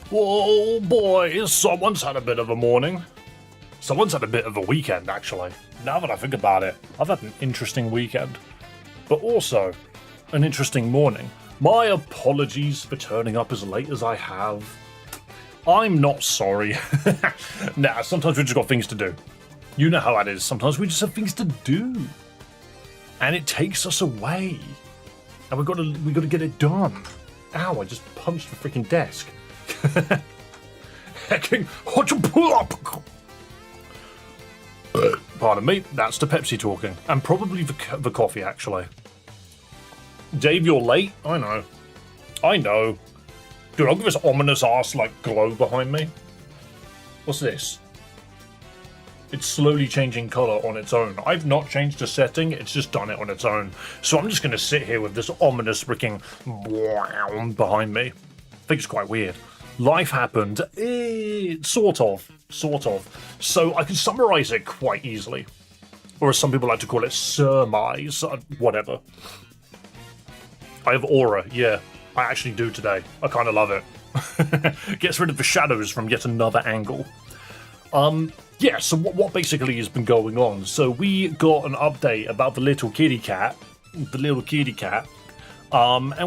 Whoa, boys, someone's had a bit of a morning. Someone's had a bit of a weekend, actually. Now that I think about it, I've had an interesting weekend. But also, an interesting morning. My apologies for turning up as late as I have. I'm not sorry. Nah, sometimes we just got things to do. You know how that is. Sometimes we just have things to do. And it takes us away. And we gotta get it done. Ow, I just punched the freaking desk. Hecking, what you pull up? Pardon me, that's the Pepsi talking. And probably the coffee, actually. Dave, you're late? I know. Dude, I'll give this ominous ass, glow behind me. What's this? It's slowly changing colour on its own. I've not changed the setting, it's just done it on its own. So I'm just going to sit here with this ominous freaking behind me. I think it's quite weird. Life happened, sort of. So I can summarise it quite easily. Or as some people like to call it, surmise, whatever. I have aura, yeah. I actually do today. I kind of love it. Gets rid of the shadows from yet another angle. Yeah, so what basically has been going on? So we got an update about the little kitty cat. And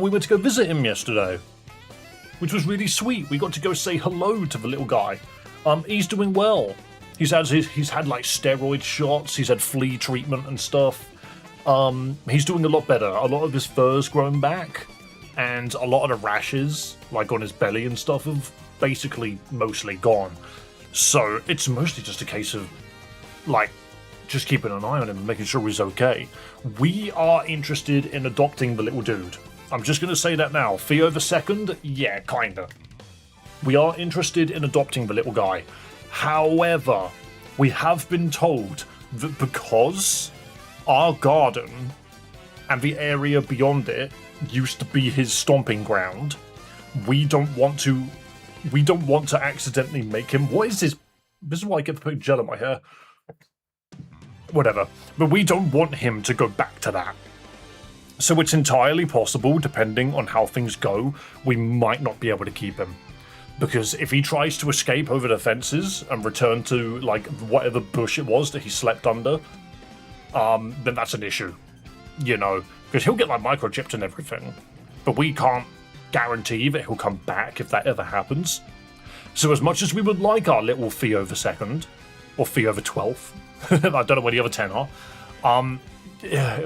we went to go visit him yesterday. Which was really sweet. We got to go say hello to the little guy. He's doing well. He's had steroid shots, he's had flea treatment and stuff. He's doing a lot better. A lot of his fur's grown back. And a lot of the rashes, on his belly and stuff, have basically mostly gone. So it's mostly just a case of, just keeping an eye on him and making sure he's okay. We are interested in adopting the little dude. I'm just going to say that now. Theo the second? Yeah, kinda. We are interested in adopting the little guy. However, we have been told that because our garden and the area beyond it used to be his stomping ground, we don't want to accidentally make him... What is this? This is why I get to put gel in my hair. Whatever. But we don't want him to go back to that. So it's entirely possible, depending on how things go, we might not be able to keep him. Because if he tries to escape over the fences and return to, whatever bush it was that he slept under, then that's an issue. You know, because he'll get, microchipped and everything. But we can't guarantee that he'll come back if that ever happens. So as much as we would like our little Theo the second, or Theo the 12th, I don't know where the other 10 are,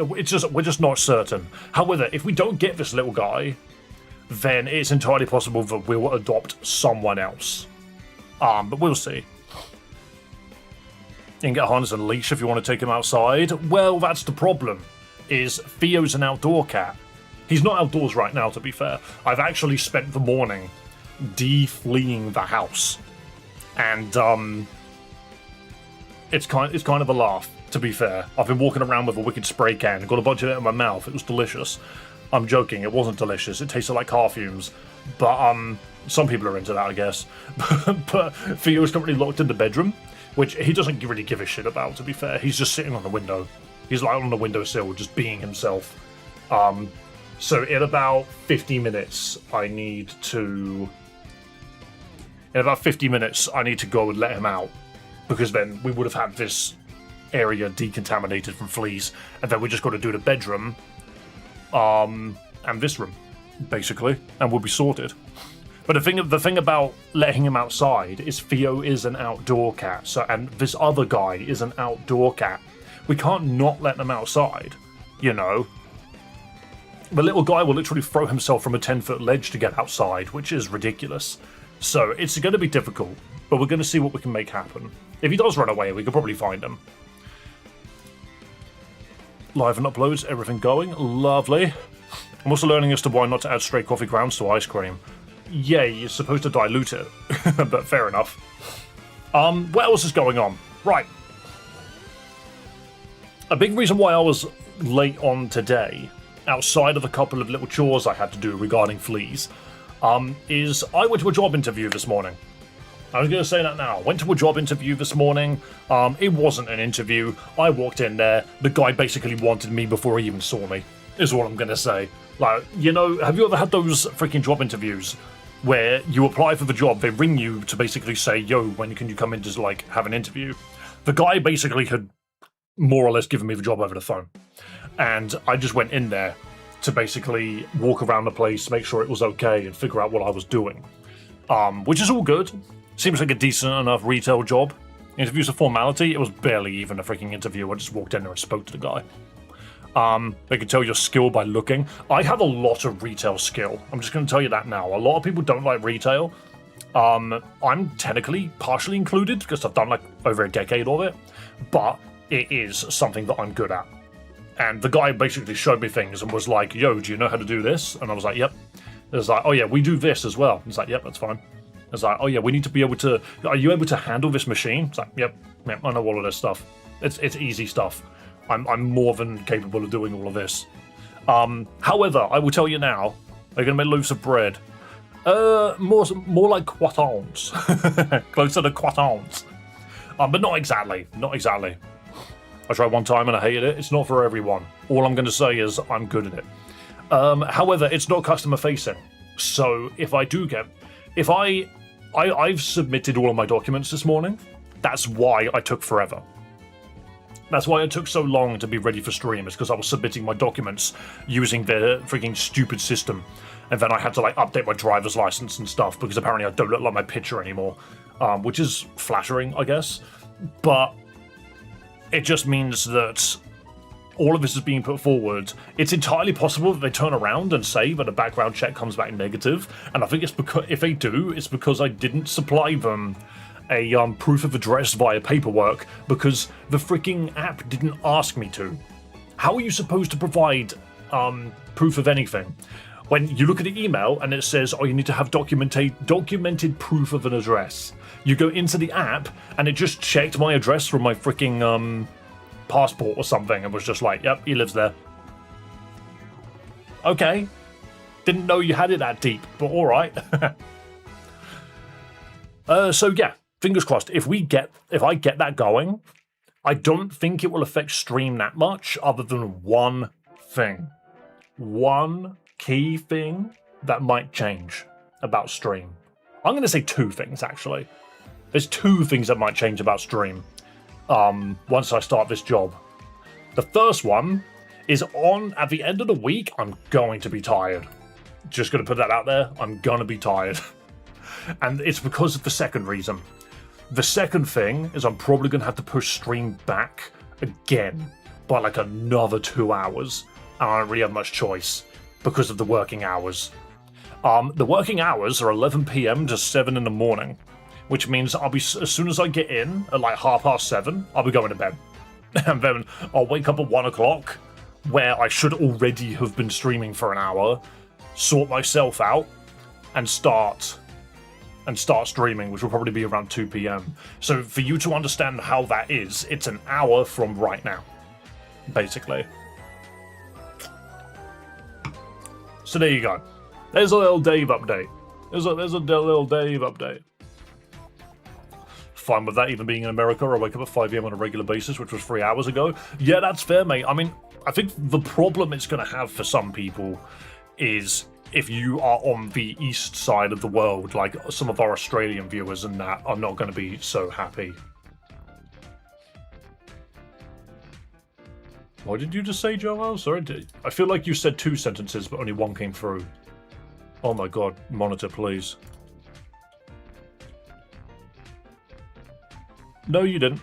we're just not certain. However, if we don't get this little guy, then it's entirely possible that we'll adopt someone else. But we'll see. You can get a harness and leash if you want to take him outside. Well, that's the problem, is Theo's an outdoor cat. He's not outdoors right now, to be fair. I've actually spent the morning de-fleeing the house. And, it's kind of a laugh, to be fair. I've been walking around with a wicked spray can, got a bunch of it in my mouth. It was delicious. I'm joking, it wasn't delicious. It tasted like car fumes. But, some people are into that, I guess. But Theo is currently locked in the bedroom, which he doesn't really give a shit about, to be fair. He's just sitting on the window. He's on the windowsill, just being himself. So in about 50 minutes, I need to go and let him out. Because then we would have had this area decontaminated from fleas. And then we just got to do the bedroom. And this room, basically. And we'll be sorted. But the thing about letting him outside is Theo is an outdoor cat. And this other guy is an outdoor cat. We can't not let them outside, you know. The little guy will literally throw himself from a 10-foot ledge to get outside, which is ridiculous. So it's going to be difficult, but we're going to see what we can make happen. If he does run away, we could probably find him. Live and uploads, everything going. Lovely. I'm also learning as to why not to add stray coffee grounds to ice cream. Yeah, you're supposed to dilute it, but fair enough. What else is going on? Right. A big reason why I was late on today, outside of a couple of little chores I had to do regarding fleas, is I went to a job interview this morning. I was going to say that now. Went to a job interview this morning. It wasn't an interview. I walked in there. The guy basically wanted me before he even saw me, is what I'm going to say. Like, you know, have you ever had those freaking job interviews where you apply for the job, they ring you to basically say, yo, when can you come in to like have an interview? The guy basically had more or less given me the job over the phone. And I just went in there to basically walk around the place, make sure it was okay, and figure out what I was doing. Which is all good. Seems like a decent enough retail job. Interview's a formality. It was barely even a freaking interview. I just walked in there and spoke to the guy. They can tell your skill by looking. I have a lot of retail skill. I'm just going to tell you that now. A lot of people don't like retail. I'm technically partially included because I've done like over a decade of it. But it is something that I'm good at. And the guy basically showed me things and was like, yo, do you know how to do this? And I was like, yep. It was like, oh yeah, we do this as well. It's like, yep, that's fine. It's like, oh yeah, we need to be able to, are you able to handle this machine? It's like, yep, I know all of this stuff. It's easy stuff. I'm more than capable of doing all of this. However, I will tell you now, they're going to make loaves of bread. More like croissants. Closer to croissants. But not exactly. I tried one time and I hated it. It's not for everyone. All I'm going to say is I'm good at it. However, it's not customer facing. So if I do get... I've submitted all of my documents this morning. That's why I took forever. That's why it took so long to be ready for stream, is because I was submitting my documents using their freaking stupid system. And then I had to like update my driver's license and stuff because apparently I don't look like my picture anymore. Which is flattering, I guess. But it just means that all of this is being put forward. It's entirely possible that they turn around and say that a background check comes back negative. And I think it's because, if they do, it's because I didn't supply them a proof of address via paperwork because the freaking app didn't ask me to. How are you supposed to provide proof of anything when you look at the email and it says, oh, you need to have documented proof of an address? You go into the app and it just checked my address from my freaking passport or something and was just like, yep, he lives there. Okay. Didn't know you had it that deep, but all right. So yeah, fingers crossed. If I get that going, I don't think it will affect stream that much, other than one thing, one key thing that might change about stream. I'm going to say two things actually. There's two things that might change about stream once I start this job. The first one is at the end of the week, I'm going to be tired. Just going to put that out there. I'm going to be tired. And it's because of the second reason. The second thing is I'm probably going to have to push stream back again by like another 2 hours. And I don't really have much choice because of the working hours. The working hours are 11 p.m. to 7 in the morning, which means I'll be, as soon as I get in at like 7:30, I'll be going to bed. And then I'll wake up at 1 o'clock, where I should already have been streaming for an hour, sort myself out, and start streaming, which will probably be around 2 p.m. So for you to understand how that is, it's an hour from right now, basically. So there you go. There's a little Dave update. There's a little Dave update. Fine with that, even being in America. I wake up at 5 a.m. on a regular basis, which was 3 hours ago. Yeah, that's fair, mate. I mean, I think the problem it's going to have for some people is if you are on the east side of the world, like some of our Australian viewers and that are not going to be so happy. What did you just say, Joel? Sorry, I feel like you said two sentences, but only one came through. Oh my god, monitor, please. No, you didn't.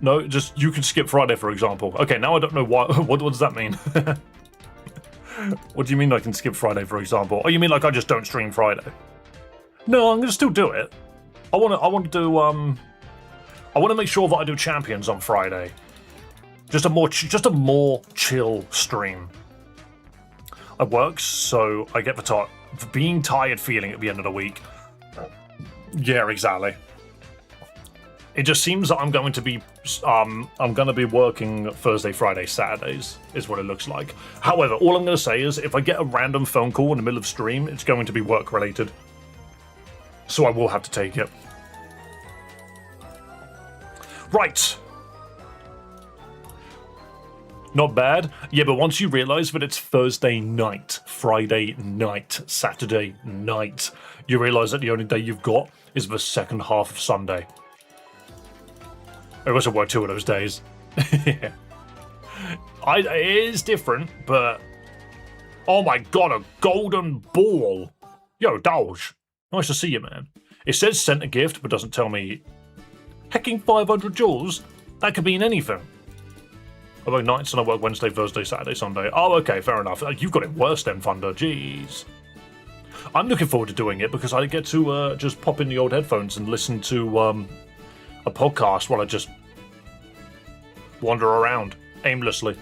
No, just, you can skip Friday, for example. Okay, now I don't know why. What does that mean? What do you mean I can skip Friday, for example? Oh, you mean like I just don't stream Friday? No, I'm gonna still do it. I want to make sure that I do Champions on Friday. Just a more chill stream. I work, so I get the being tired feeling at the end of the week. Yeah, exactly. It just seems that I'm going to be working Thursday, Friday, Saturdays, is what it looks like. However, all I'm going to say is if I get a random phone call in the middle of stream, it's going to be work related. So I will have to take it. Right. Not bad. Yeah, but once you realise that it's Thursday night, Friday night, Saturday night, you realise that the only day you've got is the second half of Sunday. I also work 2 of those days. Yeah. It is different, but... Oh my god, a golden ball! Yo, Doge. Nice to see you, man. It says sent a gift, but doesn't tell me... Hecking 500 joules? That could mean anything. I work nights and I work Wednesday, Thursday, Saturday, Sunday. Oh, okay, fair enough. You've got it worse then, Thunder. Jeez. I'm looking forward to doing it because I get to just pop in the old headphones and listen to a podcast while I just wander around aimlessly.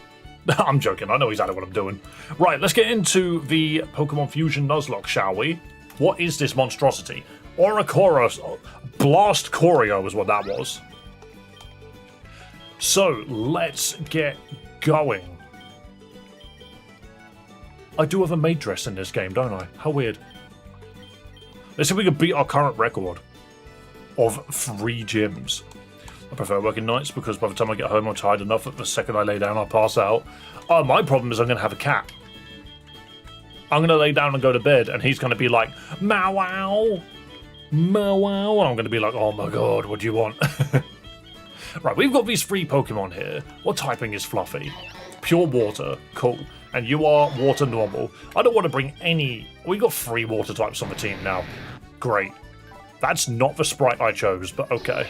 I'm joking. I know exactly what I'm doing. Right, let's get into the Pokemon Fusion Nuzlocke, shall we? What is this monstrosity? Oricora... Blast Choreo is what that was. So, let's get going. I do have a maid dress in this game, don't I? How weird. Let's see if we can beat our current record of 3 gyms. I prefer working nights because by the time I get home I'm tired enough that the second I lay down I'll pass out. My problem is I'm going to have a cat. I'm going to lay down and go to bed and he's going to be like, meow wow, meow wow, and I'm going to be like, oh my god, what do you want? Right, we've got these 3 Pokemon here. What typing is Fluffy? Pure Water, cool. And you are Water Normal. I don't want to bring any... We've got 3 Water types on the team now. Great. That's not the sprite I chose, but okay.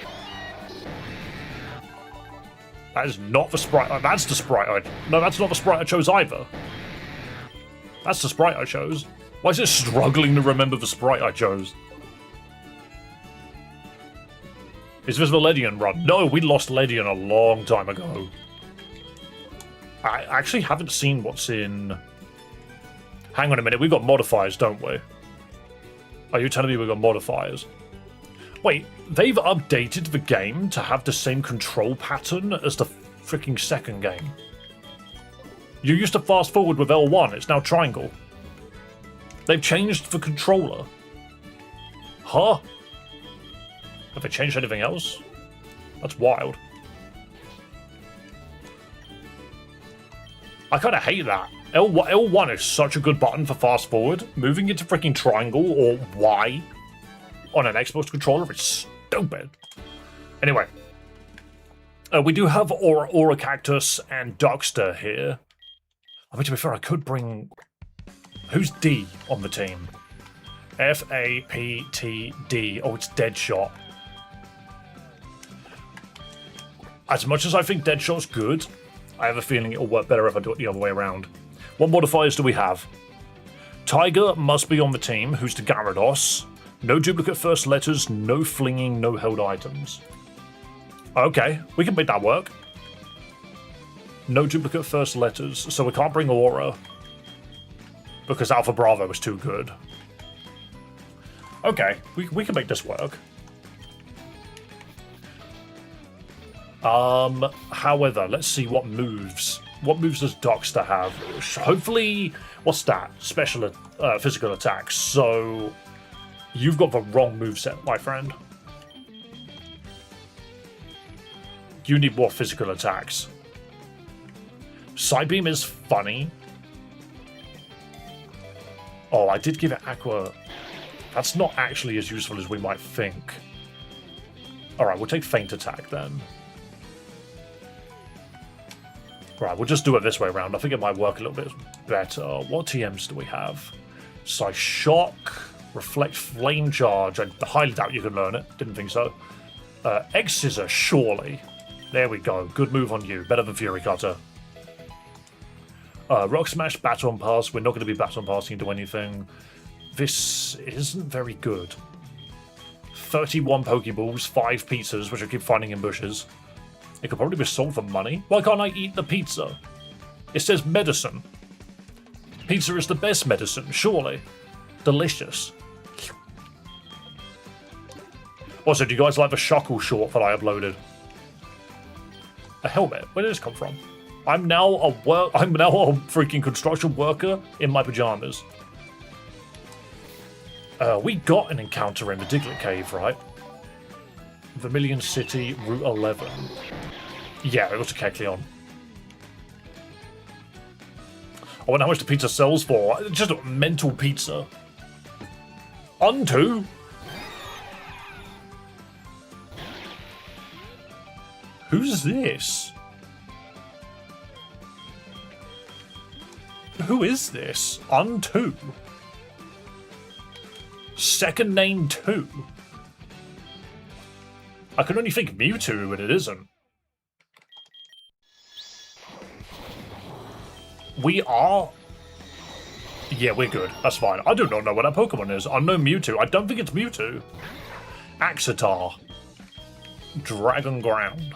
That is not the sprite... That's the sprite I... No, that's not the sprite I chose either. That's the sprite I chose. Why is it struggling to remember the sprite I chose? Is this the Ledian run? No, we lost Ledian a long time ago. I actually haven't seen what's in... Hang on a minute, we've got modifiers, don't we? Are you telling me we've got modifiers? Wait, they've updated the game to have the same control pattern as the freaking second game. You used to fast forward with L1, it's now triangle. They've changed the controller. Huh? Have they changed anything else? That's wild. I kind of hate that. L1 is such a good button for fast forward. Moving it to freaking triangle or Y on an Xbox controller is stupid. Anyway. We do have Aura Cactus and Duckster here. I mean, to be fair, I could bring... Who's D on the team? F-A-P-T-D. Oh, it's Deadshot. As much as I think Deadshot's good, I have a feeling it'll work better if I do it the other way around. What modifiers do we have? Tiger must be on the team, who's the Gyarados. No duplicate first letters, no flinging, no held items. Okay, we can make that work. No duplicate first letters, so we can't bring Aura. Because Alpha Bravo is too good. Okay, we can make this work. However, let's see what moves. What moves does Dockster have? Hopefully, what's that? Special, physical attacks. So, you've got the wrong moveset, my friend. You need more physical attacks. Psybeam is funny. Oh, I did give it Aqua. That's not actually as useful as we might think. Alright, we'll take Feint Attack then. Right, we'll just do it this way around. I think it might work a little bit better. What TMs do we have? Psyshock, Reflect Flame Charge. I highly doubt you can learn it. Didn't think so. X-Scissor, surely. There we go. Good move on you. Better than Fury Cutter. Rock Smash, Baton Pass. We're not going to be Baton Passing into anything. This isn't very good. 31 Pokeballs, 5 pizzas, which I keep finding in bushes. It could probably be sold for money. Why can't I eat the pizza? It says medicine. Pizza is the best medicine, surely. Delicious. Also, do you guys like the Shuckle short that I uploaded? A helmet? Where did this come from? I'm now a freaking construction worker in my pajamas. We got an encounter in the Diglett Cave, right? Vermilion City, Route 11. Yeah, it was a Kecleon. I wonder how much the pizza sells for. Just a mental pizza. Onto. Who's this? Who is this? Unto. Second name 2. I can only think Mewtwo, but it isn't. We are... Yeah, we're good. That's fine. I do not know what that Pokemon is. Unknown Mewtwo. I don't think it's Mewtwo. Axitar. Dragon Ground.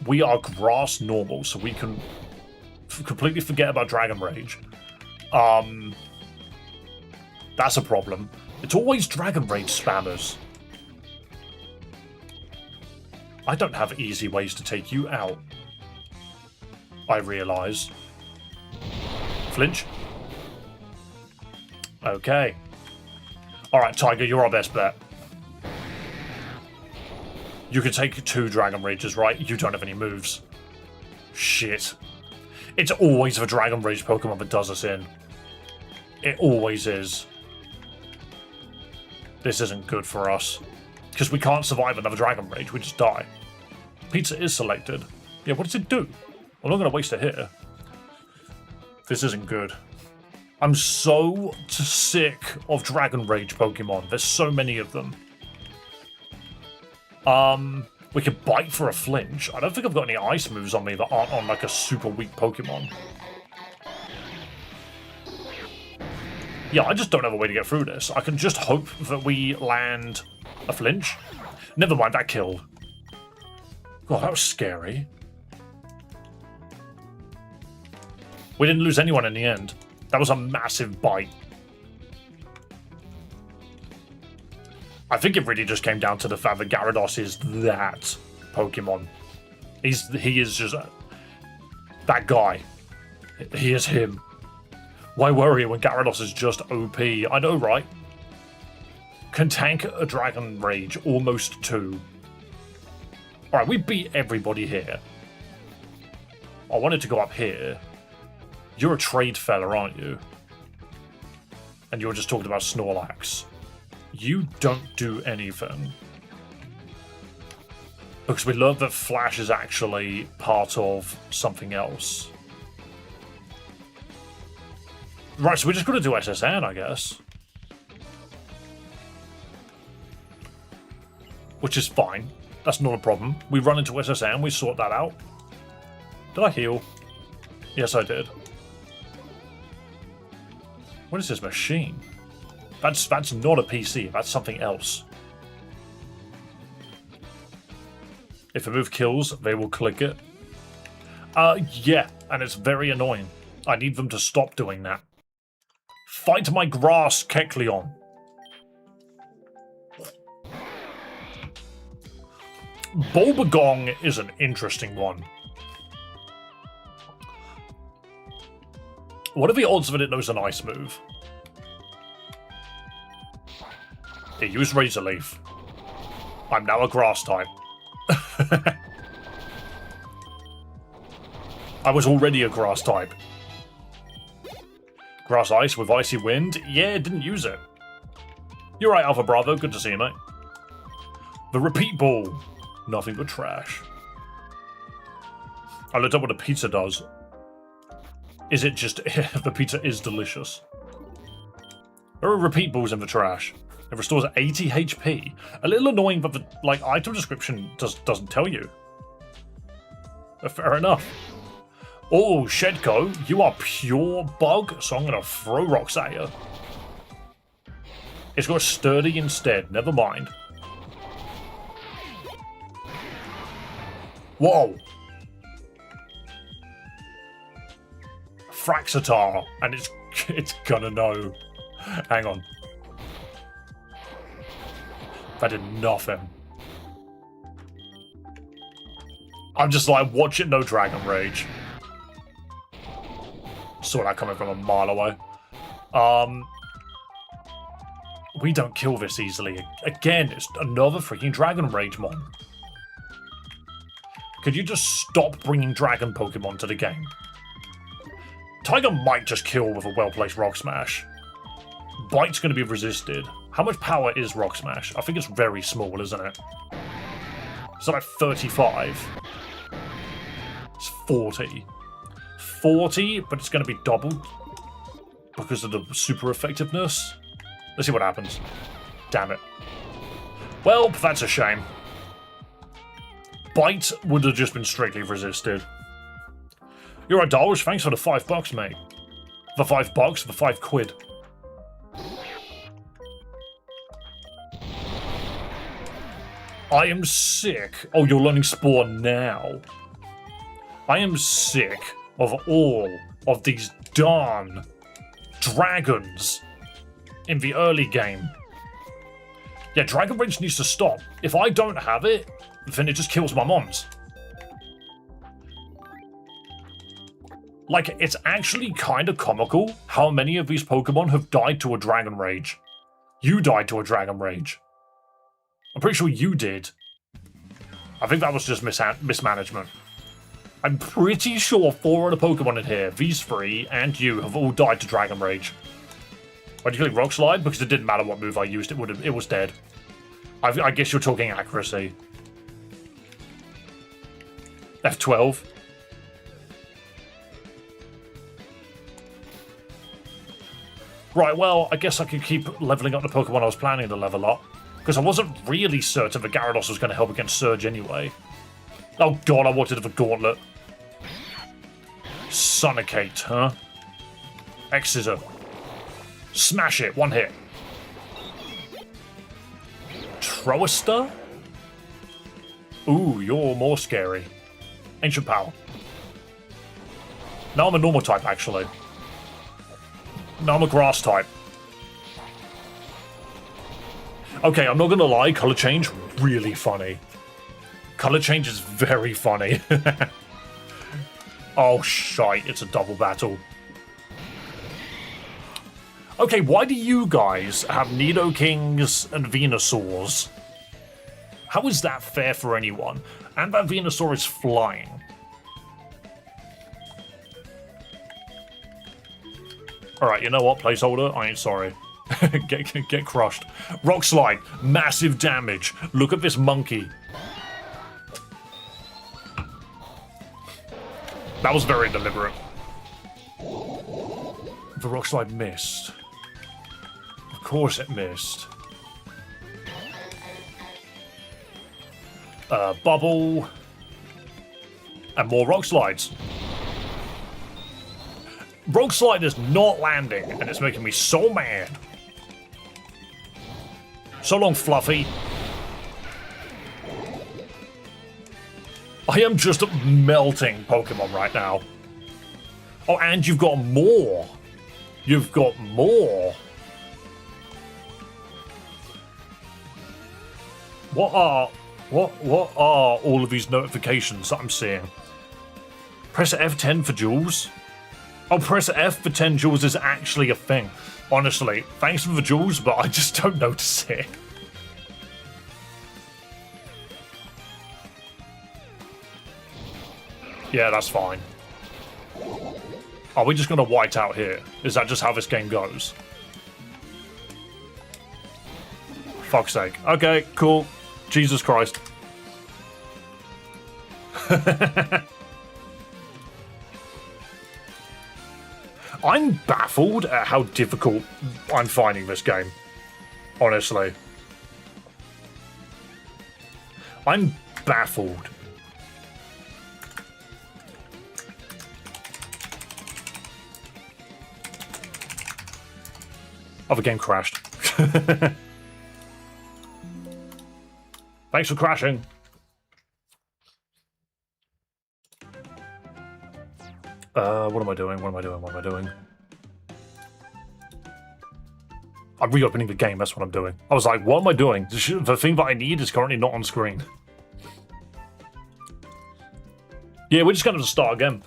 We are grass normal, so we can completely forget about Dragon Rage. That's a problem. It's always Dragon Rage spammers. I don't have easy ways to take you out. I realise. Flinch. Okay. Alright, Tiger, you're our best bet. You can take 2 Dragon Rages, right? You don't have any moves. Shit. It's always the Dragon Rage Pokemon that does us in. It always is. This isn't good for us. Because we can't survive another Dragon Rage, we just die. Pizza is selected. Yeah, what does it do? I'm not going to waste it here. This isn't good. I'm so sick of Dragon Rage Pokemon. There's so many of them. We could bite for a flinch. I don't think I've got any ice moves on me that aren't on like a super weak Pokemon. Yeah, I just don't have a way to get through this. I can just hope that we land a flinch. Never mind, that killed. God, that was scary. We didn't lose anyone in the end. That was a massive bite. I think it really just came down to the fact that Gyarados is that Pokemon. He is just that guy. He is him. Why worry when Gyarados is just OP? I know, right? Can tank a Dragon Rage almost 2. Alright, we beat everybody here. I wanted to go up here. You're a trade fella, aren't you? And you're just talking about Snorlax. You don't do anything. Because we learned that Flash is actually part of something else. Right, so we're just going to do SSN, I guess. Which is fine. That's not a problem. We run into SSN, we sort that out. Did I heal? Yes, I did. What is this machine? That's not a PC, that's something else. If a move kills, they will click it. Yeah, and it's very annoying. I need them to stop doing that. Fight my grass, Kecleon. Bulbagong is an interesting one. What are the odds that it knows an ice move? It used Razor Leaf. I'm now a grass type. I was already a grass type. Grass Ice with Icy Wind? Yeah, didn't use it. You're right, Alpha Bravo. Good to see you, mate. The Repeat Ball. Nothing but trash. I looked up what a pizza does. Is it just... the pizza is delicious. There are repeat balls in the trash. It restores 80 HP. A little annoying, but the item description doesn't tell you. Fair enough. Oh, Shedko, you are pure bug, so I'm going to throw rocks at you. It's got a sturdy instead, never mind. Whoa! Fraxitar, and it's gonna know. Hang on. That did nothing. I'm just like, watch it, no Dragon Rage. Saw that coming from a mile away. We don't kill this easily. Again, it's another freaking Dragon Rage mon. Could you just stop bringing Dragon Pokemon to the game? Tiger might just kill with a well-placed Rock Smash. Bite's going to be resisted. How much power is Rock Smash? I think it's very small, isn't it? Is that like 35? It's 40. 40, but it's going to be doubled because of the super effectiveness. Let's see what happens. Damn it. Well, that's a shame. Bite would have just been strictly resisted. You're right, Darwish. Thanks for the $5, mate. The $5, the 5 quid. I am sick. Oh, you're learning Spore now. I am sick of all of these darn dragons in the early game. Yeah, Dragon Rage needs to stop. If I don't have it, then it just kills my mons. Like, it's actually kind of comical how many of these Pokemon have died to a Dragon Rage. You died to a Dragon Rage. I'm pretty sure you did. I think that was just mismanagement. I'm pretty sure 4 of the Pokemon in here, these 3 and you, have all died to Dragon Rage. Why did you click Rock Slide? Because it didn't matter what move I used, it was dead. I guess you're talking accuracy. F12. Right, well, I guess I could keep leveling up the Pokemon I was planning to level up. Because I wasn't really certain that Gyarados was going to help against Surge anyway. Oh god, I wanted the Gauntlet. Sonicate, huh? X-Scissor. Smash it, 1 hit. Troaster? Ooh, you're more scary. Ancient Power. Now I'm a normal type, actually. Now I'm a grass type. Okay, I'm not gonna lie, color change, really funny. Color change is very funny. Oh, shite, it's a double battle. Okay, why do you guys have Nidokings and Venusaurs? How is that fair for anyone? And that Venusaur is flying. Alright, you know what, placeholder? I ain't sorry. get crushed. Rock Slide, massive damage. Look at this monkey. That was very deliberate. The Rock Slide missed. Of course it missed. Bubble. And more Rock Slides. Rock Slide is not landing, and it's making me so mad. So long, Fluffy. I am just melting Pokemon right now. Oh, and you've got more. You've got more. What are all of these notifications that I'm seeing? Press F10 for jewels. Oh, press F for 10 jewels is actually a thing. Honestly, thanks for the jewels, but I just don't notice it. Yeah, that's fine. Are we just going to white out here? Is that just how this game goes? Fuck's sake. Okay, cool. Jesus Christ. I'm baffled at how difficult I'm finding this game. Honestly. I'm baffled. Oh, the game crashed. Thanks for crashing. What am I doing? What am I doing? What am I doing? I'm reopening the game, that's what I'm doing. I was like, what am I doing? The thing that I need is currently not on screen. Yeah, we're just going to start again.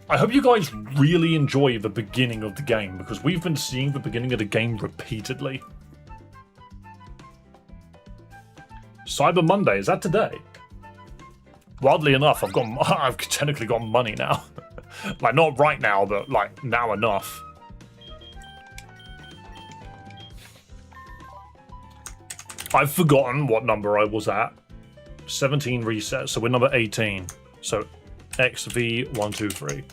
I hope you guys really enjoy the beginning of the game, because we've been seeing the beginning of the game repeatedly. Cyber Monday, is that today? Wildly enough, I've technically got money now. Like, not right now, but, like, now enough. I've forgotten what number I was at. 17 resets, so we're number 18. So, XV123.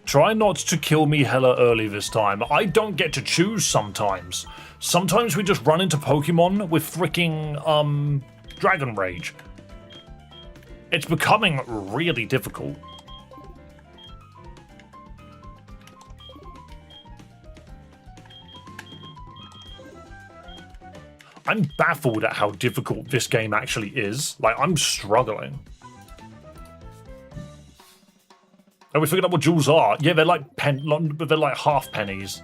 Try not to kill me hella early this time. I don't get to choose sometimes. Sometimes we just run into Pokemon with freaking, Dragon Rage. It's becoming really difficult. I'm baffled at how difficult this game actually is. Like, I'm struggling. Oh, we figured out what jewels are. Yeah, they're like they're like half pennies.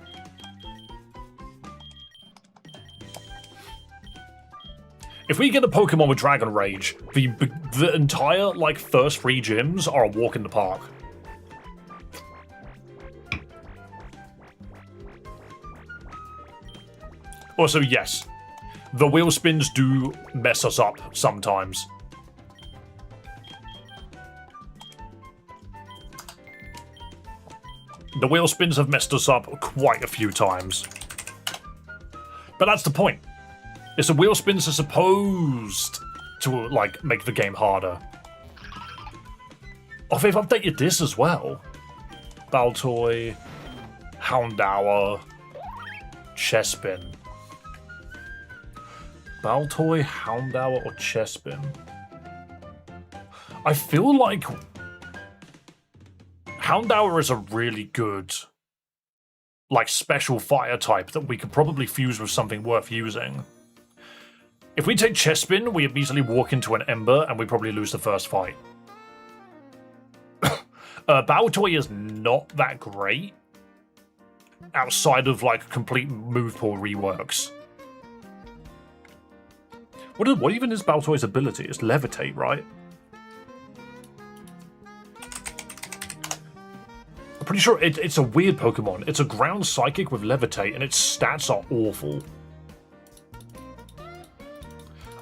If we get a Pokemon with Dragon Rage, the entire like first 3 gyms are a walk in the park. Also, yes, the wheel spins do mess us up sometimes. The wheel spins have messed us up quite a few times. But that's the point. Is the wheel spins are supposed to, like, make the game harder. Oh, they've updated this as well. Baltoy, Houndour, Chespin. Baltoy, Houndour, or Chespin? I feel like Houndour is a really good, like, special fire type that we could probably fuse with something worth using. If we take Chespin, we immediately walk into an Ember and we probably lose the first fight. Baltoy is not that great outside of, like, complete move pool reworks. What even is Baltoy's ability? It's Levitate, right? I'm pretty sure it's a weird Pokemon. It's a ground psychic with Levitate, and its stats are awful.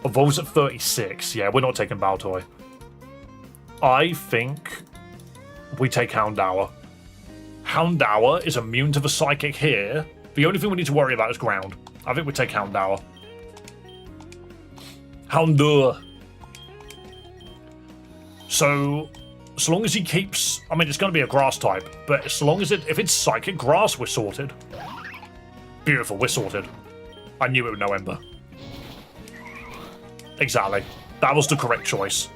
Evolves at 36. Yeah, we're not taking Baltoy. I think we take Houndour. Houndour is immune to the psychic here. The only thing we need to worry about is ground. I think we take Houndour. Houndour. So long as he keeps... I mean, it's going to be a grass type, but as long as if it's psychic grass, we're sorted. Beautiful, we're sorted. I knew it with no Ember. Exactly. That was the correct choice.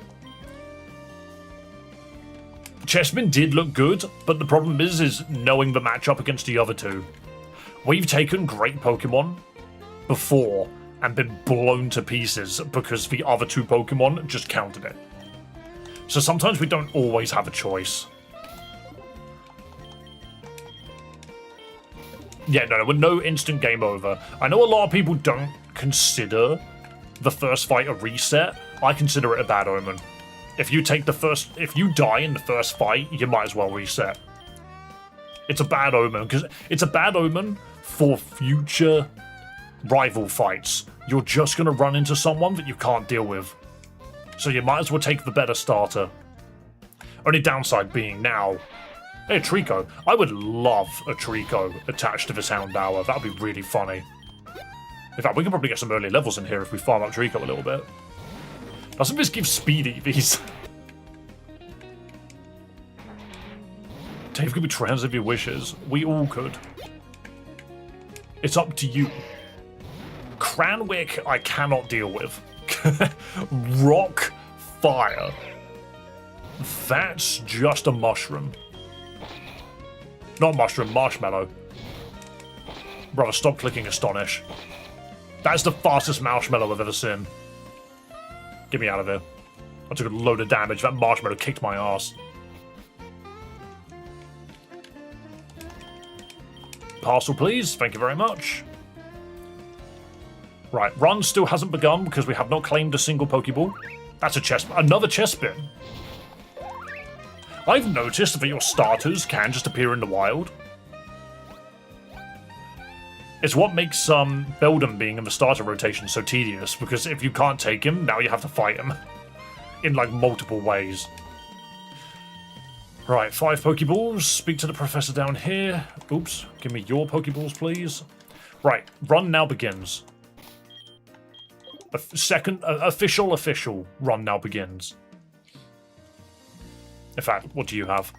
Chespin did look good, but the problem is knowing the matchup against the other two. We've taken great Pokemon before and been blown to pieces because the other two Pokemon just countered it. So sometimes we don't always have a choice. Yeah, no instant game over. I know a lot of people don't consider the first fight a reset. I consider it a bad omen. If you die in the first fight, you might as well reset. It's a bad omen, because it's a bad omen for future rival fights. You're just going to run into someone that you can't deal with. So you might as well take the better starter. Only downside being now... Hey, a Trico. I would love a Trico attached to this Houndour. That would be really funny. In fact, we can probably get some early levels in here if we farm up Trico a little bit. Doesn't this give speed EVs? Dave could be trans if he wishes. We all could. It's up to you. Cranwick, I cannot deal with. Rock fire. That's just a mushroom. Not mushroom, marshmallow. Brother, stop clicking Astonish. That's the fastest marshmallow I've ever seen. Get me out of here. I took a load of damage. That marshmallow kicked my ass. Parcel, please. Thank you very much. Right, run still hasn't begun because we have not claimed a single Pokeball. That's another Chespin. I've noticed that your starters can just appear in the wild. It's what makes Beldum being in the starter rotation so tedious, because if you can't take him, now you have to fight him. In, like, multiple ways. Right, 5 Pokeballs. Speak to the professor down here. Oops, give me your Pokeballs, please. Right, run now begins. Official run now begins. In fact, what do you have?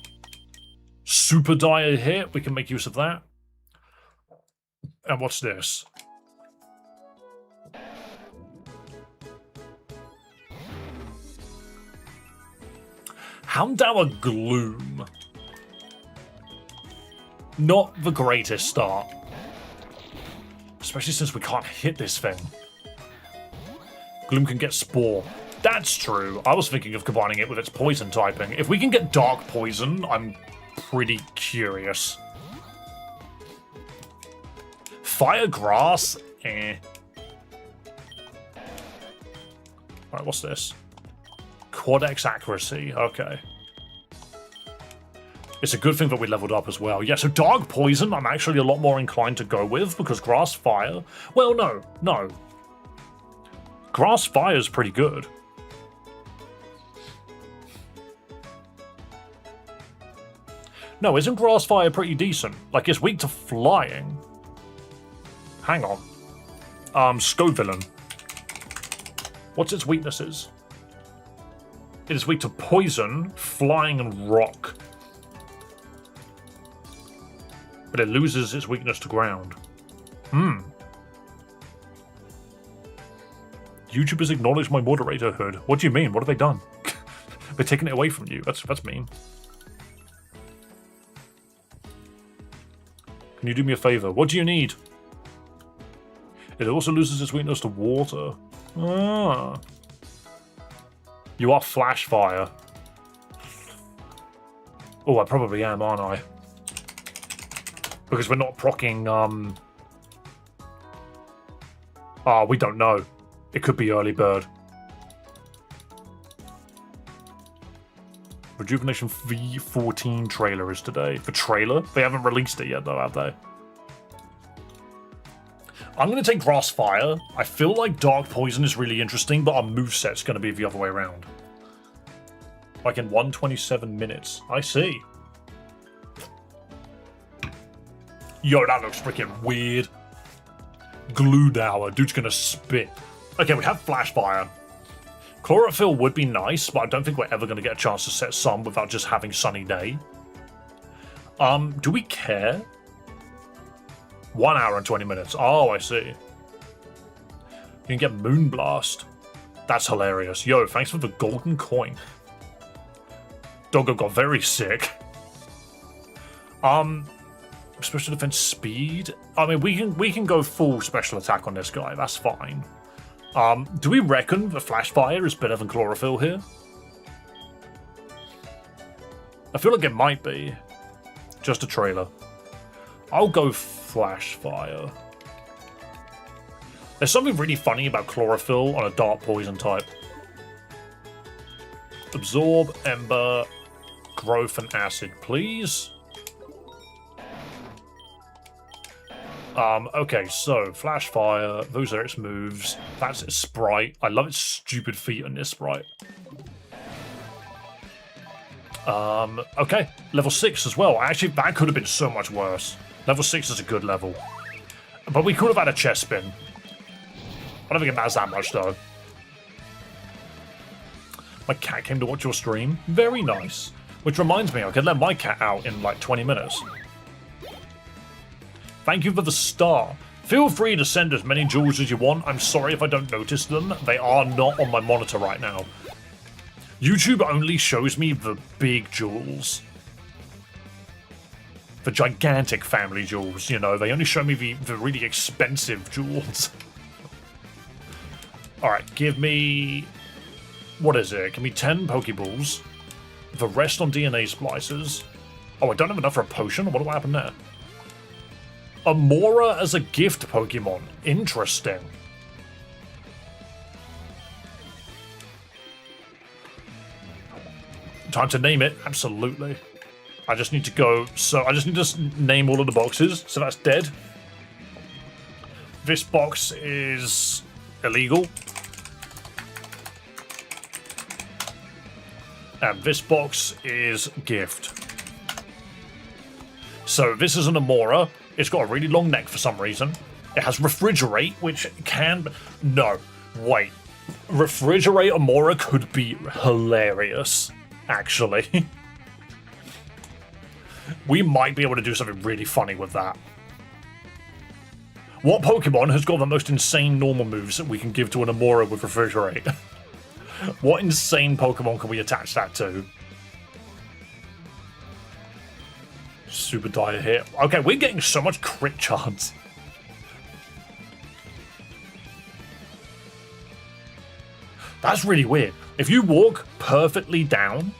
Super Dire hit, we can make use of that. And what's this? Houndour Gloom. Not the greatest start. Especially since we can't hit this thing. Gloom can get Spore. That's true. I was thinking of combining it with its poison typing. If we can get Dark Poison, I'm pretty curious. Fire Grass? Eh. Alright, what's this? Quad-X Accuracy. Okay. It's a good thing that we leveled up as well. Yeah, so Dark Poison I'm actually a lot more inclined to go with because Grass Fire... Well, no. Grass Fire is pretty good. No, isn't Grass Fire pretty decent? Like, it's weak to flying. Hang on. Scovillain. What's its weaknesses? It is weak to poison, flying, and rock. But it loses its weakness to ground. YouTube has acknowledged my moderatorhood. What do you mean? What have they done? They're taking it away from you. That's mean. Can you do me a favor? What do you need? It also loses its weakness to water. Ah. You are Flash Fire. Oh, I probably am, aren't I? Because we're not proccing, we don't know. It could be Early Bird. Rejuvenation V14 trailer is today. The trailer? They haven't released it yet, though, have they? I'm going to take Grass Fire. I feel like Dark Poison is really interesting, but our moveset's going to be the other way around. Like in 127 minutes. I see. Yo, that looks freaking weird. Gludower. Dude's going to spit. Okay, we have Flash Fire. Chlorophyll would be nice, but I don't think we're ever going to get a chance to set Sun without just having Sunny Day. Do we care? 1 hour and 20 minutes. Oh, I see. You can get Moonblast. That's hilarious. Yo, thanks for the golden coin. Doggo got very sick. Special defense speed. I mean, we can go full special attack on this guy. That's fine. Do we reckon the Flash Fire is better than Chlorophyll here? I feel like it might be. Just a trailer. I'll go Flash Fire. There's something really funny about Chlorophyll on a Dark Poison type. Absorb, Ember, Growth, and Acid, please. Okay, so Flash Fire, those are its moves. That's its sprite. I love its stupid feet on this sprite. Okay, level 6 as well. Actually, that could have been so much worse. Level 6 is a good level. But we could have had a chest spin. I don't think it matters that much, though. My cat came to watch your stream. Very nice. Which reminds me, I could let my cat out in like 20 minutes. Thank you for the star. Feel free to send as many jewels as you want. I'm sorry if I don't notice them. They are not on my monitor right now. YouTube only shows me the big jewels. The gigantic family jewels, you know. They only show me the really expensive jewels. Alright, give me... What is it? Give me 10 Pokeballs. The rest on DNA splicers. Oh, I don't have enough for a potion? What will happen there? Amora as a gift Pokemon. Interesting. Time to name it. Absolutely. I just need to go... So, I just need to name all of the boxes. So that's dead. This box is illegal. And this box is gift. So this is an Amora. It's got a really long neck for some reason. It has Refrigerate, which can... No, wait. Refrigerate Amora could be hilarious, actually. We might be able to do something really funny with that. What Pokemon has got the most insane normal moves that we can give to an Amora with Refrigerate? What insane Pokemon can we attach that to? Super dire hit. Okay, we're getting so much crit chance. That's really weird. If you walk perfectly down,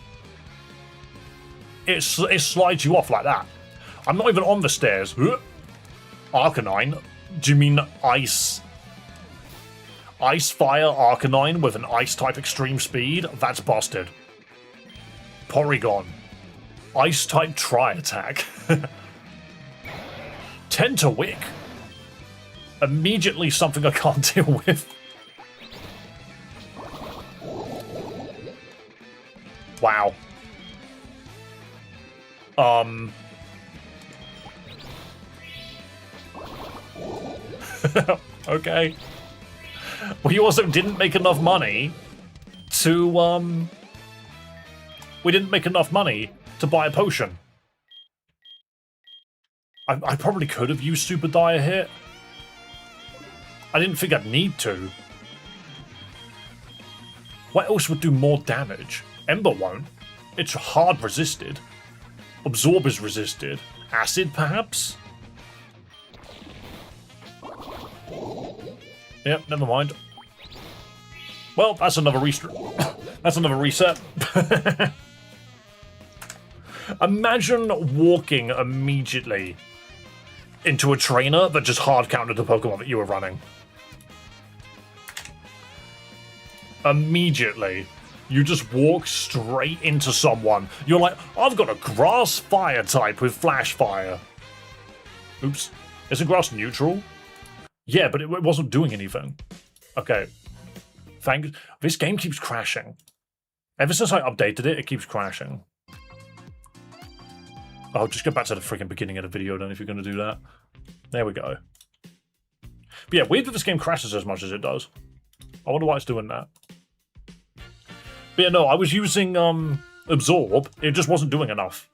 it slides you off like that. I'm not even on the stairs. Arcanine? Do you mean Ice? Ice Fire Arcanine with an Ice-type extreme speed? That's busted. Porygon. Ice-type Tri-Attack. Tentawick. Immediately something I can't deal with. Wow. Okay. We also didn't make enough money to, we didn't make enough money to buy a potion. I probably could have used Super Dire Hit. I didn't think I'd need to. What else would do more damage? Ember won't. It's hard resisted. Absorb is resisted. Acid, perhaps? Yep, never mind. Well, that's another reset. That's another reset. Imagine walking immediately into a trainer that just hard countered the Pokemon that you were running. Immediately. You just walk straight into someone. You're like, I've got a grass fire type with flash fire. Oops. Isn't grass neutral? Yeah, but it wasn't doing anything. Okay. Thanks. This game keeps crashing. Ever since I updated it, it keeps crashing. I'll just go back to the freaking beginning of the video then if you're going to do that. There we go. But yeah, weird that this game crashes as much as it does. I wonder why it's doing that. But yeah, no, I was using Absorb. It just wasn't doing enough.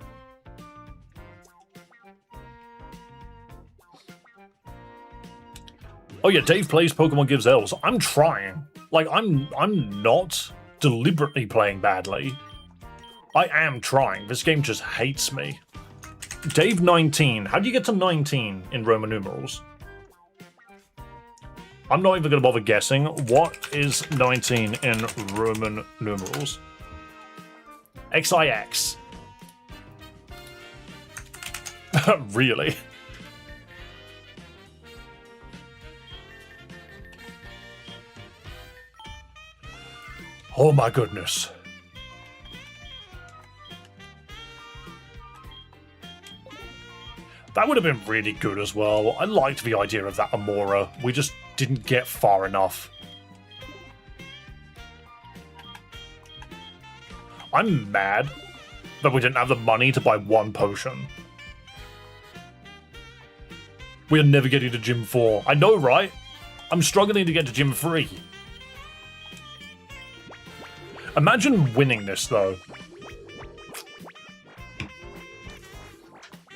Oh yeah, Dave plays Pokemon Gives L's. I'm trying. Like, I'm not deliberately playing badly. I am trying. This game just hates me. Dave 19. How do you get to 19 in Roman numerals? I'm not even going to bother guessing. What is 19 in Roman numerals? XIX. Really? Oh my goodness. That would have been really good as well. I liked the idea of that Amora. We just didn't get far enough. I'm mad that we didn't have the money to buy one potion. We are never getting to Gym 4. I know, right? I'm struggling to get to Gym 3. Imagine winning this, though.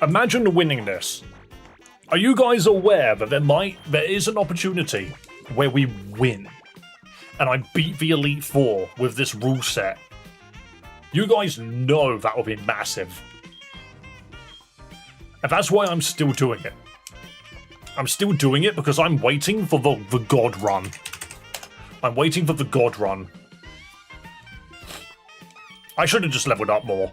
Imagine winning this. Are you guys aware that there is an opportunity where we win and I beat the Elite Four with this rule set? You guys know that will be massive. And that's why I'm still doing it. I'm still doing it because I'm waiting for the God Run. I'm waiting for the God Run. I should have just leveled up more.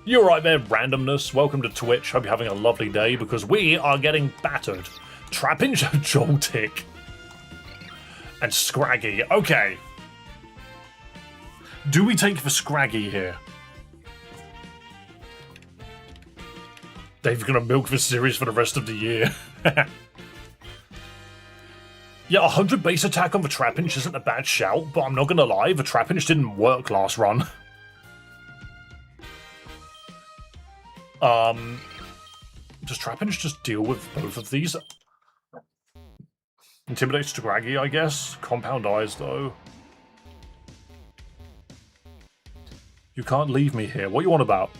You're right there, randomness. Welcome to Twitch. Hope you're having a lovely day because we are getting battered. Trapinch, Joltik, and Scraggy. Okay. Do we take the Scraggy here? Dave's gonna milk this series for the rest of the year. Yeah, 100 base attack on the Trapinch isn't a bad shout, but I'm not gonna lie, the Trapinch didn't work last run. Does Trapinch just deal with both of these? Intimidate Scraggy, I guess. Compound Eyes, though. You can't leave me here. What you on about?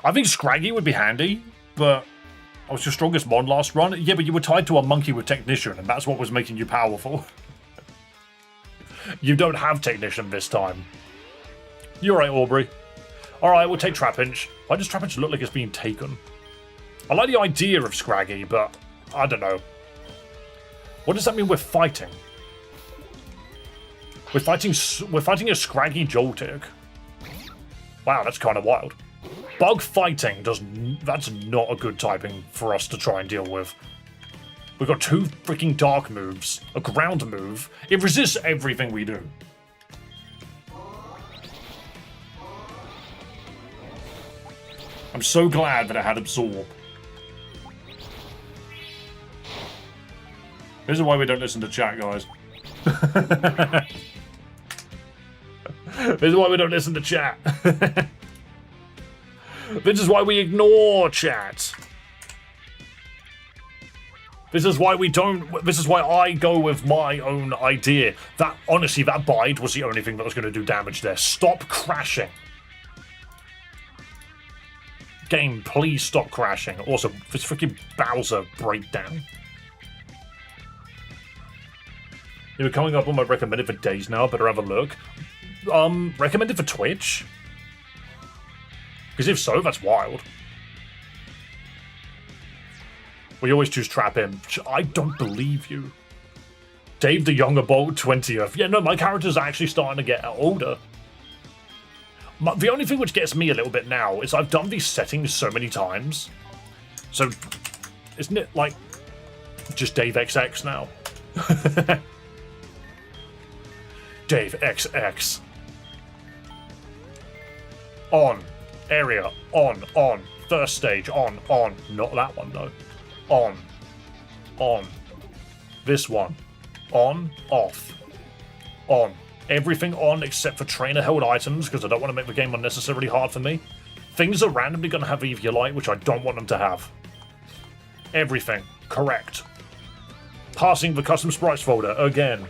I think Scraggy would be handy, but I was your strongest mon last run. Yeah, but you were tied to a monkey with Technician, and that's what was making you powerful. You don't have Technician this time. You're right, Aubrey. Alright, we'll take Trapinch. Why does Trapinch look like it's being taken? I like the idea of Scraggy, but I don't know. What does that mean we're fighting? We're fighting a Scraggy Joltik. Wow, that's kind of wild. Bug fighting that's not a good typing for us to try and deal with. We've got 2 freaking dark moves, a ground move. It resists everything we do. I'm so glad that it had Absorb. This is why we don't listen to chat, guys. This is why we don't listen to chat. This is why we ignore chat. This is why we don't. This is why I go with my own idea. That, honestly, that bide was the only thing that was going to do damage there. Stop crashing. Game, please stop crashing. Also, this freaking Bowser breakdown. You were coming up on my recommended for days now. Better have a look. Recommended for Twitch? Because if so, that's wild. We always choose Trap Imp. I don't believe you. Dave the Younger Bolt 20th. Yeah, no, my character's actually starting to get older. The only thing which gets me a little bit now is I've done these settings so many times. So, isn't it like just Dave XX now? Dave XX. On. Area. On. First stage. On. Not that one, though. On. This one. On. Off. On. Everything on except for trainer-held items, because I don't want to make the game unnecessarily hard for me. Things are randomly going to have Eviolite, which I don't want them to have. Everything. Correct. Passing the custom sprites folder again.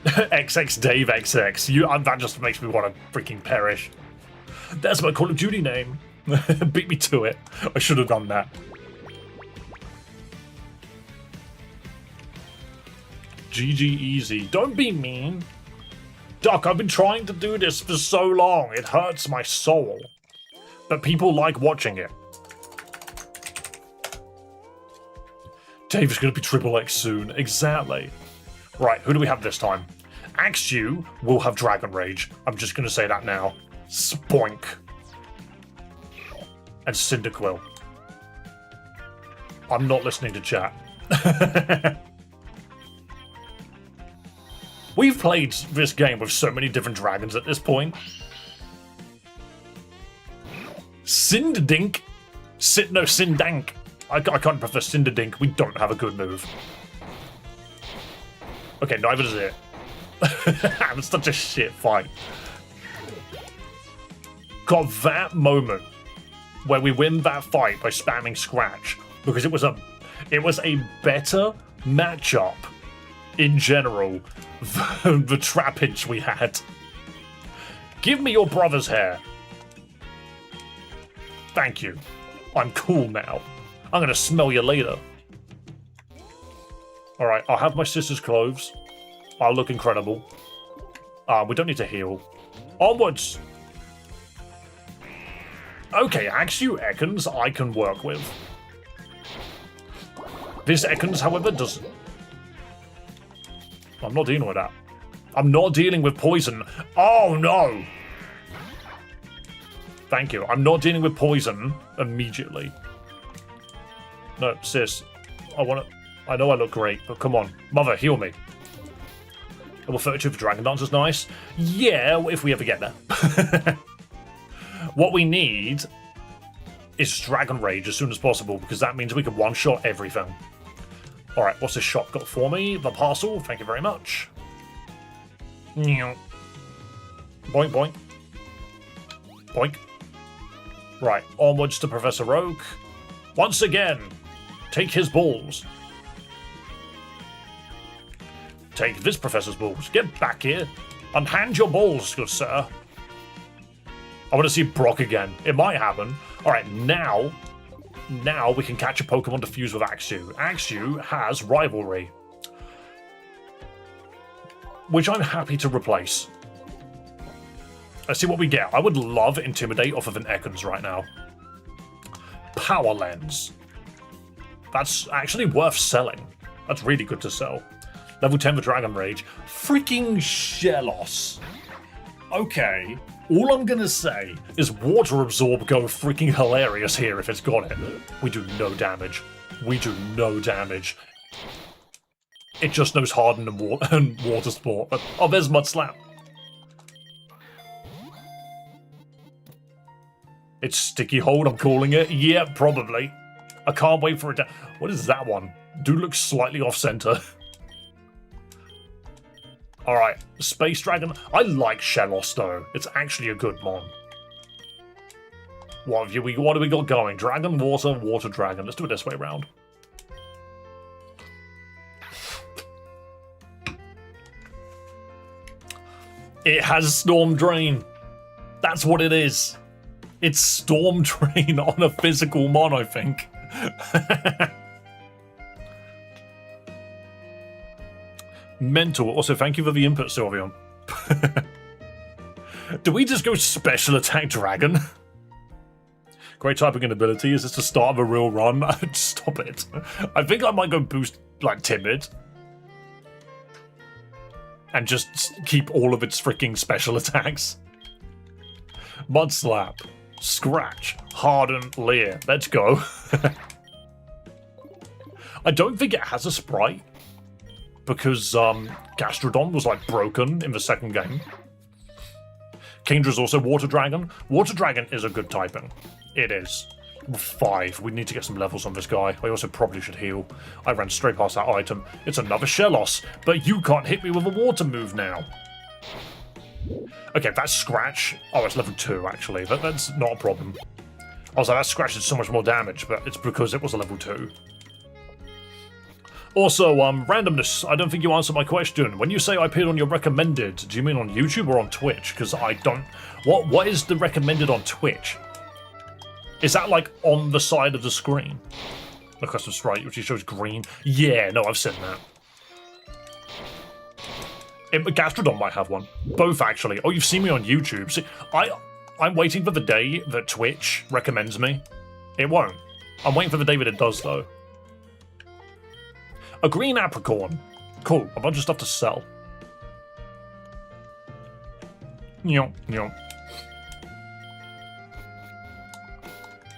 XX Dave XX. That just makes me want to freaking perish. That's my Call of Duty name. Beat me to it. I should have done that. GG easy. Don't be mean. Duck, I've been trying to do this for so long. It hurts my soul. But people like watching it. Dave's going to be Triple X soon. Exactly. Right, who do we have this time? Axew will have Dragon Rage. I'm just going to say that now. Spoink. And Cyndaquil. I'm not listening to chat. We've played this game with so many different dragons at this point. Cinderdink. Cindank. I can't prefer Cinderdink. We don't have a good move. Okay, neither does it. It's such a shit fight. Got that moment where we win that fight by spamming Scratch because it was a better matchup in general than the Trapinch we had. Give me your brother's hair. Thank you. I'm cool now. I'm gonna smell you later. Alright, I'll have my sister's clothes. I'll look incredible. We don't need to heal. Onwards! Okay, Axew Ekans I can work with. This Ekans, however, doesn't... I'm not dealing with that. I'm not dealing with poison. Oh, no! Thank you. I'm not dealing with poison immediately. No, sis. I know I look great, but come on. Mother, heal me. Level 32 for Dragon Dance is nice. Yeah, if we ever get there. What we need is Dragon Rage as soon as possible, because that means we can one-shot everything. Alright, what's this shop got for me? The parcel, thank you very much. Boink, boink. Boink. Right, onwards to Professor Oak. Once again, take his balls. Take this professor's balls. Get back here. Unhand your balls, good sir. I want to see Brock again. It might happen. Alright, now we can catch a Pokemon to fuse with Axew. Axew has Rivalry, which I'm happy to replace. Let's see what we get. I would love Intimidate off of an Ekans right now. Power Lens. That's actually worth selling. That's really good to sell. Level 10 for Dragon Rage. Freaking Shellos. Okay. All I'm gonna say is Water Absorb go freaking hilarious here if it's got it. We do no damage. We do no damage. It just knows Harden and Water Sport. Oh, there's Mud Slap. It's Sticky Hold, I'm calling it. Yeah, probably. I can't wait for it to... What is that one? Dude looks slightly off-center. Alright, Space Dragon. I like Shellos, though. It's actually a good mon. What do we got going? Dragon, Water, Water Dragon. Let's do it this way around. It has Storm Drain. That's what it is. It's Storm Drain on a physical mon, I think. Mental. Also, thank you for the input, Sylveon. Do we just go Special Attack Dragon? Great typing and ability. Is this the start of a real run? Stop it. I think I might go boost, like, Timid. And just keep all of its freaking special attacks. Mud Slap. Scratch. Harden. Leer. Let's go. I don't think it has a sprite. Because Gastrodon was like broken in the second game. Kingdra's also Water Dragon. Water Dragon is a good typing. It is. 5. We need to get some levels on this guy. I also probably should heal. I ran straight past that item. It's another Shellos, but you can't hit me with a water move now. Okay, that's Scratch. Oh, it's level 2 actually. That's not a problem. I was like, that Scratch did so much more damage, but it's because it was a level 2. Also, randomness, I don't think you answered my question. When you say I appeared on your recommended, do you mean on YouTube or on Twitch? Because I don't... What is the recommended on Twitch? Is that, like, on the side of the screen? The custom sprite, which shows green? Yeah, no, I've seen that. Gastrodon might have one. Both, actually. Oh, you've seen me on YouTube. See, I'm waiting for the day that Twitch recommends me. It won't. I'm waiting for the day that it does, though. A green apricorn. Cool. A bunch of stuff to sell.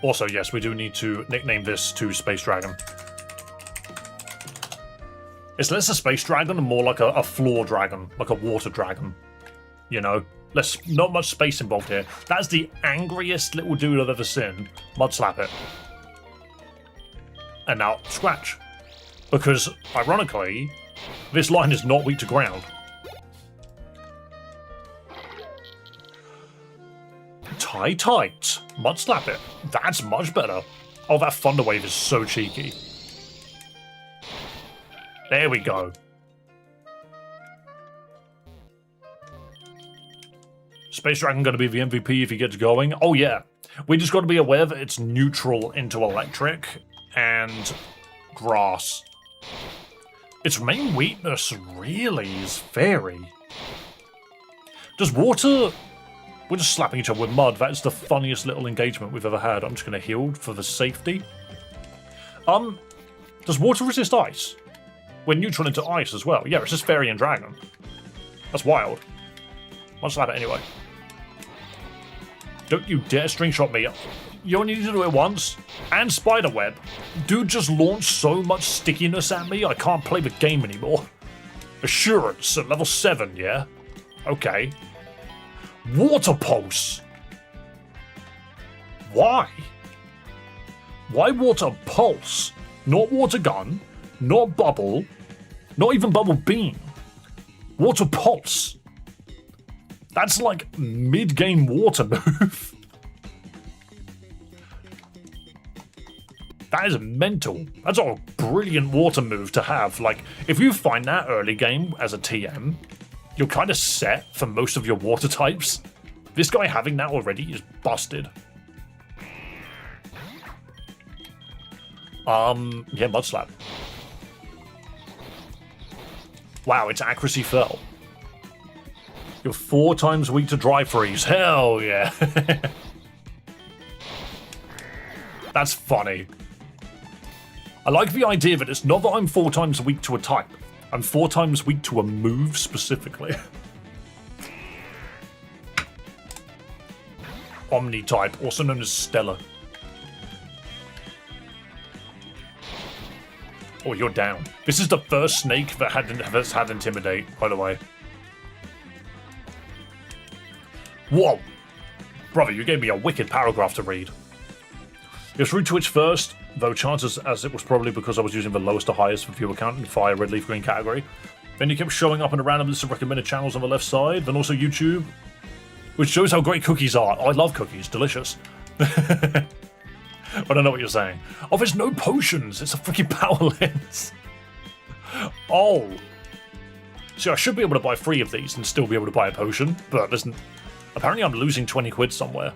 Also, yes, we do need to nickname this to Space Dragon. It's less a Space Dragon and more like a floor dragon, like a water dragon. You know? Not much space involved here. That's the angriest little dude I've ever seen. Mud Slap it. And now, Scratch. Because, ironically, this line is not weak to ground. Tie tight. Mud Slap it. That's much better. Oh, that Thunder Wave is so cheeky. There we go. Space Dragon going to be the MVP if he gets going? Oh, yeah. We just got to be aware that it's neutral into electric and grass. Its main weakness, really, is fairy. Does water... We're just slapping each other with mud. That is the funniest little engagement we've ever had. I'm just going to heal for the safety. Does water resist ice? We're neutral into ice as well. Yeah, it's just fairy and dragon. That's wild. I'll slap it anyway. Don't you dare stringshot me. You only need to do it once. And Spiderweb. Dude just launched so much stickiness at me, I can't play the game anymore. Assurance at level 7, yeah? Okay. Water Pulse. Why? Why Water Pulse? Not Water Gun, not Bubble, not even Bubble Beam. Water Pulse. That's like mid-game water move. That is mental. That's a brilliant water move to have. Like, if you find that early game as a TM, you're kind of set for most of your water types. This guy having that already is busted. Yeah, Mud Slap. Wow, its accuracy fell. You're 4 times weak to Dry Freeze. Hell yeah. That's funny. I like the idea that it's not that I'm 4 times weak to a type. I'm 4 times weak to a move specifically. Omni type, also known as Stellar. Oh, you're down. This is the first snake that has had Intimidate, by the way. Whoa! Brother, you gave me a wicked paragraph to read. It was rude to Twitch first, though chances as it was probably because I was using the lowest to highest for viewer count in Fire, Red Leaf, Green category. Then you kept showing up in a random list of recommended channels on the left side, then also YouTube, which shows how great cookies are. I love cookies, delicious. I don't know what you're saying. Oh, there's no potions. It's a freaking power lens. Oh. See, I should be able to buy 3 of these and still be able to buy a potion, but listen, apparently I'm losing 20 quid somewhere.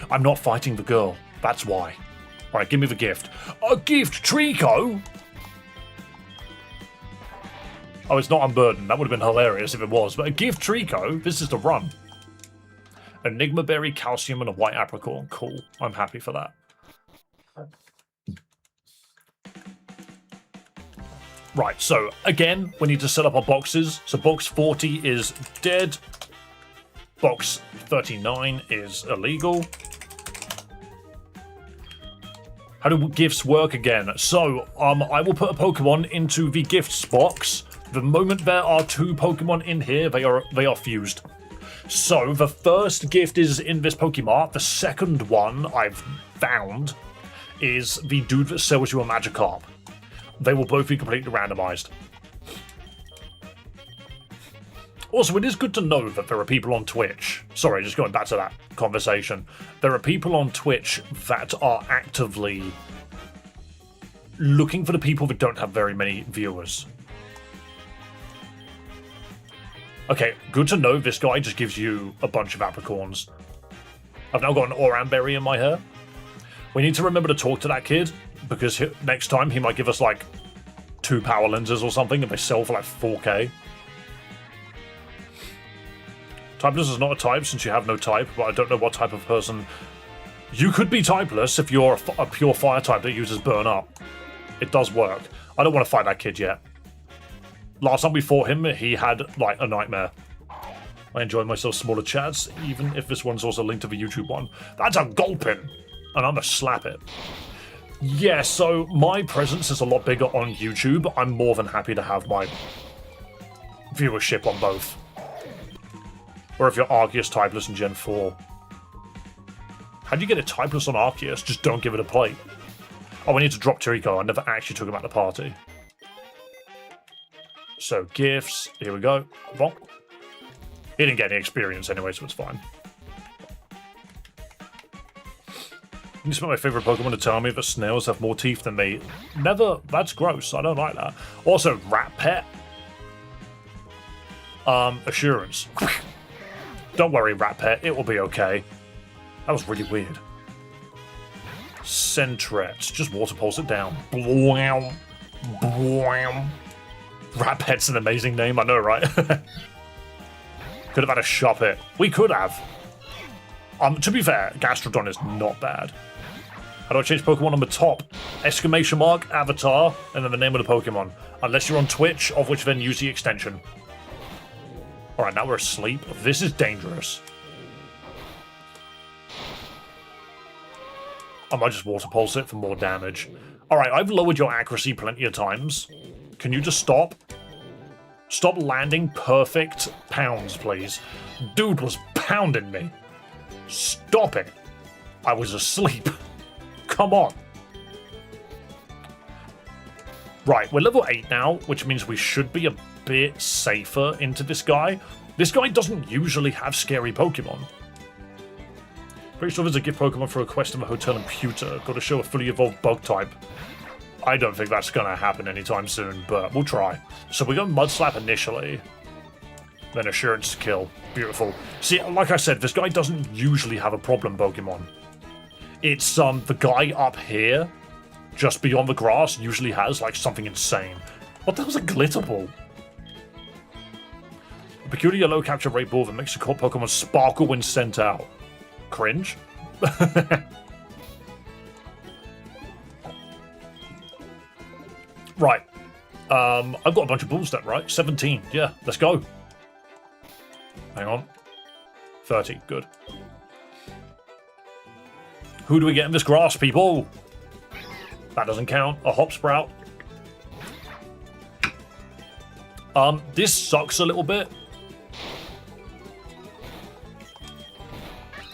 I'm not fighting the girl. That's why. Alright, give me the gift. A gift, Trico? Oh, it's not unburdened. That would have been hilarious if it was, but a gift, Trico? This is the run. Enigma Berry, Calcium, and a White Apricorn. Cool. I'm happy for that. Right, so again, we need to set up our boxes. So box 40 is dead. Box 39 is illegal. How do gifts work again? So, I will put a Pokemon into the gifts box. The moment there are 2 Pokemon in here, they are fused. So, the first gift is in this Pokemart. The second one I've found is the dude that sells you a Magikarp. They will both be completely randomized. Also, it is good to know that there are people on Twitch. Sorry, just going back to that conversation. There are people on Twitch that are actively looking for the people that don't have very many viewers. Okay, good to know this guy just gives you a bunch of apricorns. I've now got an Oranberry in my hair. We need to remember to talk to that kid, because next time he might give us like 2 power lenses or something and they sell for like 4k. Typeless is not a type since you have no type, but I don't know what type of person... You could be typeless if you're a pure fire type that uses burn up. It does work. I don't want to fight that kid yet. Last time we fought him, he had like a nightmare. I enjoy myself smaller chats, even if this one's also linked to the YouTube one. That's a Gulpin! And I'm gonna slap it. Yeah, so my presence is a lot bigger on YouTube. I'm more than happy to have my viewership on both. Or if you're Arceus typeless in Gen 4. How do you get it typeless on Arceus? Just don't give it a plate. Oh, we need to drop Toriko. I never actually took him out the party. So, gifts. Here we go. Bonk. He didn't get any experience anyway, so it's fine. You spent my favourite Pokemon to tell me that snails have more teeth than me. Never. That's gross. I don't like that. Also, Rat Pet. Assurance. Don't worry, Rat Pet. It will be okay. That was really weird. Sentret. Just water pulse it down. Blam. Blam. Rat Pet's an amazing name. I know, right? Could have had a shop it. We could have. To be fair, Gastrodon is not bad. How do I change Pokemon on the top? Exclamation mark, avatar, and then the name of the Pokemon. Unless you're on Twitch, of which then use the extension. Alright, now we're asleep. This is dangerous. I might just water pulse it for more damage. Alright, I've lowered your accuracy plenty of times. Can you just stop? Stop landing perfect pounds, please. Dude was pounding me. Stop it. I was asleep. Come on. Right, we're level 8 now, which means we should be a bit safer into this guy. This guy doesn't usually have scary Pokemon. Pretty sure there's a gift Pokemon for a quest in the hotel in Pewter. Got to show a fully evolved bug type. I don't think that's going to happen anytime soon, but we'll try. So we got Mud Slap initially. Then Assurance Kill. Beautiful. See, like I said, this guy doesn't usually have a problem Pokemon. It's the guy up here, just beyond the grass, usually has like something insane. What the hell's a Glitter Ball? A peculiar low capture rate ball that makes the caught Pokemon sparkle when sent out. Cringe. Right. I've got a bunch of balls then, right? 17. Yeah, let's go. Hang on. 30. Good. Who do we get in this grass, people? That doesn't count. A Hop Sprout. This sucks a little bit.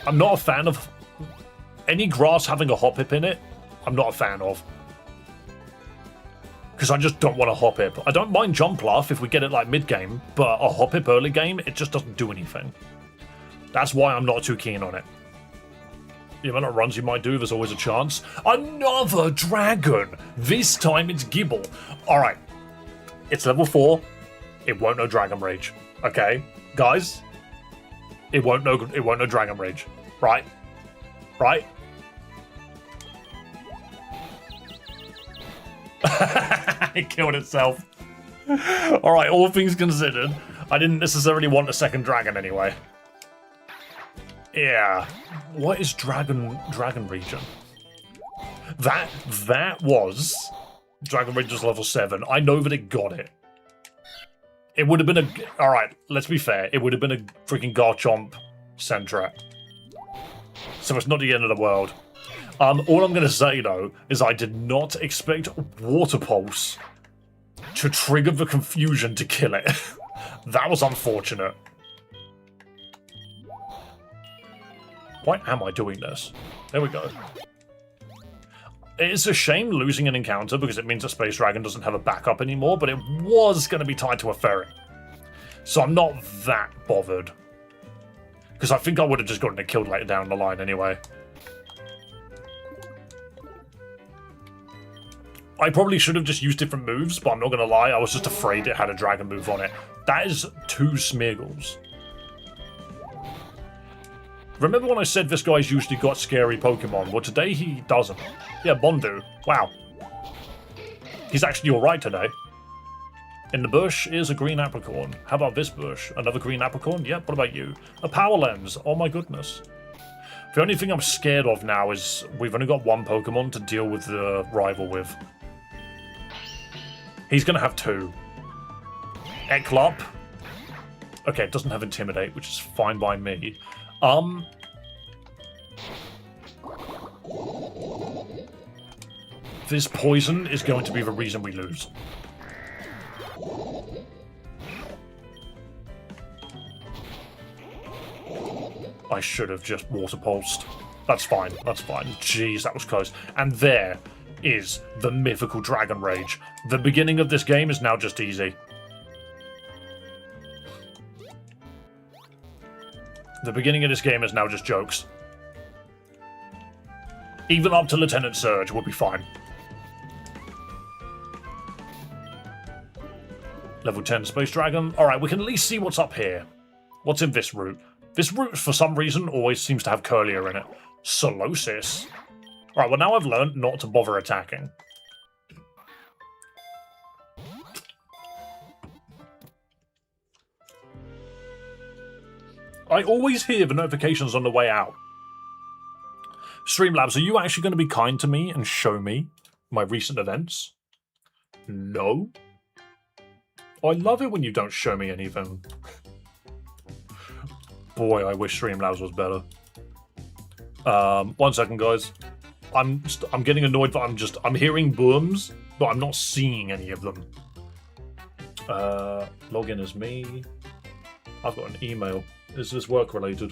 I'm not a fan of any grass having a Hoppip in it. I'm not a fan of. Because I just don't want a Hoppip. I don't mind Jumpluff if we get it like mid-game, but a Hoppip early game, it just doesn't do anything. That's why I'm not too keen on it. The amount of runs you might do, there's always a chance. Another dragon! This time it's Gibble. Alright. It's level 4. It won't know Dragon Rage. Okay? Guys? It won't know Dragon Rage. Right? Right? It killed itself. Alright, all things considered, I didn't necessarily want a second dragon anyway. Yeah. What is Dragon Region? That was Dragon Region's level 7. I know that it got it. It would have been a... Alright, let's be fair. It would have been a freaking Garchomp Sentret. So it's not the end of the world. All I'm going to say, though, is I did not expect Water Pulse to trigger the confusion to kill it. That was unfortunate. Why am I doing this? There we go. It's a shame losing an encounter because it means that Space Dragon doesn't have a backup anymore, but it was going to be tied to a ferret. So I'm not that bothered. Because I think I would have just gotten it killed later down the line anyway. I probably should have just used different moves, but I'm not going to lie, I was just afraid it had a dragon move on it. That is 2 Smeargles. Remember when I said this guy's usually got scary Pokemon? Well, today he doesn't. Yeah, Bondu. Wow. He's actually alright today. In the bush is a green apricorn. How about this bush? Another green apricorn? Yep, what about you? A power lens. Oh my goodness. The only thing I'm scared of now is we've only got 1 Pokemon to deal with the rival with. He's going to have 2. Eklup. Okay, it doesn't have Intimidate, which is fine by me. This poison is going to be the reason we lose. I should have just Water Pulsed. That's fine, that's fine. Jeez, that was close. And there is the mythical Dragon Rage. The beginning of this game is now just easy. The beginning of this game is now just jokes. Even up to Lieutenant Surge will be fine. Level 10 Space Dragon. Alright, we can at least see what's up here. What's in this route? This route, for some reason, always seems to have Curlier in it. Solosis. Alright, well now I've learned not to bother attacking. I always hear the notifications on the way out. Streamlabs, are you actually going to be kind to me and show me my recent events? No. I love it when you don't show me anything. Boy, I wish Streamlabs was better. 1 second, guys. I'm getting annoyed that I'm hearing booms, but I'm not seeing any of them. Log in as me. I've got an email. Is this work related?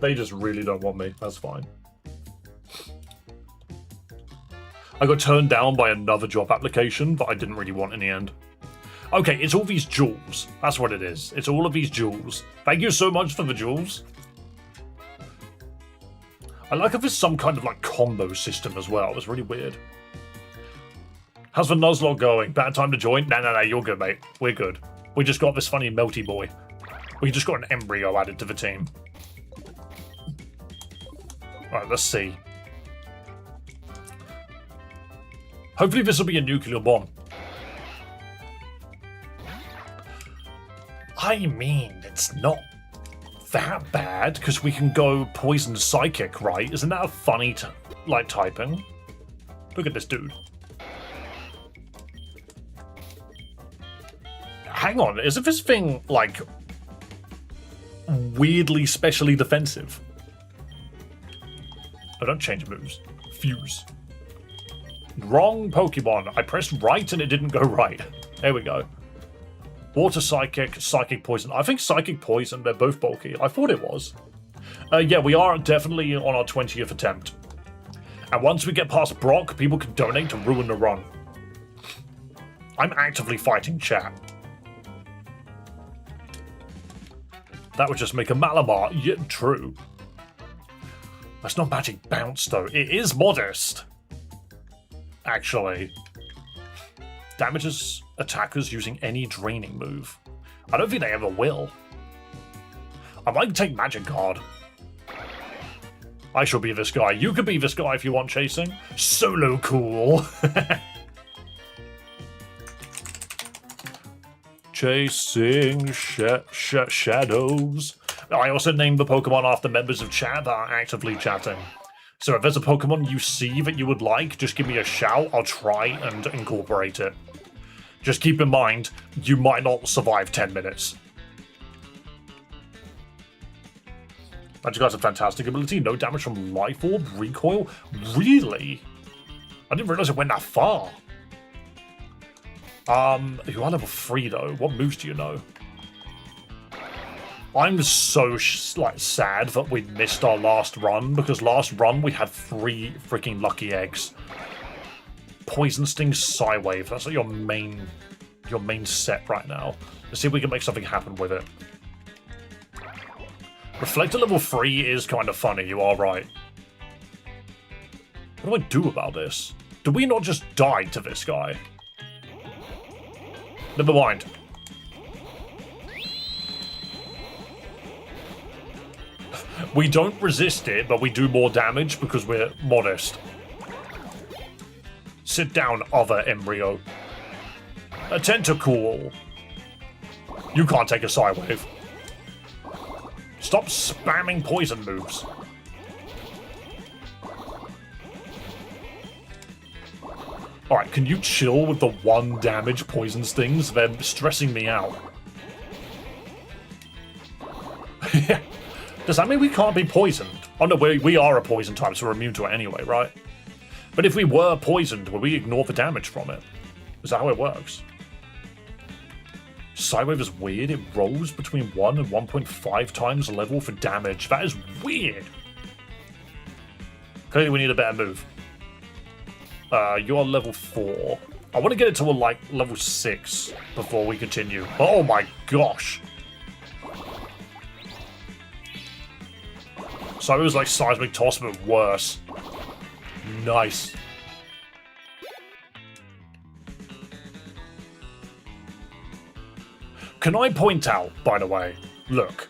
They just really don't want me. That's fine. I got turned down by another job application, but I didn't really want in the end. Okay, it's all these jewels. That's what it is. It's all of these jewels. Thank you so much for the jewels. I like if there's some kind of like combo system as well. It's really weird. How's the Nuzlocke going? Bad time to join? No, you're good, mate. We're good. We just got this funny melty boy. We just got an embryo added to the team. Alright, let's see. Hopefully this will be a nuclear bomb. I mean, it's not that bad, because we can go poison psychic, right? Isn't that a funny like typing? Look at this dude. Hang on, isn't this thing like weirdly specially defensive? Oh, don't change moves. Fuse. Wrong Pokemon. I pressed right and it didn't go right. There we go. Water Psychic, Psychic Poison. I think Psychic Poison, they're both bulky. I thought it was. Yeah, we are definitely on our 20th attempt. And once we get past Brock, people can donate to ruin the run. I'm actively fighting chat. That would just make a Malamar. Yeah, true. That's not Magic Bounce, though. It is modest. Actually. Damages attackers using any draining move. I don't think they ever will. I might take Magic Guard. I shall be this guy. You could be this guy if you want chasing. Solo cool. Chasing shadows. I also named the Pokemon after members of chat that are actively chatting. So if there's a Pokemon you see that you would like, just give me a shout. I'll try and incorporate it. Just keep in mind, you might not survive 10 minutes. Magic Guy's a fantastic ability. No damage from Life Orb, Recoil. Really? I didn't realize it went that far. You are level 3 though. What moves do you know? I'm so sad that we missed our last run, because last run we had 3 freaking lucky eggs. Poison Sting, Psywave. That's like your main set right now. Let's see if we can make something happen with it. Reflector level 3 is kind of funny, you are right. What do I do about this? Do we not just die to this guy? Never mind. We don't resist it, but we do more damage because we're modest. Sit down, other embryo. A Tentacool. You can't take a Psywave. Stop spamming poison moves. Alright, can you chill with the 1 damage poison stings? They're stressing me out. Does that mean we can't be poisoned? Oh no, we are a poison type, so we're immune to it anyway, right? But if we were poisoned, would we ignore the damage from it? Is that how it works? Psywave is weird. It rolls between 1 and 1.5 times level for damage. That is weird. Clearly we need a better move. You are level 4. I want to get it to like level 6 before we continue. Oh my gosh. So it was like Seismic Toss, but worse. Nice. Can I point out, by the way, look,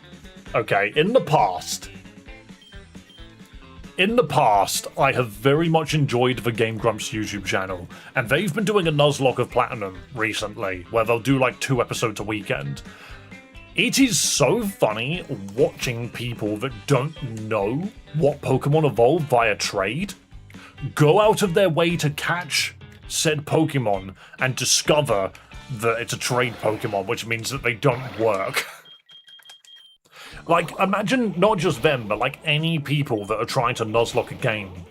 okay, in the past, I have very much enjoyed the Game Grumps YouTube channel, and they've been doing a Nuzlocke of Platinum recently, where they'll do like 2 episodes a weekend. It is so funny watching people that don't know what Pokemon evolve via trade go out of their way to catch said Pokemon and discover that it's a trade Pokemon, which means that they don't work. Like, imagine not just them, but like any people that are trying to Nuzlocke a game,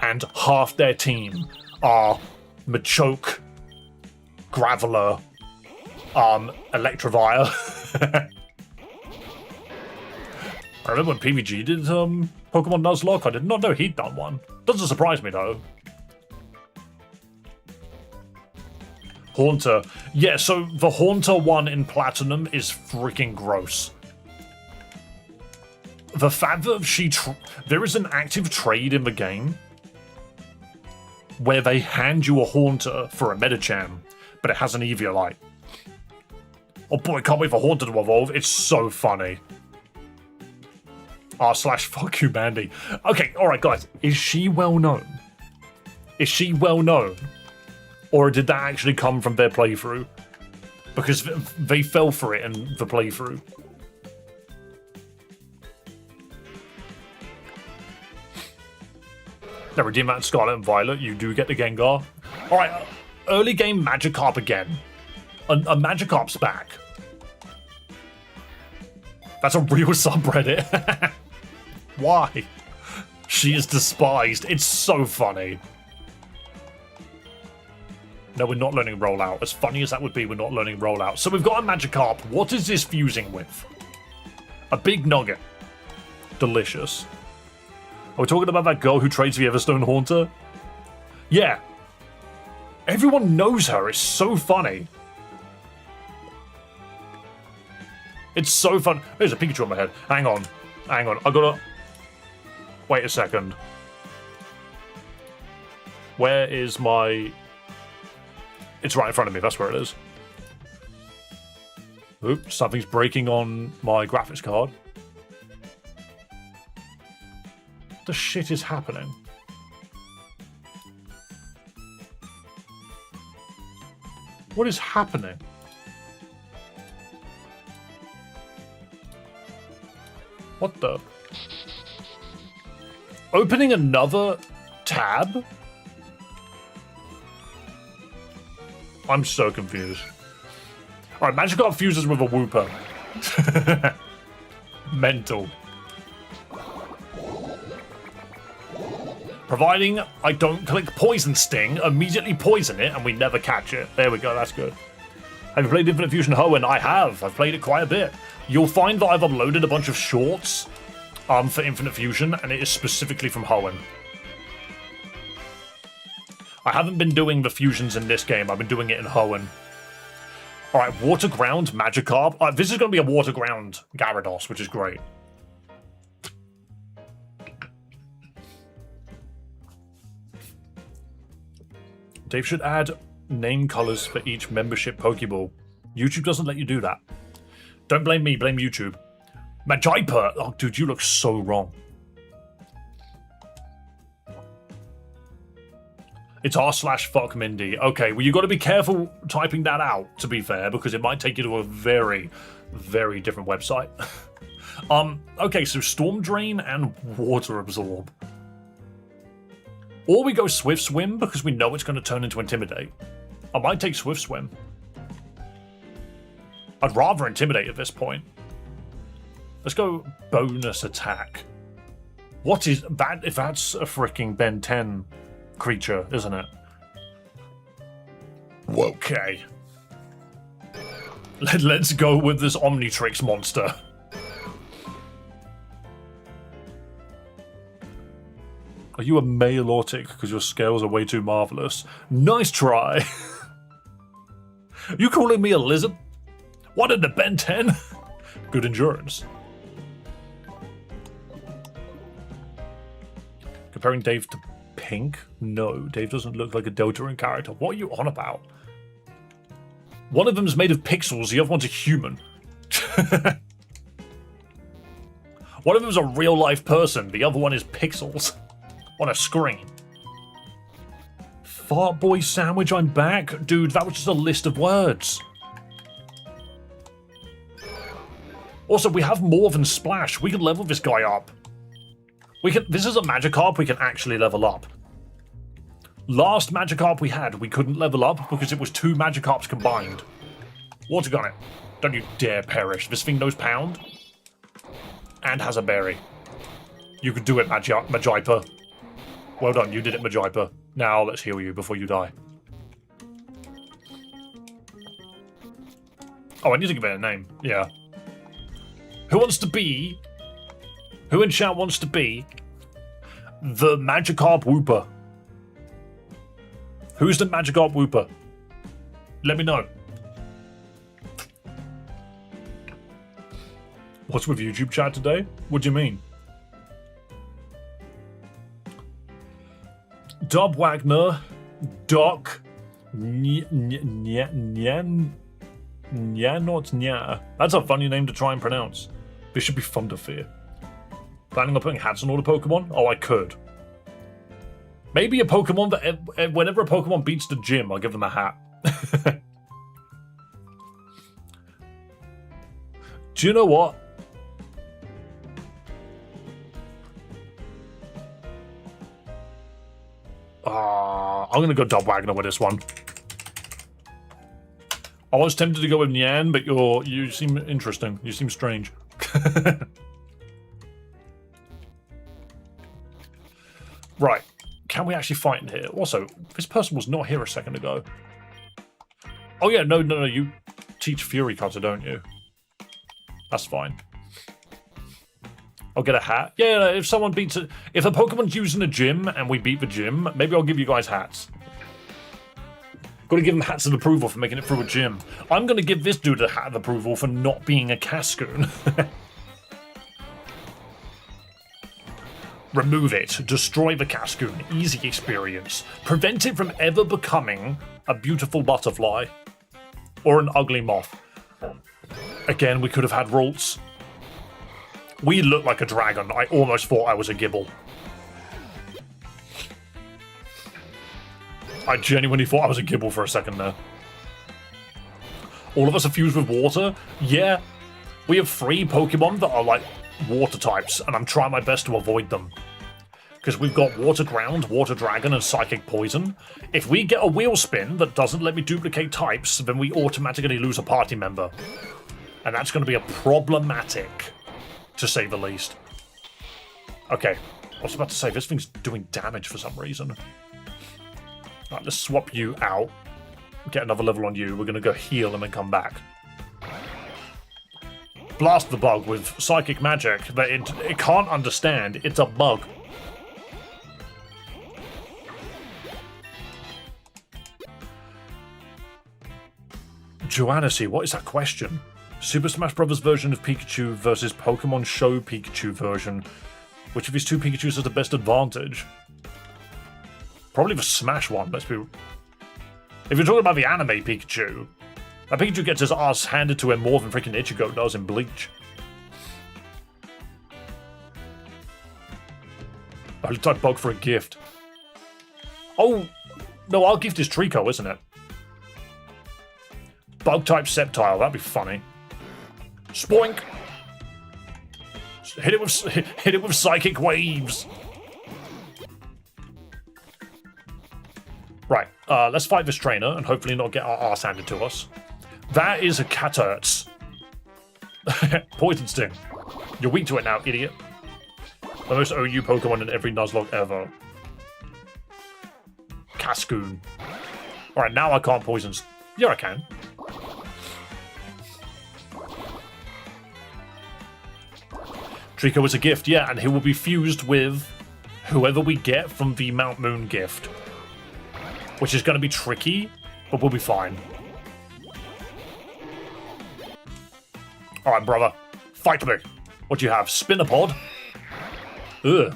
and half their team are Machoke, Graveler, Electivire. I remember when PVG did Pokemon Nuzlocke. I did not know he'd done one. Doesn't surprise me though. Haunter. Yeah, so the Haunter one in Platinum is freaking gross. The fact that there is an active trade in the game where they hand you a Haunter for a Medicham, but it has an Eviolite. Oh boy, can't wait for Haunter to evolve. It's so funny. r/fuck you, Mandy. Okay, alright guys. Is she well known? Is she well known? Or did that actually come from their playthrough? Because they fell for it in the playthrough. Now, redeem that Scarlet and Violet, you do get the Gengar. Alright, early game Magikarp again. A Magikarp's back. That's a real subreddit. Why? She is despised. It's so funny. No, we're not learning Rollout. As funny as that would be, we're not learning Rollout. So we've got a Magikarp. What is this fusing with? A big nugget. Delicious. Are we talking about that girl who trades the Everstone Haunter? Yeah. Everyone knows her. It's so funny. It's so fun. There's a Pikachu on my head. Hang on. Hang on. I gotta... Wait a second. Where is my... It's right in front of me. That's where it is. Oops. Something's breaking on my graphics card. What the shit is happening? What is happening? What the? Opening another tab? I'm so confused. Alright, Magikarp fuses with a Wooper. Mental. Providing I don't click Poison Sting, immediately poison it, and we never catch it. There we go, that's good. Have you played Infinite Fusion Hoenn? I have. I've played it quite a bit. You'll find that I've uploaded a bunch of shorts for Infinite Fusion, and it is specifically from Hoenn. I haven't been doing the fusions in this game. I've been doing it in Hoenn. Alright, Water Ground Magikarp. This is going to be a Water Ground Gyarados, which is great. Dave should add name colors for each membership Pokeball. YouTube doesn't let you do that. Don't blame me, blame YouTube. Magiper! Oh, dude, you look so wrong. It's r/fuck Mindy. Okay, well, you got to be careful typing that out, to be fair, because it might take you to a very, very different website. Okay, so Storm Drain and Water Absorb. Or we go Swift Swim, because we know it's going to turn into Intimidate. I might take Swift Swim. I'd rather Intimidate at this point. Let's go Bonus Attack. What is that? If that's a freaking Ben 10 creature, isn't it? Okay. Let's go with this Omnitrix monster. Are you a male Ortic because your scales are way too marvelous? Nice try. You calling me a lizard? What in the Ben 10? Good endurance. Comparing Dave to Pink? No, Dave doesn't look like a Deltarune character. What are you on about? One of them's made of pixels, the other one's a human. One of them's a real-life person, the other one is pixels. On a screen. Fart boy sandwich, I'm back? Dude, that was just a list of words. Also, we have more than Splash. We can level this guy up. This is a Magikarp we can actually level up. Last Magikarp we had, we couldn't level up because it was 2 Magikarps combined. Water Gun it. Don't you dare perish. This thing knows Pound. And has a berry. You could do it, Magiper. Well done, you did it, Magiper. Now let's heal you before you die. Oh, I need to give it a name. Yeah. Who wants to be... Who in chat wants to be the Magikarp Wooper? Who's the Magikarp Wooper? Let me know. What's with YouTube chat today? What do you mean? Dub Wagner, Doc, Nya, not Nya. That's a funny name to try and pronounce. This should be fun to fear. Planning on putting hats on all the Pokemon? Oh, I could. Maybe a Pokemon that whenever a Pokemon beats the gym, I'll give them a hat. Do you know what? I'm going to go Dub Wagner with this one. I was tempted to go with Nyan, but you seem interesting. You seem strange. Right. Can we actually fight in here? Also, this person was not here a second ago. Oh yeah, no, you teach Fury Cutter, don't you? That's fine. I'll get a hat. Yeah, if someone beats it, if a Pokemon's using a gym and we beat the gym, maybe I'll give you guys hats. Got to give them hats of approval for making it through a gym. I'm going to give this dude a hat of approval for not being a Cascoon. Remove it. Destroy the Cascoon. Easy experience. Prevent it from ever becoming a beautiful butterfly. Or an ugly moth. Again, we could have had Ralts. We look like a dragon. I almost thought I was a Gibble. I genuinely thought I was a Gibble for a second there. All of us are fused with water? Yeah. We have 3 Pokemon that are like water types, and I'm trying my best to avoid them. Because we've got Water Ground, Water Dragon, and Psychic Poison. If we get a Wheel Spin that doesn't let me duplicate types, then we automatically lose a party member. And that's going to be a problematic, to say the least. Okay, I was about to say, this thing's doing damage for some reason. Right, let's swap you out. Get another level on you. We're going to go heal and then come back. Blast the bug with Psychic Magic that it can't understand. It's a bug. Joannacy, what is that question? Super Smash Bros. Version of Pikachu versus Pokemon Show Pikachu version. Which of these 2 Pikachus has the best advantage? Probably the Smash one, let's be... If you're talking about the anime Pikachu, that Pikachu gets his ass handed to him more than freaking Ichigo does in Bleach. I'll type bug for a gift. Oh, no, our gift is Trico, isn't it? Bug type Sceptile, that'd be funny. Spoink! Hit it with Psychic Waves! Right, let's fight this trainer and hopefully not get our arse handed to us. That is a Caturts. Poison Sting. You're weak to it now, idiot. The most OU Pokemon in every Nuzlocke ever. Cascoon. Alright, now I can't poison... Yeah, I can. Trico is a gift, yeah, and he will be fused with whoever we get from the Mount Moon gift. Which is going to be tricky, but we'll be fine. Alright, brother. Fight me. What do you have? Spinapod? Ugh.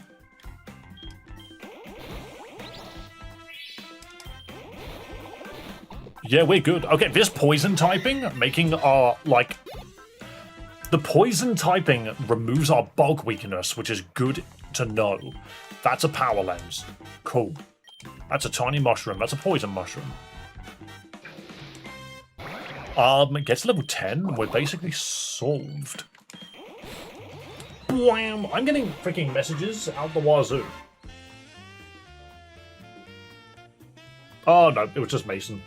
Yeah, we're good. Okay, this poison typing, making our, like... The poison typing removes our bug weakness, which is good to know. That's a power lens. Cool. That's a tiny mushroom. That's a poison mushroom. It gets level 10. We're basically solved. Bwam! I'm getting freaking messages out the wazoo. Oh no, it was just Mason.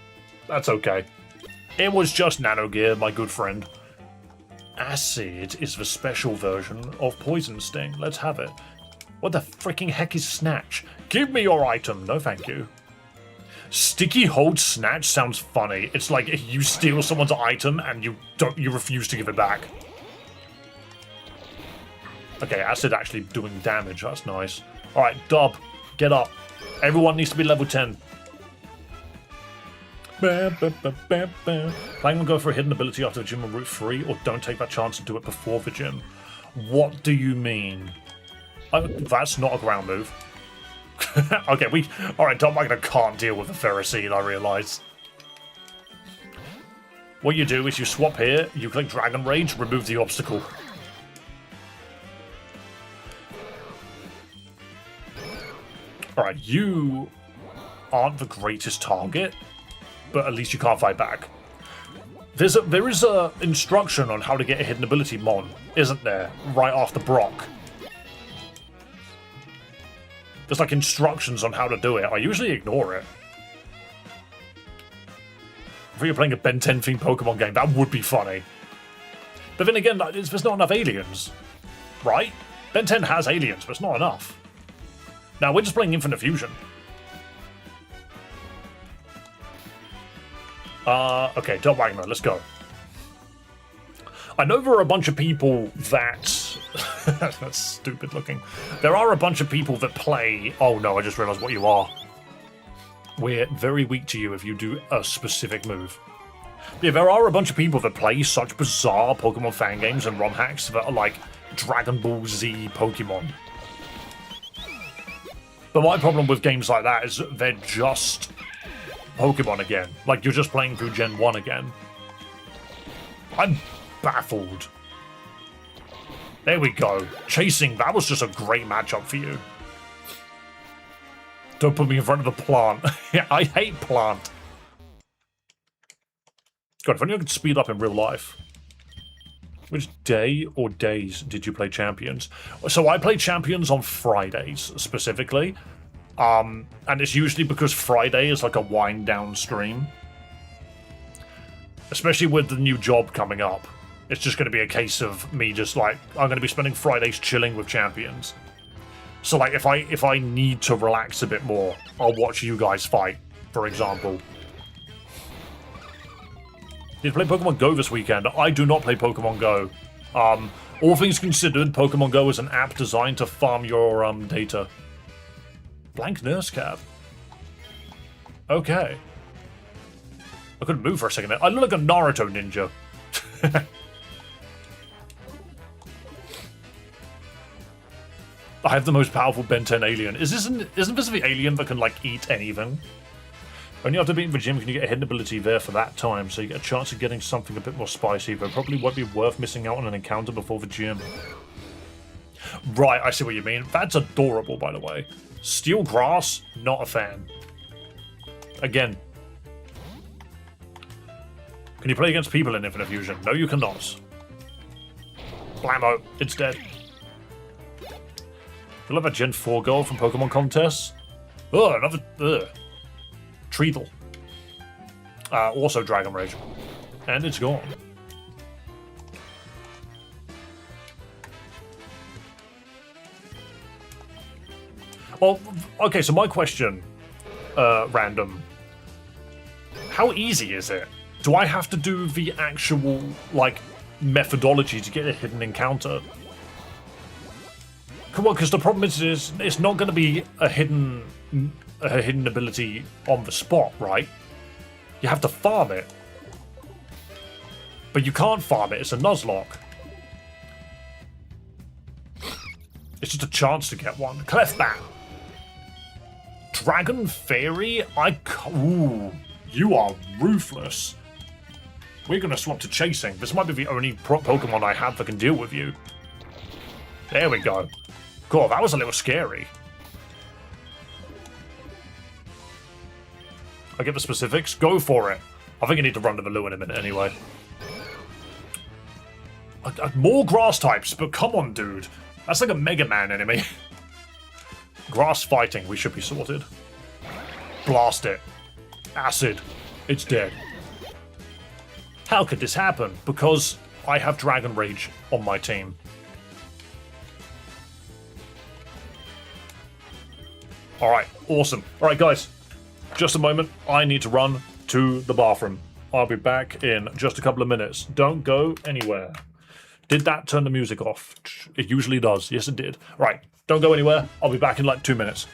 That's okay. It was just Nanogear, my good friend. Acid is the special version of Poison Sting. Let's have it. What the freaking heck is Snatch? Give me your item. No, thank you. Sticky Hold Snatch sounds funny. It's like you steal someone's item and you refuse to give it back. Okay, Acid actually doing damage. That's nice. Alright, Dub, get up. Everyone needs to be level 10. Planning on go for a hidden ability after the gym on Route 3, or don't take that chance and do it before the gym. What do you mean? That's not a ground move. Okay, alright, Tom Magna can't deal with the Ferrocene, I realise. What you do is you swap here, you click Dragon Rage, remove the obstacle. Alright, you aren't the greatest target, but at least you can't fight back. There is a instruction on how to get a hidden ability mon, isn't there? Right after Brock. There's like instructions on how to do it. I usually ignore it. If you're playing a Ben 10 themed Pokemon game, that would be funny. But then again, there's not enough aliens, right? Ben 10 has aliens, but it's not enough. Now, we're just playing Infinite Fusion. Okay, Del Wagner, let's go. I know there are a bunch of people that... That's stupid looking. There are a bunch of people that play... Oh no, I just realised what you are. We're very weak to you if you do a specific move. Yeah, there are a bunch of people that play such bizarre Pokemon fan games and ROM hacks that are like Dragon Ball Z Pokemon. But my problem with games like that is they're just Pokemon again. Like, you're just playing through Gen 1 again. I'm baffled. There we go. Chasing, that was just a great matchup for you. Don't put me in front of the plant. Yeah, I hate plant. God, if only I could speed up in real life. Which day or days did you play Champions? So I play Champions on Fridays, specifically. And it's usually because Friday is like a wind-down stream. Especially with the new job coming up. It's just going to be a case of me just like, I'm going to be spending Fridays chilling with Champions. So like, if I need to relax a bit more, I'll watch you guys fight, for example. Did you play Pokemon Go this weekend? I do not play Pokemon Go. All things considered, Pokemon Go is an app designed to farm your data. Blank nurse cap. Okay. I couldn't move for a second there. I look like a Naruto ninja. I have the most powerful Ben 10 alien. Isn't this the alien that can like eat anything? Only after beating the gym can you get a hidden ability there for that time, so you get a chance of getting something a bit more spicy, but probably won't be worth missing out on an encounter before the gym. Right, I see what you mean. That's adorable, by the way. Steel Grass, not a fan. Again. Can you play against people in Infinite Fusion? No, you cannot. Blammo, it's dead. You love a Gen 4 goal from Pokemon contests? Ugh, another... Ugh. Treadle. Also Dragon Rage. And it's gone. Well, okay, so my question, random. How easy is it? Do I have to do the actual, like, methodology to get a hidden encounter? Come on, because the problem is it's not going to be a hidden ability on the spot, right? You have to farm it. But you can't farm it, it's a Nuzlocke. It's just a chance to get one. Clefbat. Dragon Fairy? Ooh, you are ruthless. We're going to swap to Chasing. This might be the only Pokemon I have that can deal with you. There we go. God, that was a little scary. I get the specifics. Go for it. I think I need to run to the loo in a minute anyway. More grass types, but come on, dude. That's like a Mega Man enemy. Grass fighting. We should be sorted. Blast it. Acid. It's dead. How could this happen? Because I have Dragon Rage on my team. Alright, awesome. Alright, guys. Just a moment. I need to run to the bathroom. I'll be back in just a couple of minutes. Don't go anywhere. Did that turn the music off? It usually does. Yes, it did. Right. Don't go anywhere. I'll be back in like 2 minutes.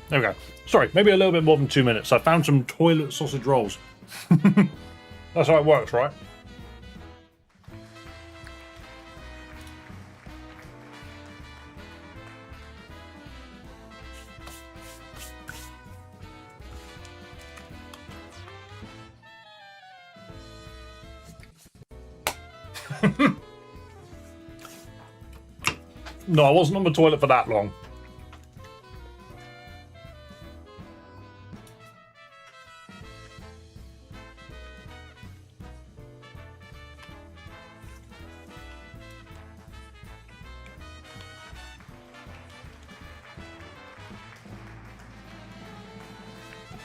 There we go. Sorry, maybe a little bit more than 2 minutes. I found some toilet sausage rolls. That's how it works, right? No, I wasn't on the toilet for that long.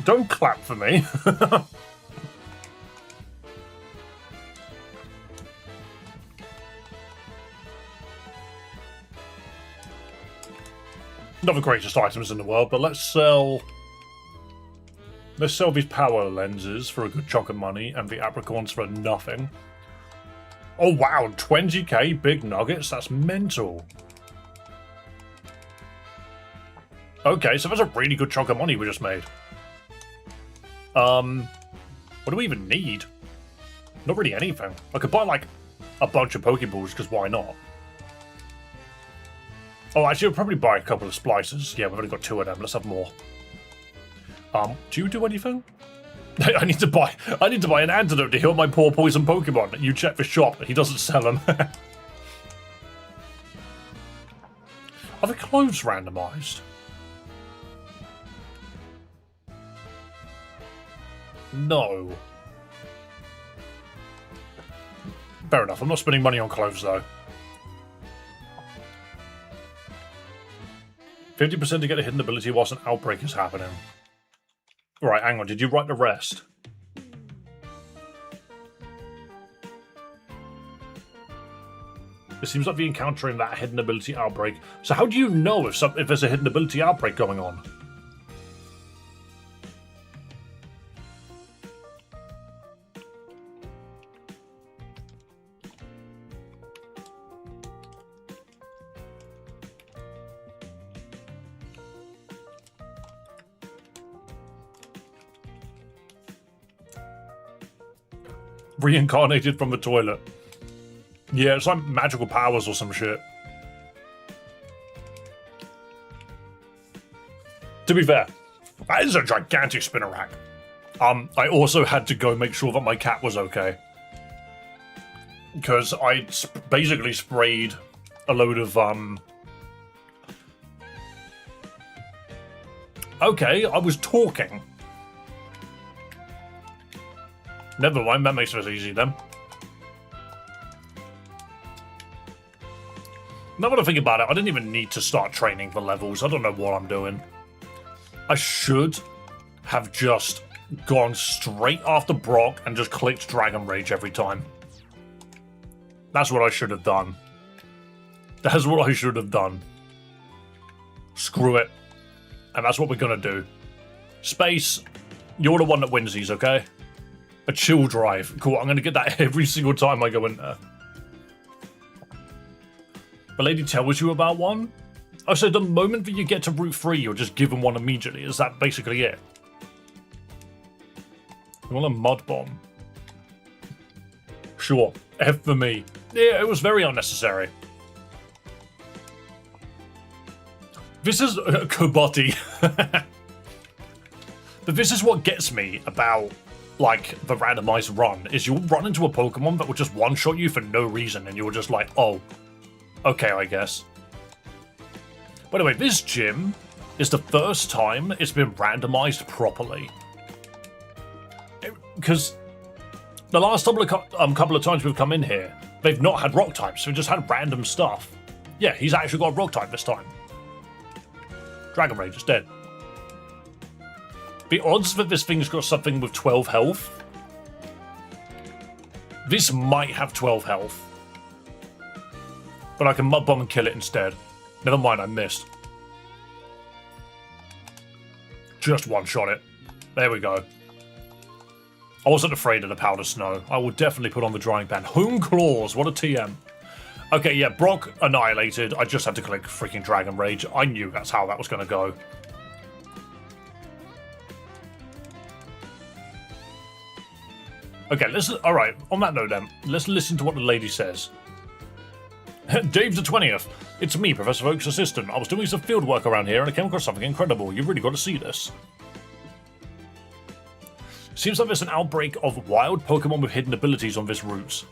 Don't clap for me. Not the greatest items in the world, but let's sell these power lenses for a good chunk of money and the apricorns for nothing. Oh wow, 20k big nuggets? That's mental. Okay, so that's a really good chunk of money we just made. What do we even need? Not really anything. I could buy like a bunch of Pokeballs, because why not? Oh, actually, I'll probably buy a couple of splicers. Yeah, we've only got 2 of them. Let's have more. Do you do anything? I need to buy an antidote to heal my poor poison Pokemon. You check the shop. He doesn't sell them. Are the clothes randomized? No. Fair enough. I'm not spending money on clothes, though. 50% to get a hidden ability whilst an outbreak is happening. Right, hang on. Did you write the rest? It seems like you're encountering that hidden ability outbreak. So how do you know if there's a hidden ability outbreak going on? Reincarnated from the toilet. Yeah, it's like magical powers or some shit. To be fair, that is a gigantic spinner rack. I also had to go make sure that my cat was okay. Because I basically sprayed a load of, Okay, I was talking. Never mind, that makes it easy then. Now that I think about it, I didn't even need to start training for levels. I don't know what I'm doing. I should have just gone straight after Brock and just clicked Dragon Rage every time. That's what I should have done. That's what I should have done. Screw it. And that's what we're gonna do. Space, you're the one that wins these, okay? A chill drive. Cool, I'm gonna get that every single time I go in there. The lady tells you about one? Oh, so the moment that you get to Route 3, you're just given one immediately. Is that basically it? You want a mud bomb? Sure. F for me. Yeah, it was very unnecessary. This is Kubati. But this is what gets me about, like, the randomized run, is you'll run into a Pokemon that will just one-shot you for no reason, and you're just like, oh, okay, I guess. By the way, this gym is the first time it's been randomized properly. Because the last couple of times we've come in here, they've not had rock types, so we've just had random stuff. Yeah, he's actually got a rock type this time. Dragon Rage is dead. The odds that this thing's got something with 12 health. This might have 12 health. But I can mud bomb and kill it instead. Never mind, I missed. Just one-shot it. There we go. I wasn't afraid of the powder snow. I will definitely put on the drying pan. Home claws, what a TM. Okay, yeah, Brock annihilated. I just had to click freaking Dragon Rage. I knew that's how that was going to go. Okay, listen. All right, on that note then, let's listen to what the lady says. Dave the 20th. It's me, Professor Oak's assistant. I was doing some field work around here and I came across something incredible. You've really got to see this. Seems like there's an outbreak of wild Pokemon with hidden abilities on this route.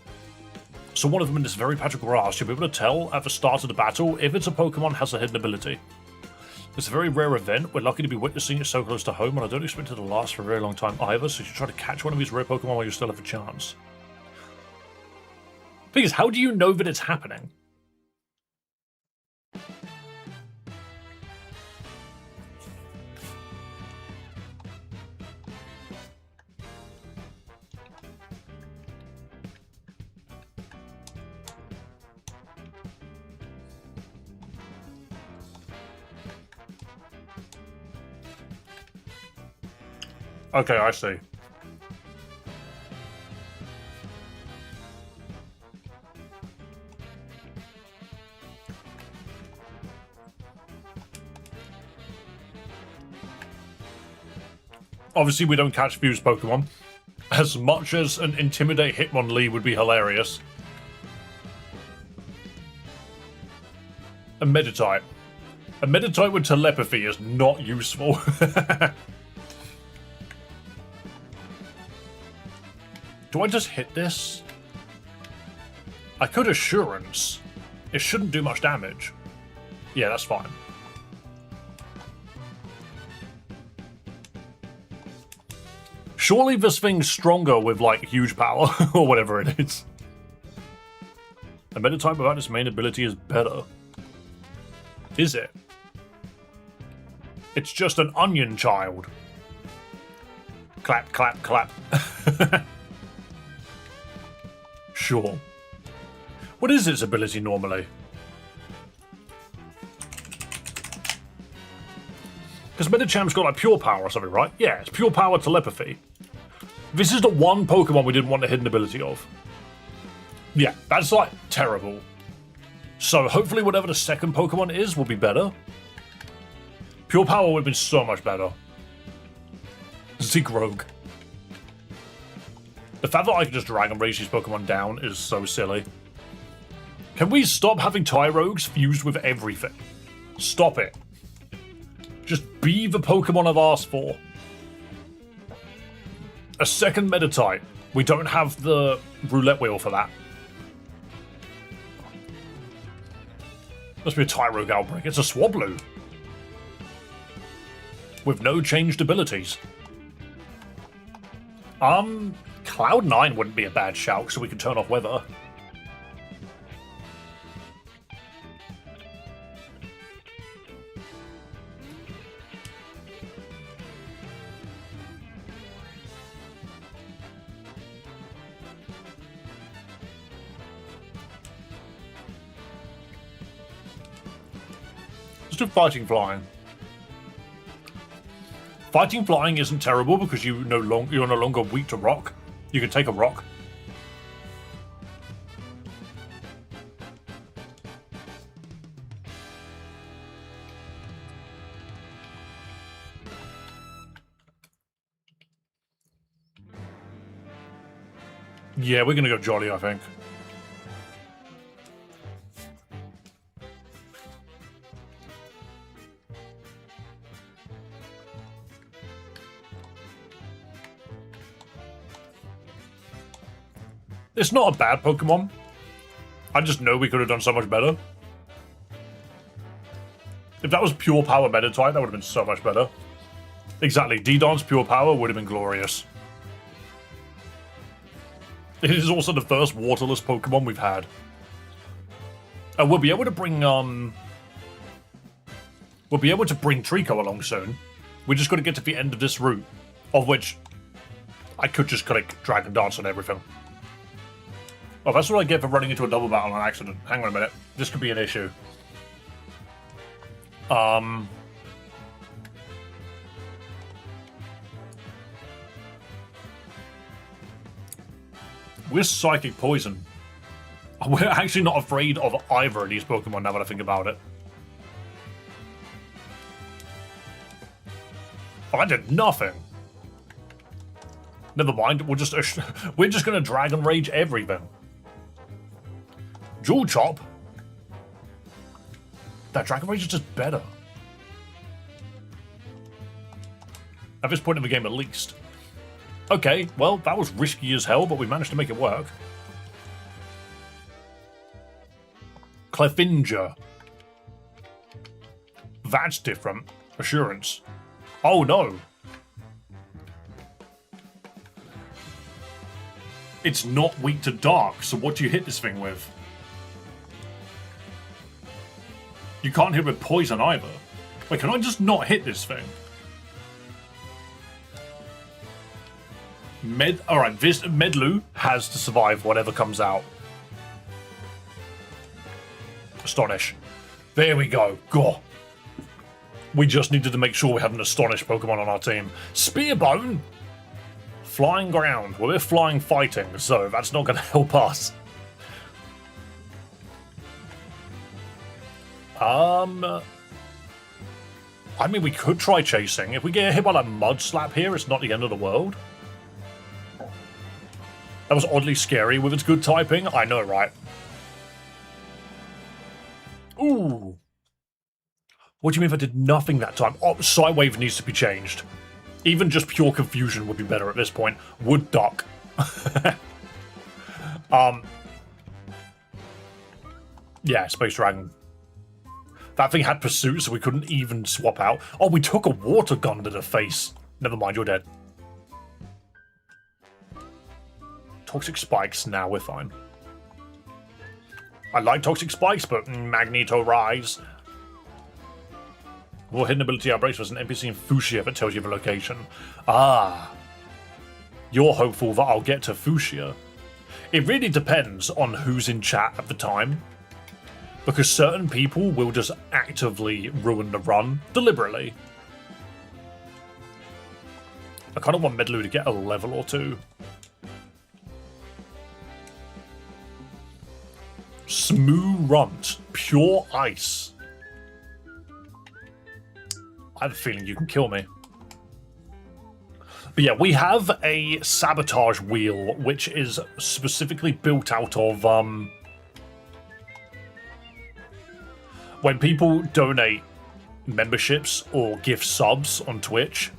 So one of them in this very patch of grass, you'll be able to tell at the start of the battle if it's a Pokemon has a hidden ability. It's a very rare event. We're lucky to be witnessing it so close to home, and I don't expect it to last for a very long time either, so you should try to catch one of these rare Pokemon while you still have a chance. Thing is, how do you know that it's happening? Okay, I see. Obviously, we don't catch fused Pokemon. As much as an Intimidate Hitmonlee would be hilarious. A Meditite. A Meditite with telepathy is not useful. Do I just hit this? I could Assurance. It shouldn't do much damage. Yeah, that's fine. Surely this thing's stronger with, like, huge power, or whatever it is. A Meditite without its main ability is better. Is it? It's just an onion child. Clap, clap, clap. Sure. What is its ability normally? Because Medichamp's got like pure power or something, right? Yeah, it's pure power telepathy. This is the one Pokemon we didn't want the hidden ability of. Yeah, that's like terrible. So hopefully whatever the second Pokemon is will be better. Pure power would have been so much better. Zigrogue. The fact that I can just Dragon Rage these Pokemon down is so silly. Can we stop having Tyrogues fused with everything? Stop it. Just be the Pokemon I've asked for. A second Meditite. We don't have the roulette wheel for that. Must be a Tyrogue outbreak. It's a Swablu. With no changed abilities. Cloud9 wouldn't be a bad shout, so we can turn off weather. Let's do Fighting Flying. Fighting Flying isn't terrible because you're no longer weak to rock. You can take a rock. Yeah, we're gonna go Jolly, I think. It's not a bad Pokemon. I just know we could have done so much better. If that was pure power Meditite, that would have been so much better. Exactly, D-Don's pure power would have been glorious. It is also the first waterless Pokemon we've had. And we'll be able to bring, Trico along soon. We just got to get to the end of this route, of which I could just click Dragon Dance on everything. Oh, that's what I get for running into a double battle on accident. Hang on a minute. This could be an issue. With Psychic Poison. We're actually not afraid of either of these Pokemon now that I think about it. Oh, I did nothing. Never mind, we're just gonna Dragon Rage everything. Jewel Chop? That Dragon Rage is just better. At this point in the game, at least. Okay, well, that was risky as hell, but we managed to make it work. Clefainger. That's different. Assurance. Oh, no. It's not weak to dark, so what do you hit this thing with? You can't hit with poison either. Wait, can I just not hit this thing? Alright, this Medlu has to survive whatever comes out. Astonish. There we go. Go. We just needed to make sure we had an Astonish Pokemon on our team. Spearbone? Flying ground. Well, we're flying fighting, so that's not going to help us. I mean, we could try chasing. If we get hit by that Mud Slap here, it's not the end of the world. That was oddly scary with its good typing. I know, right? Ooh. What do you mean if I did nothing that time? Oh, Psywave needs to be changed. Even just pure confusion would be better at this point. Wood Duck. Yeah, Space Dragon. That thing had Pursuit, so we couldn't even swap out. Oh, we took a Water Gun to the face. Never mind, you're dead. Toxic Spikes. Now we're fine. I like Toxic Spikes, but Magneto Rise. Well, hidden ability outbreaks was an NPC in Fuchsia that tells you the location. Ah. You're hopeful that I'll get to Fuchsia. It really depends on who's in chat at the time. Because certain people will just actively ruin the run, deliberately. I kind of want Medlu to get a level or two. Smoo Runt. Pure Ice. I have a feeling you can kill me. But yeah, we have a Sabotage Wheel, which is specifically built out of, when people donate memberships or gift subs on Twitch,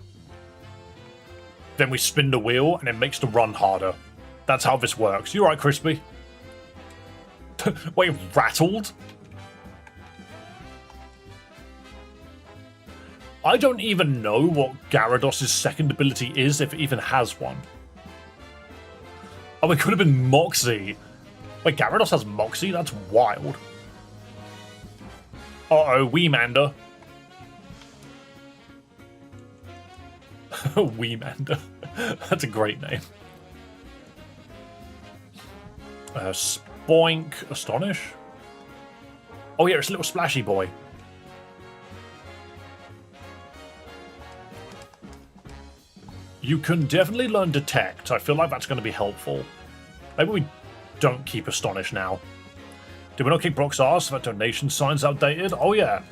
then we spin the wheel and it makes the run harder. That's how this works. You alright, Crispy? Wait, rattled? I don't even know what Gyarados' second ability is, if it even has one. Oh, it could have been Moxie. Wait, Gyarados has Moxie? That's wild. Uh-oh, Weemander. Weemander. That's a great name. Spoink. Astonish? Oh yeah, it's a little splashy boy. You can definitely learn Detect. I feel like that's going to be helpful. Maybe we don't keep Astonish now. Did we not kick Brock's ass? That donation sign's outdated? Oh yeah.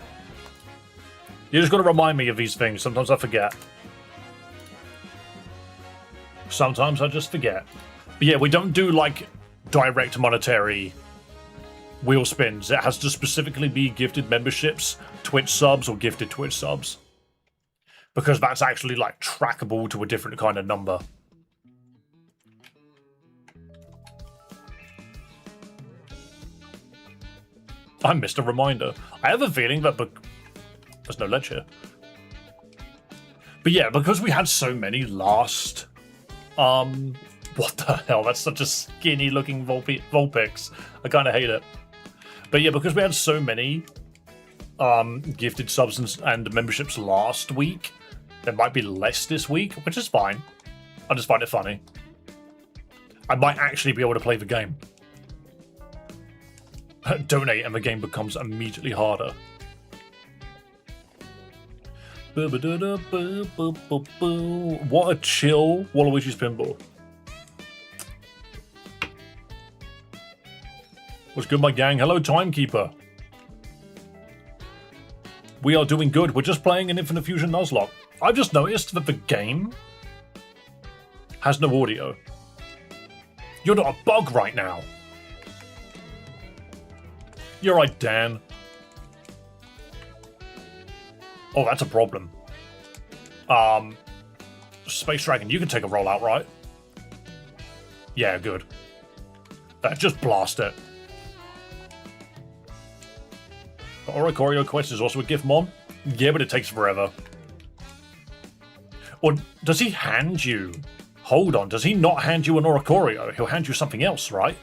You just got to remind me of these things. Sometimes I forget. Sometimes I just forget. But yeah, we don't do like direct monetary wheel spins. It has to specifically be gifted memberships, Twitch subs, or gifted Twitch subs. Because that's actually like trackable to a different kind of number. I missed a reminder. I have a feeling that there's no ledge here. But yeah, because we had so many last... what the hell? That's such a skinny looking Vulpix. I kind of hate it. But yeah, because we had so many gifted subs and memberships last week, there might be less this week, which is fine. I just find it funny. I might actually be able to play the game. Donate and the game becomes immediately harder. What a chill Waluigi's Pinball. What's good, my gang? Hello, Timekeeper. We are doing good. We're just playing an Infinite Fusion Nuzlocke. I've just noticed that the game has no audio. You're not a bug right now. You're right, Dan. Oh, that's a problem. Space Dragon, you can take a rollout, right? Yeah, good. Just blast it. The Oricorio quest is also a gift mod? Yeah, but it takes forever. Or does he hand you... Hold on, does he not hand you an Oricorio? He'll hand you something else, right?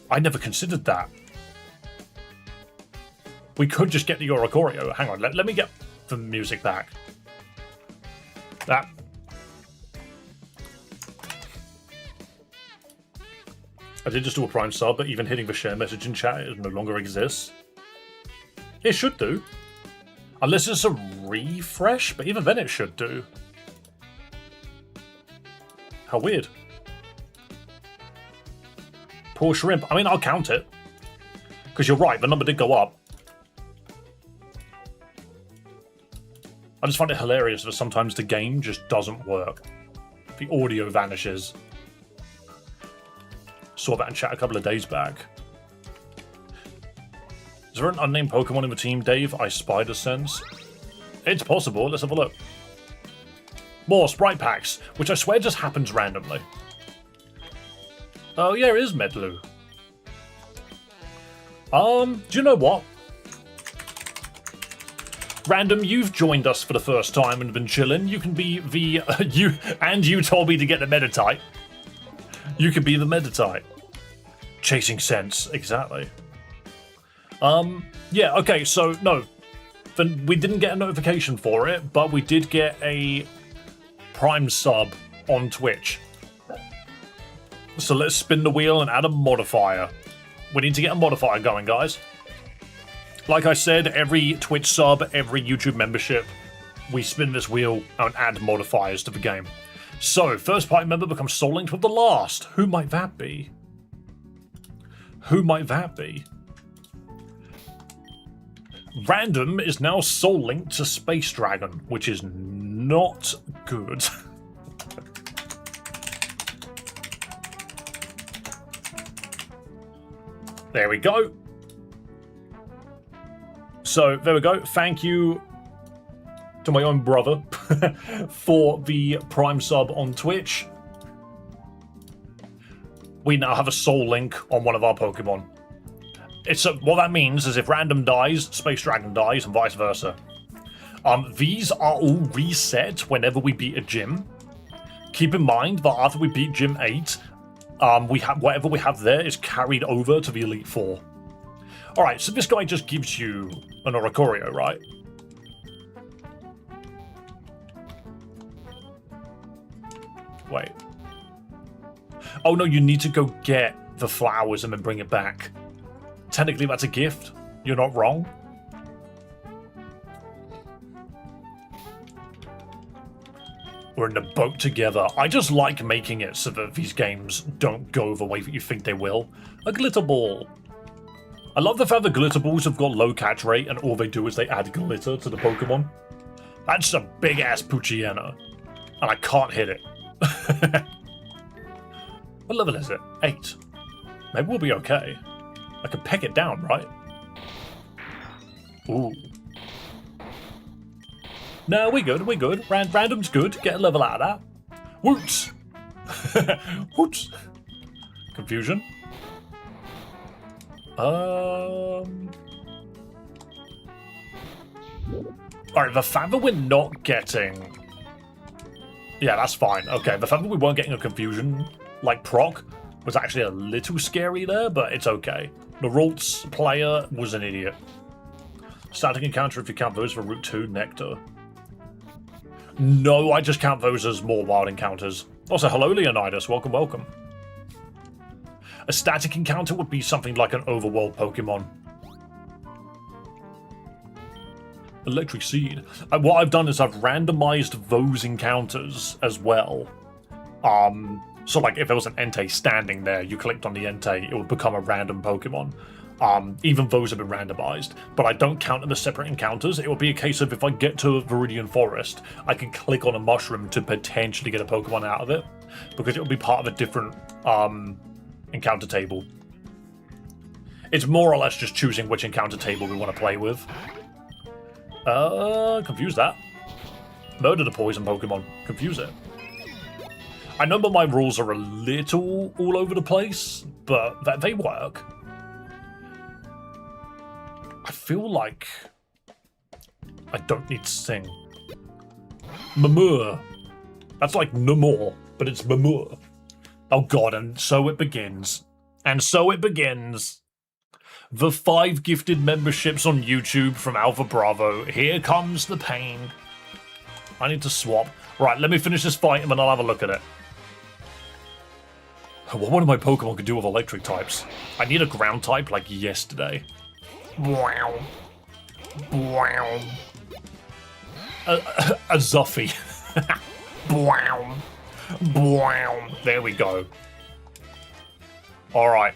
I never considered that. We could just get the Oricorio. Hang on, let me get the music back. That... I did just do a Prime sub, but even hitting the share message in chat, it no longer exists. It should do. Unless it's a refresh, but even then it should do. How weird. Poor shrimp. I mean, I'll count it. Because you're right, the number did go up. I just find it hilarious that sometimes the game just doesn't work. The audio vanishes. Saw that in chat a couple of days back. Is there an unnamed Pokemon in the team, Dave? I spied a sense. It's possible. Let's have a look. More Sprite Packs, which I swear just happens randomly. Oh, yeah, it is Medlu. Do you know what? Random, you've joined us for the first time and been chilling. You can be the... you told me to get the Meditite. You could be the Meditite. Chasing sense, exactly. Yeah, okay, so, no. We didn't get a notification for it, but we did get a Prime sub on Twitch. So let's spin the wheel and add a modifier. We need to get a modifier going, guys. Like I said, every Twitch sub, every YouTube membership, we spin this wheel and add modifiers to the game. So, first party member becomes soul linked with the last. Who might that be? Who might that be? Random is now soul linked to Space Dragon, which is not good. There we go. So, there we go. Thank you to my own brother for the Prime sub on Twitch. We now have a soul link on one of our Pokemon. What that means is if Random dies, Space Dragon dies, and vice versa. These are all reset whenever we beat a gym. Keep in mind that after we beat Gym 8, whatever we have there is carried over to the Elite Four. Alright, so this guy just gives you an Oricorio, right? Wait. Oh no, you need to go get the flowers and then bring it back. Technically that's a gift. You're not wrong. We're in the boat together. I just like making it so that these games don't go the way that you think they will. A glitter ball. I love the fact that glitter balls have got low catch rate and all they do is they add glitter to the Pokemon. That's a big ass Poochyena. And I can't hit it. What level is it? 8. Maybe we'll be okay. I can peck it down, right? Ooh. No, we're good, we're good. Random's good. Get a level out of that. Whoops! Whoops! Confusion. Alright, the fact that we're not getting... Yeah, that's fine. Okay, the fact that we weren't getting a confusion, like proc, was actually a little scary there, but it's okay. The Ralts player was an idiot. Static encounter if you count those for Route 2, Nectar. No, I just count those as more wild encounters. Also, hello Leonidas, welcome, welcome. A static encounter would be something like an overworld Pokemon. Electric Seed. What I've done is I've randomized those encounters as well. So, like, if there was an Entei standing there, you clicked on the Entei, it would become a random Pokemon. Even those have been randomized. But I don't count them as separate encounters. It will be a case of if I get to Viridian Forest, I can click on a mushroom to potentially get a Pokemon out of it, because it will be part of a different encounter table. It's more or less just choosing which encounter table we want to play with. Confuse that. Murder the poison Pokemon. Confuse it. I know that my rules are a little all over the place, but they work. I feel like I don't need to sing. Mamur. That's like no more, but it's Mamur. Oh god, and so it begins. And so it begins. The 5 gifted memberships on YouTube from Alpha Bravo. Here comes the pain. I need to swap. Right, let me finish this fight and then I'll have a look at it. What one of my Pokemon could do with electric types? I need a ground type like yesterday. Wow. Wow. A Zuffy. Wow. Wow. There we go. Alright.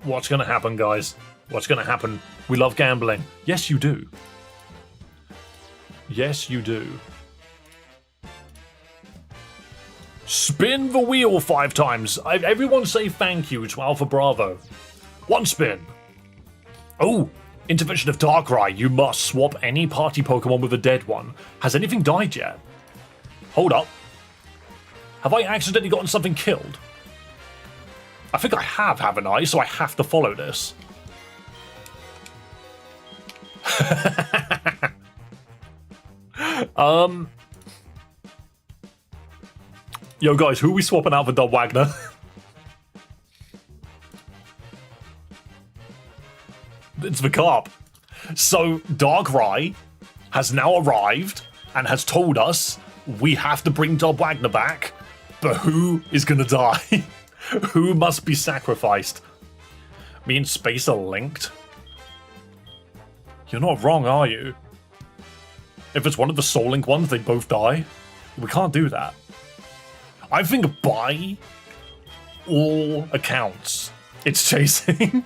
What's gonna happen, guys? What's gonna happen? We love gambling. Yes, you do. Yes, you do. Spin the wheel 5 times. Everyone say thank you to Alpha Bravo. 1 spin. Oh, intervention of Darkrai. You must swap any party Pokemon with a dead one. Has anything died yet? Hold up. Have I accidentally gotten something killed? I think I have, haven't I? So I have to follow this. Yo guys, who are we swapping out for Dub Wagner? It's the carp. So Darkrai has now arrived and has told us we have to bring Dub Wagner back, but who is gonna die? Who must be sacrificed? Me and Space are linked? You're not wrong, are you? If it's one of the Soul Link ones, they both die? We can't do that. I think by all accounts, it's chasing.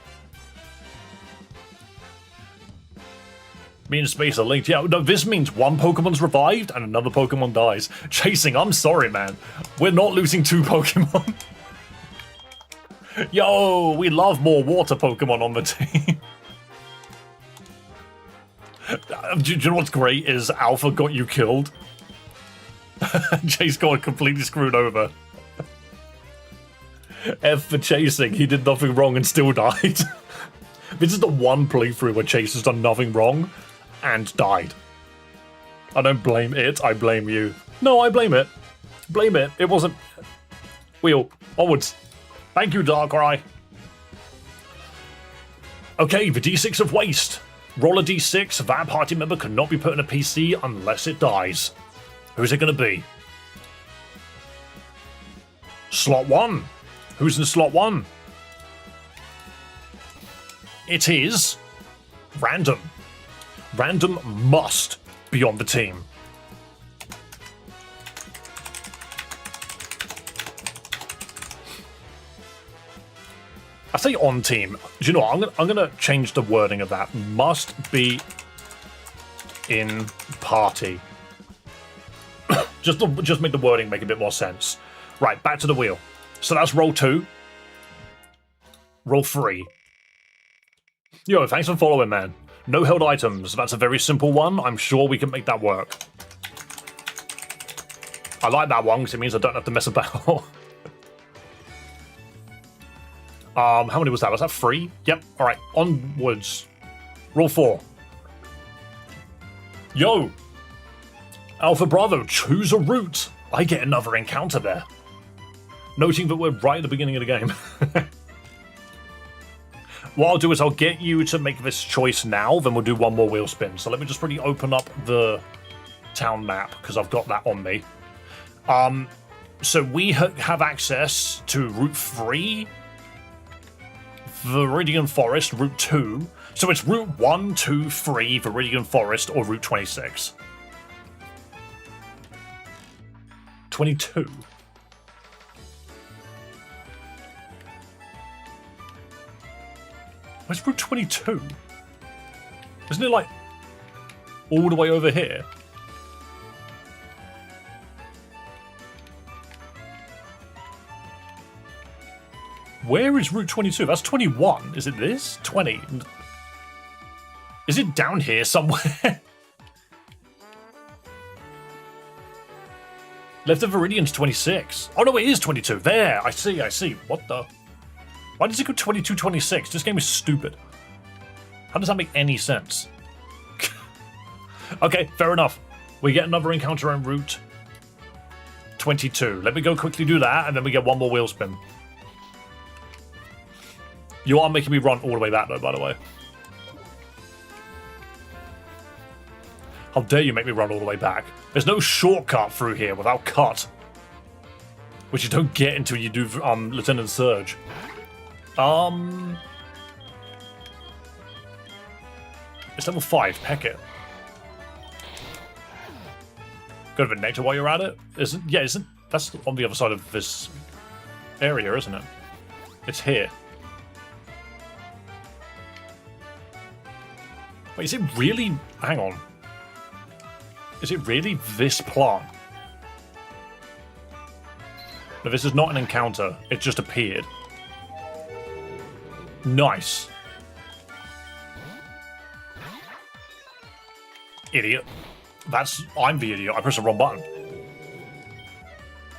Me and Space are linked. Yeah, no, this means one Pokemon's revived and another Pokemon dies. Chasing, I'm sorry, man. We're not losing 2 Pokemon. Yo, we love more water Pokemon on the team. Do you know what's great is Alpha got you killed. Chase got completely screwed over. F for chasing, he did nothing wrong and still died. This is the one playthrough where Chase has done nothing wrong and died. I don't blame it, I blame you. No, I blame it. Blame it. It wasn't... Wheel. Onwards. Thank you, Darkrai. Okay, the D6 of Waste. Roll a D6. That party member cannot be put in a PC unless it dies. Who's it going to be? Slot 1. Who's in slot 1? It is... Random. Random must be on the team. I say on team. Do you know what? I'm gonna change the wording of that. Must be in party. just make the wording make a bit more sense. Right, back to the wheel. So that's roll 2. Roll 3. Yo, thanks for following, man. No held items. That's a very simple one. I'm sure we can make that work. I like that one because it means I don't have to mess about. How many was that? Was that 3? Yep. All right. Onwards. Roll 4. Yo! Alpha Bravo, choose a route. I get another encounter there. Noting that we're right at the beginning of the game. What I'll do is I'll get you to make this choice now, then we'll do one more wheel spin. So let me just really open up the town map, because I've got that on me. So we have access to Route 3, Viridian Forest, Route 2. So it's Route 1, 2, 3, Viridian Forest, or Route 26. 22. Where's Route 22? Isn't it like all the way over here? Where is Route 22? That's 21. Is it this? 20. Is it down here somewhere? Left of Viridian's 26. Oh no, it is 22. There, I see. What the? Why does it go 22, 26? This game is stupid. How does that make any sense? Okay, fair enough. We get another encounter en route 22. Let me go quickly do that, and then we get one more wheel spin. You are making me run all the way back, though, by the way. How dare you make me run all the way back? There's no shortcut through here without cut. Which you don't get until you do Lieutenant Surge. It's level 5, peck it. Go to the nectar while you're at it. Isn't that's on the other side of this area, isn't it? It's here. Wait, is it really? Hang on. Is it really this plant? No, this is not an encounter. It just appeared. Nice. Idiot. I'm the idiot. I pressed the wrong button.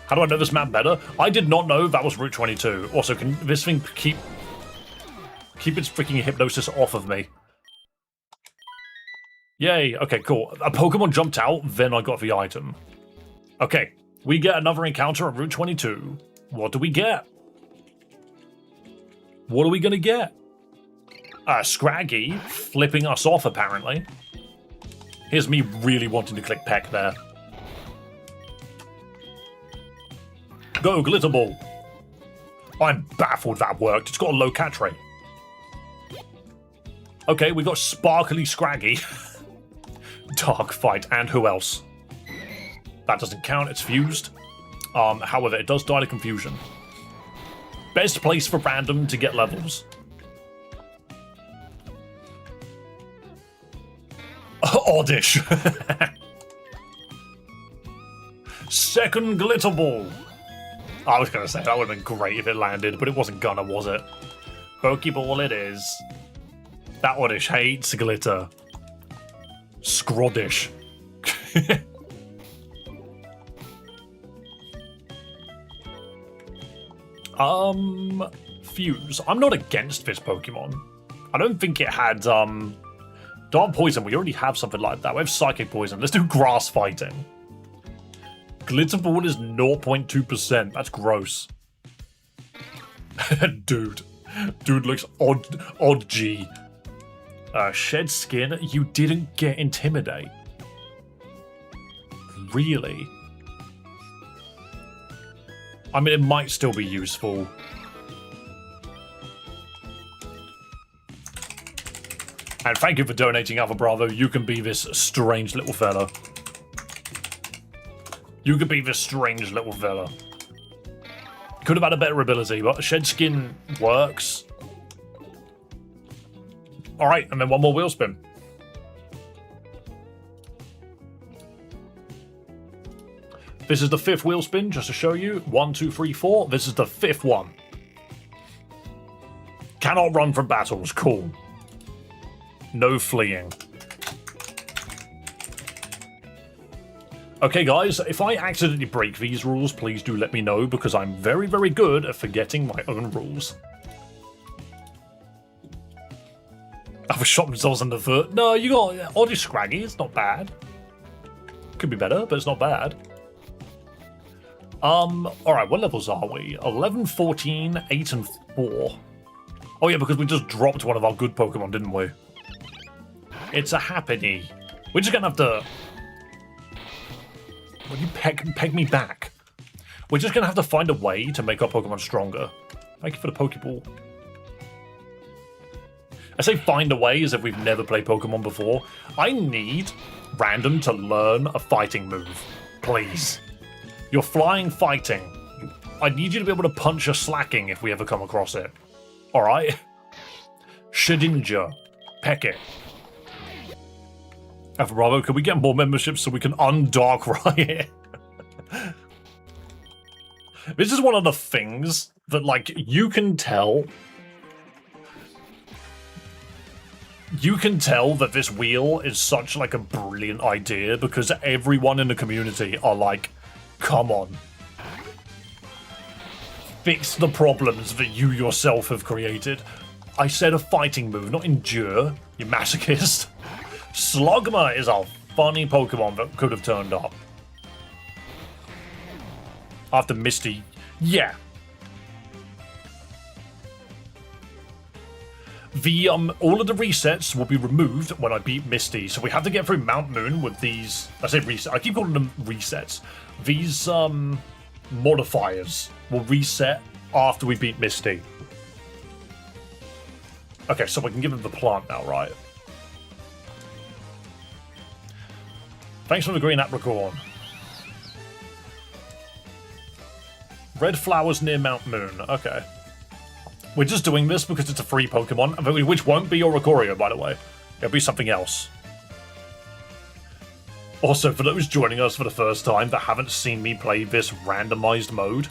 How do I know this map better? I did not know that was Route 22. Also, can this thing keep its freaking hypnosis off of me? Yay. Okay, cool. A Pokemon jumped out, then I got the item. Okay, we get another encounter on Route 22. What do we get? What are we gonna get? Scraggy flipping us off, apparently. Here's me really wanting to click Peck there. Go, Glitter Ball. I'm baffled that worked. It's got a low catch rate. Okay, we got Sparkly Scraggy. Dark Fight, and who else? That doesn't count, it's fused. However, it does die to confusion. Best place for random to get levels. Oddish. Second Glitter Ball. I was going to say, that would have been great if it landed, but it wasn't gonna, was it? Pokeball it is. That Oddish hates glitter. Scroddish. Fuse. I'm not against this Pokemon. I don't think it had, Dark Poison. We already have something like that. We have Psychic Poison. Let's do Grass Fighting. Glitter Ball is 0.2%. That's gross. Dude looks odd G. Shed Skin, you didn't get Intimidate. Really? I mean, it might still be useful. And thank you for donating, Alpha Bravo. You can be this strange little fella. You could be this strange little fella. Could have had a better ability, but Shed Skin works. Alright, and then one more wheel spin. This is the 5th wheel spin, just to show you. 1, 2, 3, 4. This is the 5th one. Cannot run from battles. Cool. No fleeing. Okay, guys, if I accidentally break these rules, please do let me know, because I'm very, very good at forgetting my own rules. I've shot themselves in the foot. No, you got Oddish Scraggy. It's not bad. Could be better, but it's not bad. Alright, what levels are we? 11, 14, 8, and 4. Oh yeah, because we just dropped one of our good Pokemon, didn't we? It's a Happiny. We're just gonna have to... Will you peg me back? We're just gonna have to find a way to make our Pokemon stronger. Thank you for the Pokeball. I say find a way as if we've never played Pokemon before. I need random to learn a fighting move. Please. You're flying fighting. I need you to be able to punch a slacking if we ever come across it. Alright? Shedinja. Peck it. Alpha Bravo, can we get more memberships so we can undark Riot? This is one of the things that, like, you can tell that this wheel is such, like, a brilliant idea because everyone in the community are like, come on. Fix the problems that you yourself have created. I said a fighting move, not endure, you masochist. Slugma is a funny Pokemon that could have turned up. After Misty, yeah. The all of the resets will be removed when I beat Misty, so we have to get through Mount Moon with these. I say reset. I keep calling them resets. These modifiers will reset after we beat Misty. Okay, so we can give him the plant now, right? Thanks for the green apricorn. Red flowers near Mount Moon. Okay. We're just doing this because it's a free Pokemon, which won't be Oricorio, by the way. It'll be something else. Also, for those joining us for the first time that haven't seen me play this randomized mode,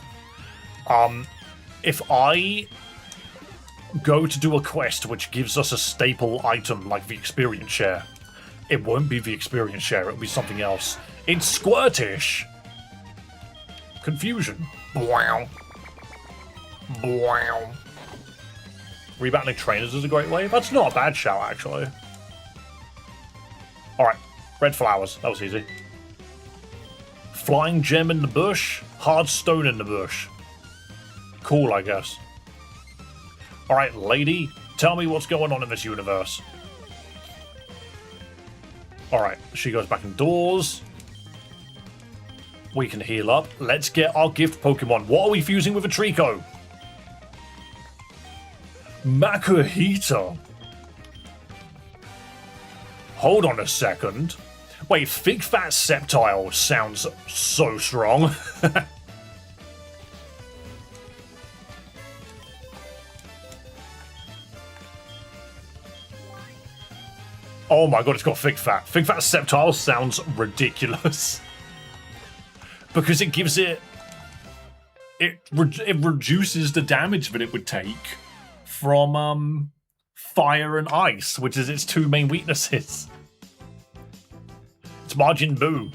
if I go to do a quest which gives us a staple item like the experience share, it won't be the experience share, it'll be something else. It's Squirtish! Confusion. Wow. Wow. Rebattling trainers is a great way. That's not a bad shout, actually. Alright. Red flowers. That was easy. Flying gem in the bush. Hard stone in the bush. Cool, I guess. Alright, lady. Tell me what's going on in this universe. Alright. She goes back indoors. We can heal up. Let's get our gift Pokemon. What are we fusing with a Trico? Makuhita. Hold on a second. Wait, Fig Fat Sceptile sounds so strong. Oh my god, it's got Fig Fat. Fig Fat Sceptile sounds ridiculous. Because it gives it... It reduces the damage that it would take from fire and ice, which is its two main weaknesses. It's Majin Buu.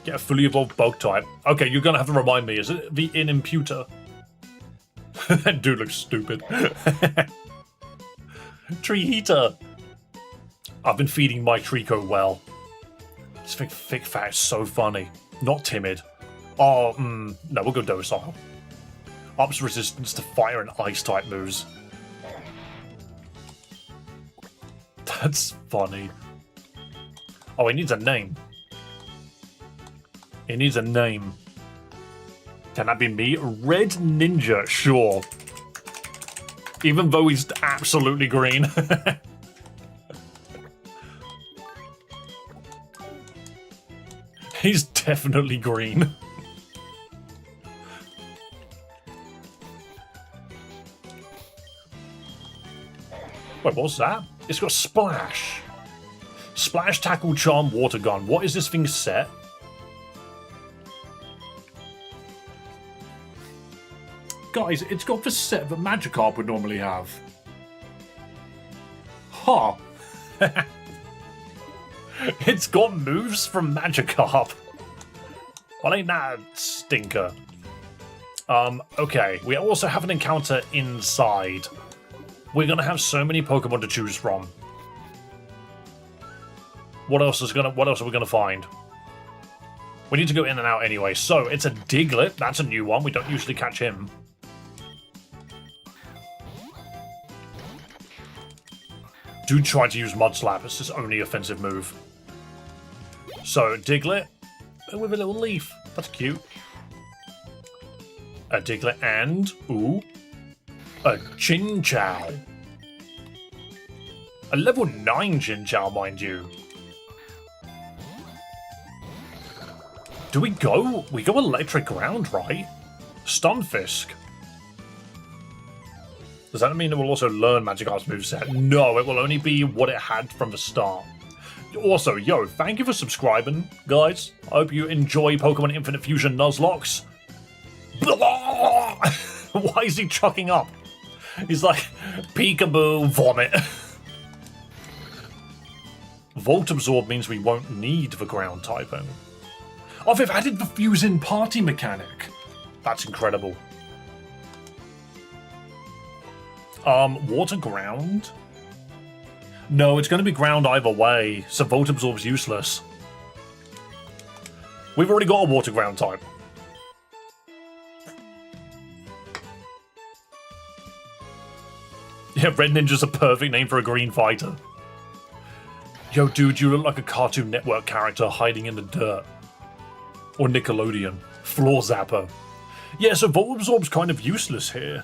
Get a fully evolved bug type. Okay, you're gonna have to remind me, is it the Inimputer? That dude looks stupid. Tree Heater. I've been feeding my Trico well. This Thick Fat is so funny. Not timid. Oh, no, we'll go docile. Ups resistance to fire and ice type moves. That's funny. Oh, he needs a name. He needs a name. Can that be me? Red Ninja, sure. Even though he's absolutely green. He's definitely green. Wait, what's that? It's got Splash. Splash, Tackle, Charm, Water Gun. What is this thing set? Guys, it's got the set that Magikarp would normally have. Huh. It's got moves from Magikarp. Well, ain't that a stinker? Okay. We also have an encounter inside. We're gonna have so many Pokemon to choose from. What else are we gonna find? We need to go in and out anyway. So it's a Diglett. That's a new one. We don't usually catch him. Do try to use Mud Slap. It's his only offensive move. So, Diglett with a little leaf. That's cute. A Diglett and, ooh, a Chinchou. A level 9 Chinchou, mind you. Do we go? We go electric ground, right? Stunfisk. Does that mean it will also learn Magikarp's moveset? No, it will only be what it had from the start. Also, yo, thank you for subscribing, guys. I hope you enjoy Pokemon Infinite Fusion Nuzlocke. Why is he chucking up? He's like, peekaboo, vomit. Volt Absorb means we won't need the ground typing. Oh, they've added the Fusing Party mechanic. That's incredible. Water ground? No, it's going to be ground either way, so Volt Absorb's useless. We've already got a water ground type. Yeah, Red Ninja's a perfect name for a green fighter. Yo, dude, you look like a Cartoon Network character hiding in the dirt. Or Nickelodeon. Floor Zapper. Yeah, so Volt Absorb's kind of useless here.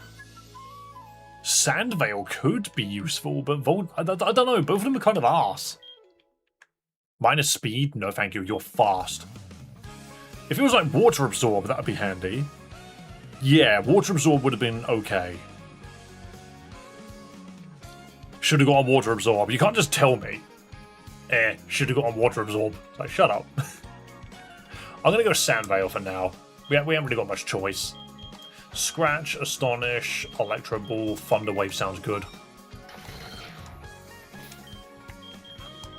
Sandveil could be useful, but Volt... I don't know, both of them are kind of arse. Minus speed? No, thank you, you're fast. If it was like Water Absorb, that would be handy. Yeah, Water Absorb would have been okay. Should have got on Water Absorb. You can't just tell me. Should have got on Water Absorb. It's like, shut up. I'm going to go Sandveil for now. We haven't really got much choice. Scratch, Astonish, Electro Ball, Thunder Wave sounds good.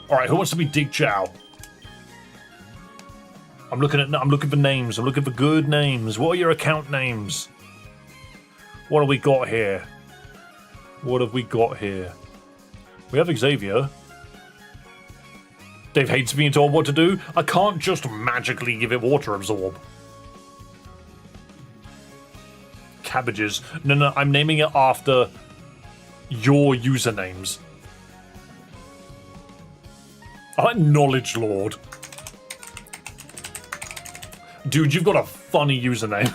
Alright, who wants to be Dig Chow? I'm looking for names. I'm looking for good names. What are your account names? What have we got here? What have we got here? We have Xavier. Dave hates being told what to do. I can't just magically give it Water Absorb. Cabbages. No, I'm naming it after your usernames. I like Knowledge Lord. Dude, you've got a funny username.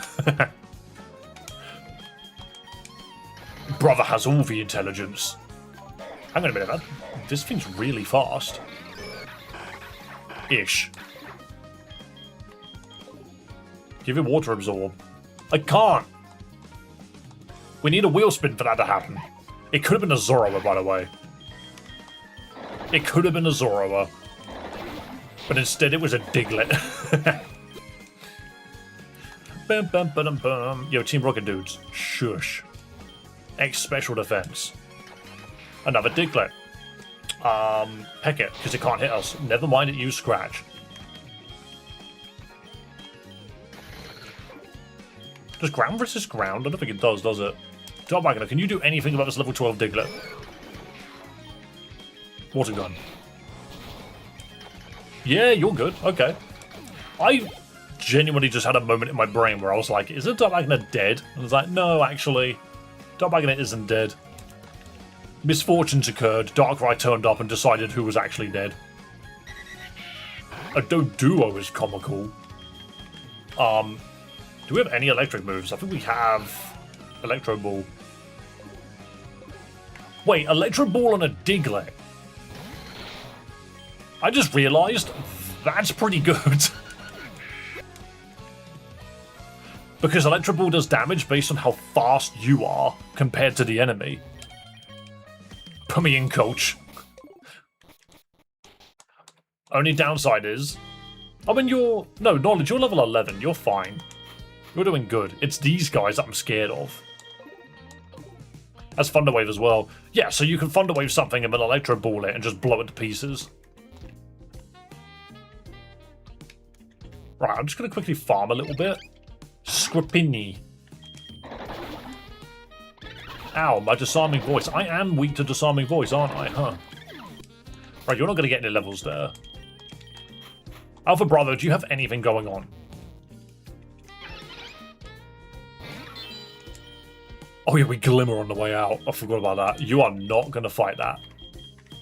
Brother has all the intelligence. Hang on a minute, this thing's really fast. Ish. Give it Water Absorb. I can't. We need a wheel spin for that to happen. It could have been a Zoroark, by the way. It could have been a Zoroark. But instead it was a Diglett. Bum, bum, bum, bum. Yo, Team Rocket dudes. Shush. X Special Defense. Another Diglett. Peck it, because it can't hit us. Never mind it used Scratch. Does ground resist ground? I don't think it does it? Dark Magna, can you do anything about this level 12 Diglett? Water Gun. Yeah, you're good. Okay. I genuinely just had a moment in my brain where I was like, is it Dark Magna dead? And I was like, no, actually, Dark Magna isn't dead. Misfortunes occurred, Darkrai turned up and decided who was actually dead. A Doduo is comical. Do we have any electric moves? I think we have Electro Ball. Wait, Electro Ball on a Diglett? I just realised that's pretty good. Because Electro Ball does damage based on how fast you are compared to the enemy. Put me in, coach. Only downside is... I mean, no, Knowledge, you're level 11. You're fine. You're doing good. It's these guys that I'm scared of. That's Thunder Wave as well. Yeah, so you can Thunder Wave something and then Electro Ball it and just blow it to pieces. Right, I'm just going to quickly farm a little bit. Scripini. Ow, my Disarming Voice. I am weak to Disarming Voice, aren't I? Huh. Right, you're not going to get any levels there. Alpha Bravo, do you have anything going on? Oh yeah, we Glimmer on the way out. I forgot about that. You are not going to fight that.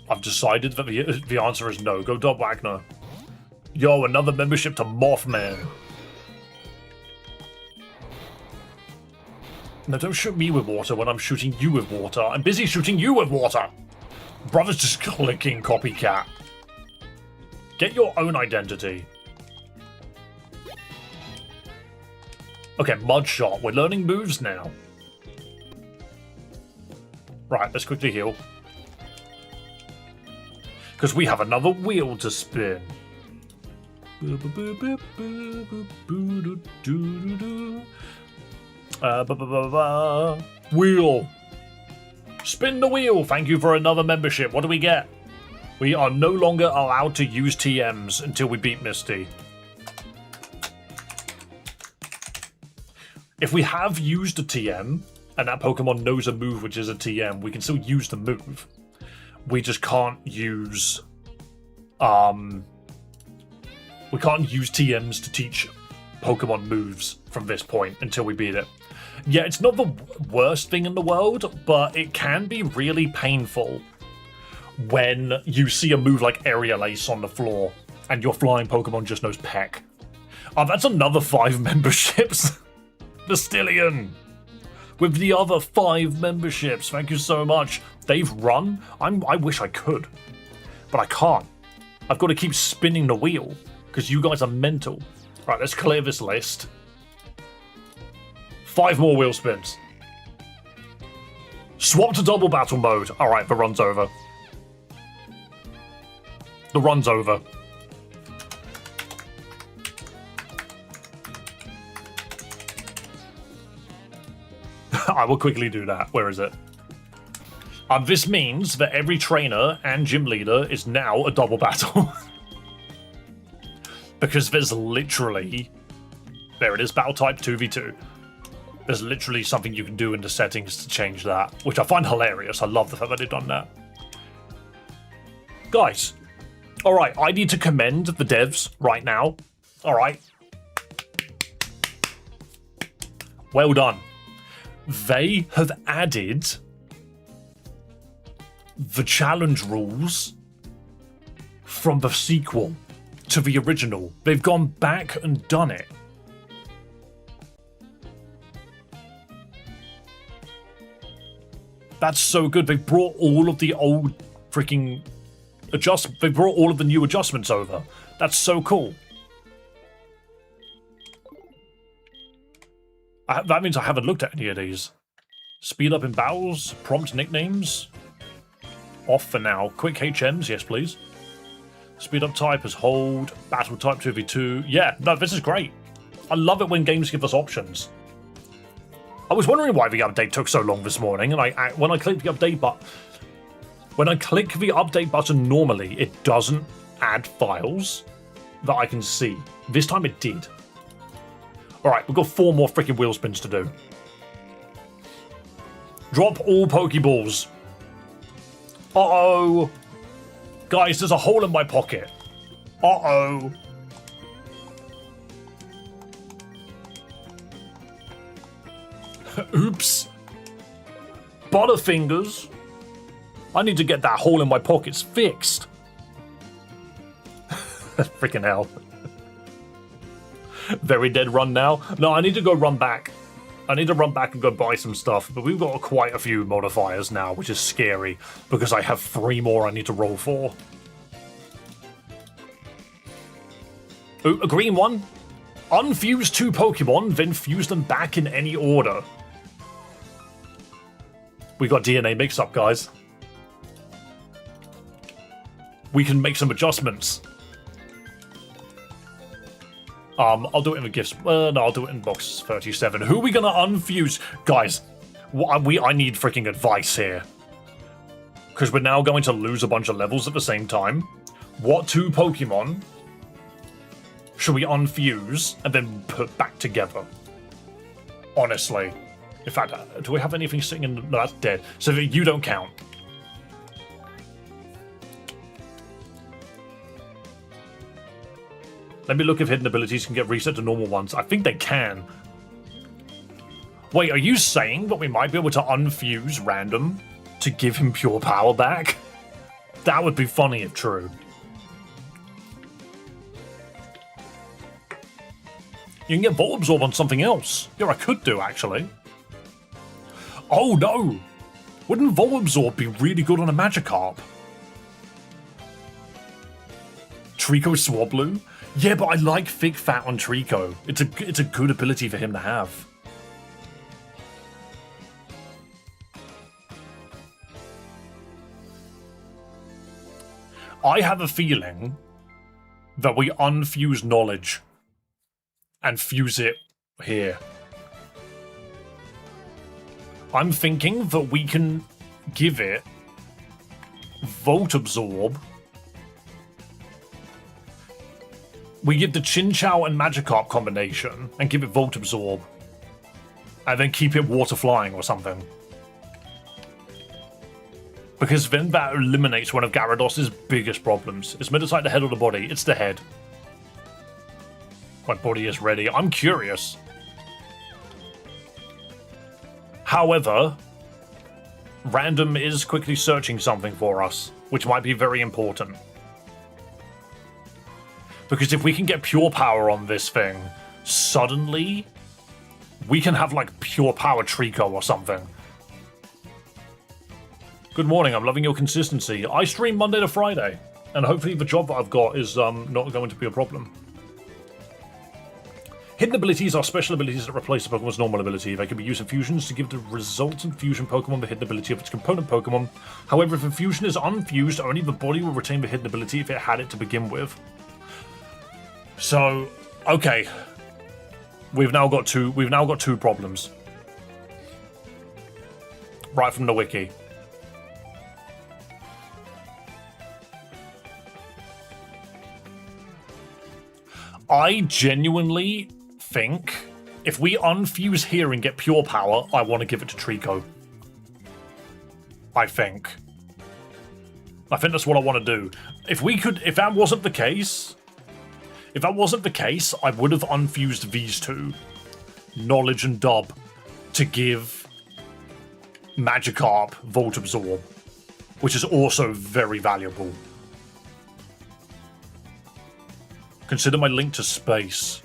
I've decided that the answer is no. Go Dob Wagner. Yo, another membership to Mothman. No, don't shoot me with water when I'm shooting you with water. I'm busy shooting you with water. Brother's just clicking copycat. Get your own identity. Okay, Mud Shot. We're learning moves now. Right, let's quickly heal. Because we have another wheel to spin. Wheel. Spin the wheel. Thank you for another membership. What do we get? We are no longer allowed to use TMs until we beat Misty. If we have used a TM, and that Pokemon knows a move which is a TM, we can still use the move. We just can't use... we can't use TMs to teach Pokemon moves from this point until we beat it. Yeah, it's not the worst thing in the world, but it can be really painful when you see a move like Aerial Ace on the floor and your flying Pokemon just knows Peck. That's another 5 memberships. Bastillion. With the other 5 memberships. Thank you so much. They've run. I wish I could, but I can't. I've got to keep spinning the wheel because you guys are mental. Right, let's clear this list. 5 more wheel spins. Swap to double battle mode. All right, the run's over. The run's over. I will quickly do that. Where is it? This means that every trainer and gym leader is now a double battle. Because there's literally... There it is, battle type 2v2. There's literally something you can do in the settings to change that, which I find hilarious. I love the fact that they've done that. Guys, alright, I need to commend the devs right now. Alright. Well done. They have added the challenge rules from the sequel to the original. They've gone back and done it. That's so good. They brought all of the old freaking adjustments. They brought all of the new adjustments over. That's so cool. That means I haven't looked at any of these. Speed up in battles, prompt nicknames. Off for now. Quick HMs, yes please. Speed up type is hold. Battle type 2v2. Yeah, no, this is great. I love it when games give us options. I was wondering why the update took so long this morning, and when I click the update button normally, it doesn't add files that I can see. This time it did. Alright, we've got 4 more freaking wheel spins to do. Drop all Pokeballs. Uh-oh. Guys, there's a hole in my pocket. Uh-oh. Oops. Butterfingers. I need to get that hole in my pockets fixed. Freaking hell. Very dead run now. No, I need to go run back. I need to run back and go buy some stuff, but we've got quite a few modifiers now, which is scary, because I have 3 more I need to roll for. Ooh, a green one. Unfuse 2 Pokemon, then fuse them back in any order. We got DNA mix-up, guys. We can make some adjustments. I'll do it in the gifts. No, I'll do it in box 37. Who are we gonna unfuse? Guys, I need freaking advice here. Because we're now going to lose a bunch of levels at the same time. What 2 Pokemon should we unfuse and then put back together? Honestly. In fact, do we have anything sitting in... No, that's dead. So you don't count. Let me look if hidden abilities can get reset to normal ones. I think they can. Wait, are you saying that we might be able to unfuse random to give him pure power back? That would be funny if true. You can get Volt Absorb on something else. Yeah, I could do, actually. Oh, no! Wouldn't Volt Absorb be really good on a Magikarp? Trico Swablu? Yeah, but I like Thick Fat on Trico. It's a good ability for him to have. I have a feeling that we unfuse knowledge and fuse it here. I'm thinking that we can give it Volt Absorb. We give the Chinchou and Magikarp combination and give it Volt Absorb. And then keep it Water Flying or something. Because then that eliminates one of Gyarados' biggest problems. Is Medicite the head or the body? It's the head. My body is ready. I'm curious. However, Random is quickly searching something for us, which might be very important. Because if we can get Pure Power on this thing, suddenly we can have like Pure Power Trico or something. Good morning, I'm loving your consistency. I stream Monday to Friday, and hopefully the job that I've got is not going to be a problem. Hidden abilities are special abilities that replace a Pokemon's normal ability. They can be used in fusions to give the resultant fusion Pokemon the hidden ability of its component Pokemon. However, if a fusion is unfused, only the body will retain the hidden ability if it had it to begin with. So, okay. We've now got two problems. Right from the wiki. I genuinely think if we unfuse here and get Pure Power, I want to give it to Trico. I think that's what I want to do. If that wasn't the case, I would have unfused these two, Knowledge and Dub, to give Magikarp Volt Absorb, which is also very valuable. Consider my link to space.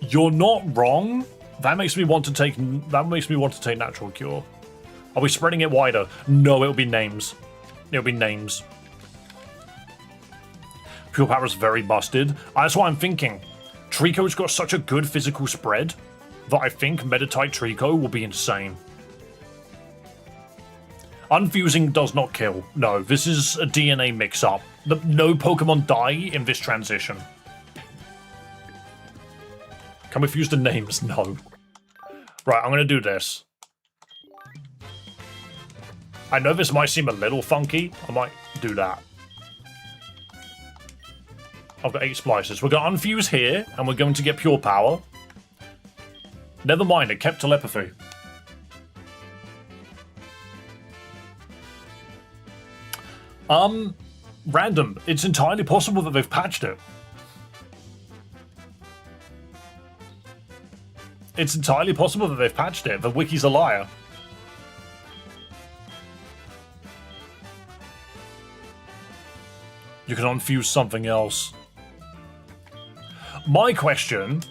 You're not wrong. That makes me want to take Natural Cure. Are we spreading it wider? No, it'll be names. It'll be names. Pure Power is very busted. That's what I'm thinking. Trico's got such a good physical spread that I think Meditite Trico will be insane. Unfusing does not kill. No, this is a DNA mix-up. No Pokemon die in this transition. Can we fuse the names? No. Right, I'm going to do this. I know this might seem a little funky. I might do that. I've got 8 splices. We're going to unfuse here, and we're going to get Pure Power. Never mind, it kept telepathy. Random. It's entirely possible that they've patched it. It's entirely possible that they've patched it. The wiki's a liar. You can unfuse something else. My question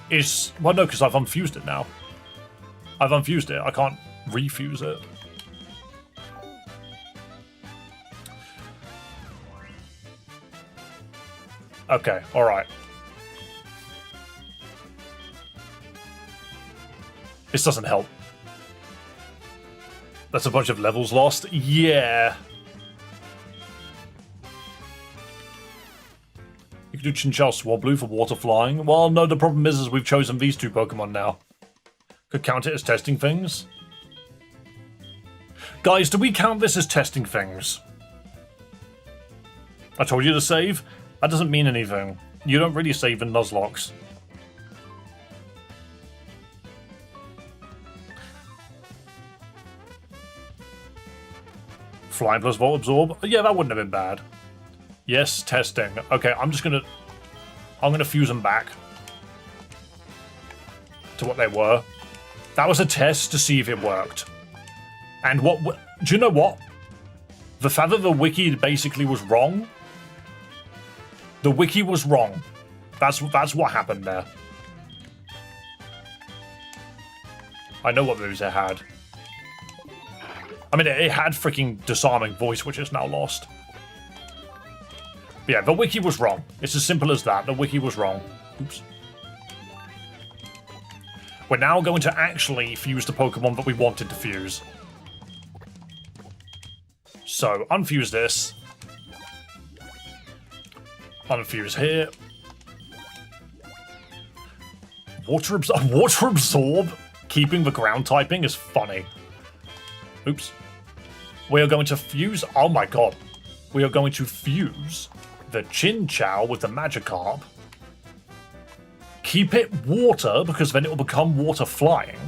is... Well, no, because I've unfused it now. I've unfused it. I can't refuse it. Okay, alright. This doesn't help. That's a bunch of levels lost? Yeah. You can do Chinchou Swablu for water flying. Well, no, the problem is we've chosen these 2 Pokemon now. Could count it as testing things. Guys, do we count this as testing things? I told you to save. That doesn't mean anything. You don't really save in Nuzlocke. Flying plus Volt Absorb? Yeah, that wouldn't have been bad. Yes, testing. Okay, I'm gonna fuse them back to what they were. That was a test to see if it worked. And do you know what? The fact that the wiki basically was wrong. The wiki was wrong. That's what happened there. I know what moves it had. I mean, it had freaking disarming voice, which is now lost. But yeah, the wiki was wrong. It's as simple as that. The wiki was wrong. Oops. We're now going to actually fuse the Pokemon that we wanted to fuse. So, unfuse this. Unfuse here. Water Absorb? Keeping the ground typing is funny. Oops. We are going to fuse... Oh my god. We are going to fuse the Chinchou with the Magikarp. Keep it water, because then it will become water flying.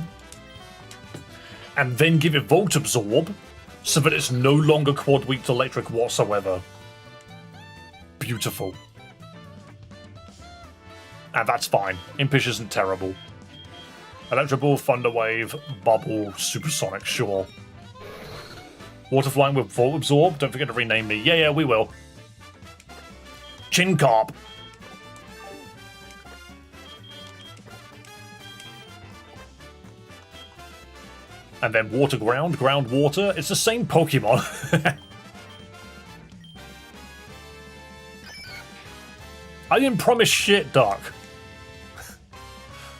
And then give it Volt Absorb, so that it's no longer quad weak to electric whatsoever. Beautiful. And that's fine. Impish isn't terrible. Electro Ball, Thunder Wave, Bubble, Supersonic, sure. Water flying with Volt Absorb, don't forget to rename me. Yeah, we will. Chincarp. And then Water Ground, Ground Water. It's the same Pokemon. I didn't promise shit, Duck.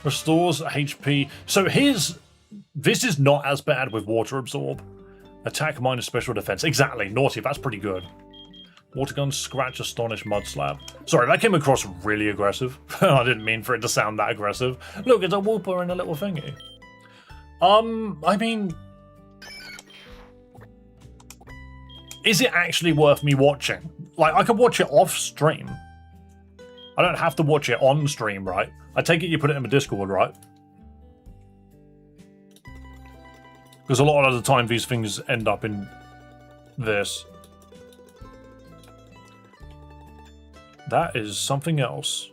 Restores HP. So this is not as bad with Water Absorb. Attack minus special defense. Exactly. Naughty. That's pretty good. Water Gun, Scratch, Astonish, Mud Slap. Sorry, that came across really aggressive. I didn't mean for it to sound that aggressive. Look, it's a Wooper and a little thingy. I mean... Is it actually worth me watching? Like, I could watch it off stream. I don't have to watch it on stream, right? I take it you put it in the Discord, right? Because a lot of the time these things end up in this. That is something else.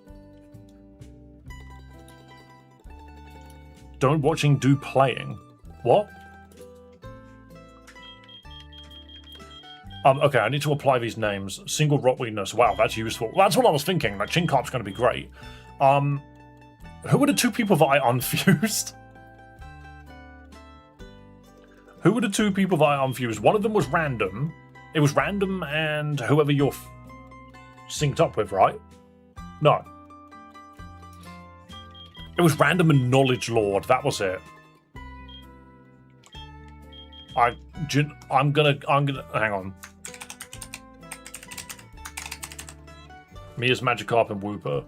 Don't watching, do playing. What? Okay, I need to apply these names. Single rock weakness. Wow, that's useful. Well, that's what I was thinking. Like, Chincarp's going to be great. Who were the two people that I unfused? Who were the two people that I unfused? One of them was random. It was random and whoever you're synced up with, right? No. It was random and Knowledge Lord. That was it. I'm gonna hang on. Me as Magikarp and Wooper.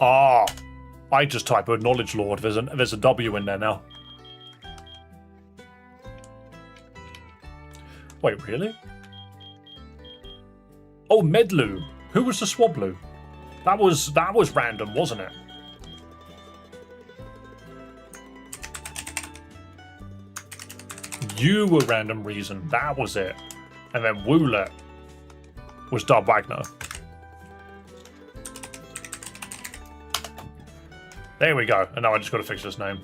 Ah, I just type a Knowledge Lord. There's a W in there now. Wait, really? Oh, Medlu. Who was the Swablu? That was random, wasn't it? You were random reason. That was it. And then Woolet was Dub Wagner. There we go. And now I just got to fix this name.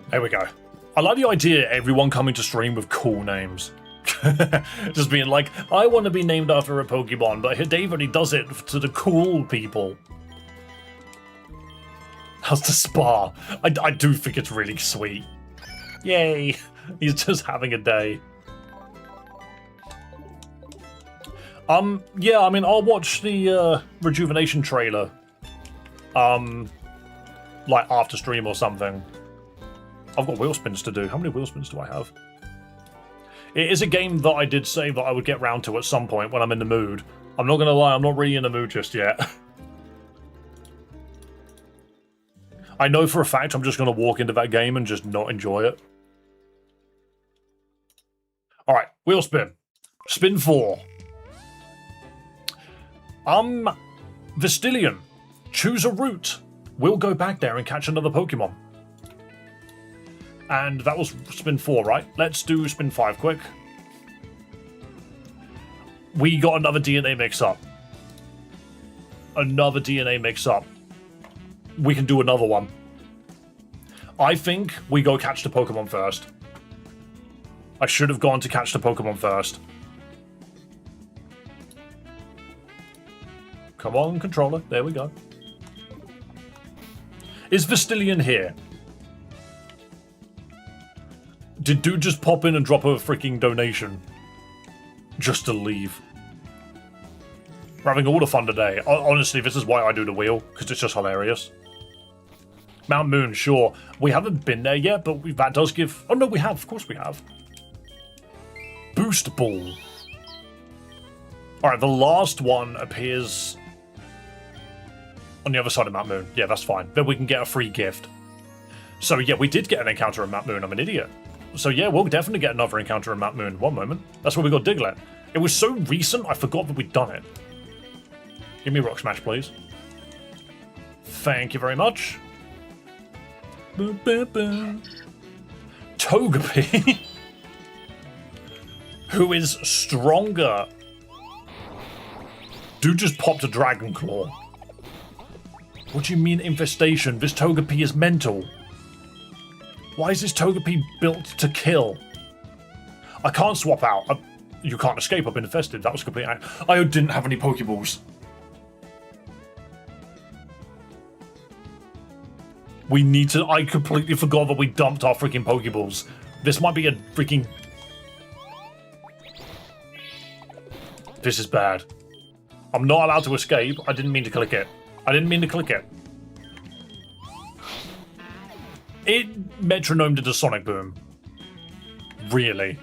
There we go. I like the idea of everyone coming to stream with cool names. Just being like, I want to be named after a Pokemon, but Dave only does it to the cool people. How's the spa? I do think it's really sweet. Yay! He's just having a day. Yeah, I mean, I'll watch the Rejuvenation trailer. Like after stream or something. I've got wheel spins to do. How many wheel spins do I have? It is a game that I did say that I would get round to at some point when I'm in the mood. I'm not going to lie, I'm not really in the mood just yet. I know for a fact I'm just going to walk into that game and just not enjoy it. Alright, wheel spin. Spin 4. Vestilion. Choose a route. We'll go back there and catch another Pokemon. And that was spin 4, right? Let's do spin 5 quick. We got another DNA mix-up. Another DNA mix-up. We can do another one. I think we go catch the Pokemon first. I should have gone to catch the Pokemon first. Come on, controller. There we go. Is Vestilian here? Did dude just pop in and drop a freaking donation? Just to leave. We're having all the fun today. Honestly, this is why I do the wheel, because it's just hilarious. Mount Moon, sure. We haven't been there yet, but that does give... Oh, no, we have. Of course we have. Boost Ball. Alright, the last one appears on the other side of Mount Moon. Yeah, that's fine. Then we can get a free gift. So, yeah, we did get an encounter in Mount Moon. I'm an idiot. So, yeah, we'll definitely get another encounter in Mount Moon. One moment. That's where we got Diglett. It was so recent, I forgot that we'd done it. Give me Rock Smash, please. Thank you very much. Boop, boop, boop. Togepi. Who is stronger. Dude just popped a Dragon Claw. What do you mean infestation? This Togepi is mental. Why is this Togepi built to kill? I can't swap out. You can't escape. I've been infested. That was completely... I didn't have any Pokeballs. We need to... I completely forgot that we dumped our freaking Pokeballs. This might be a freaking... This is bad. I'm not allowed to escape. I didn't mean to click it. I didn't mean to click it. It metronomed a Sonic Boom. Really?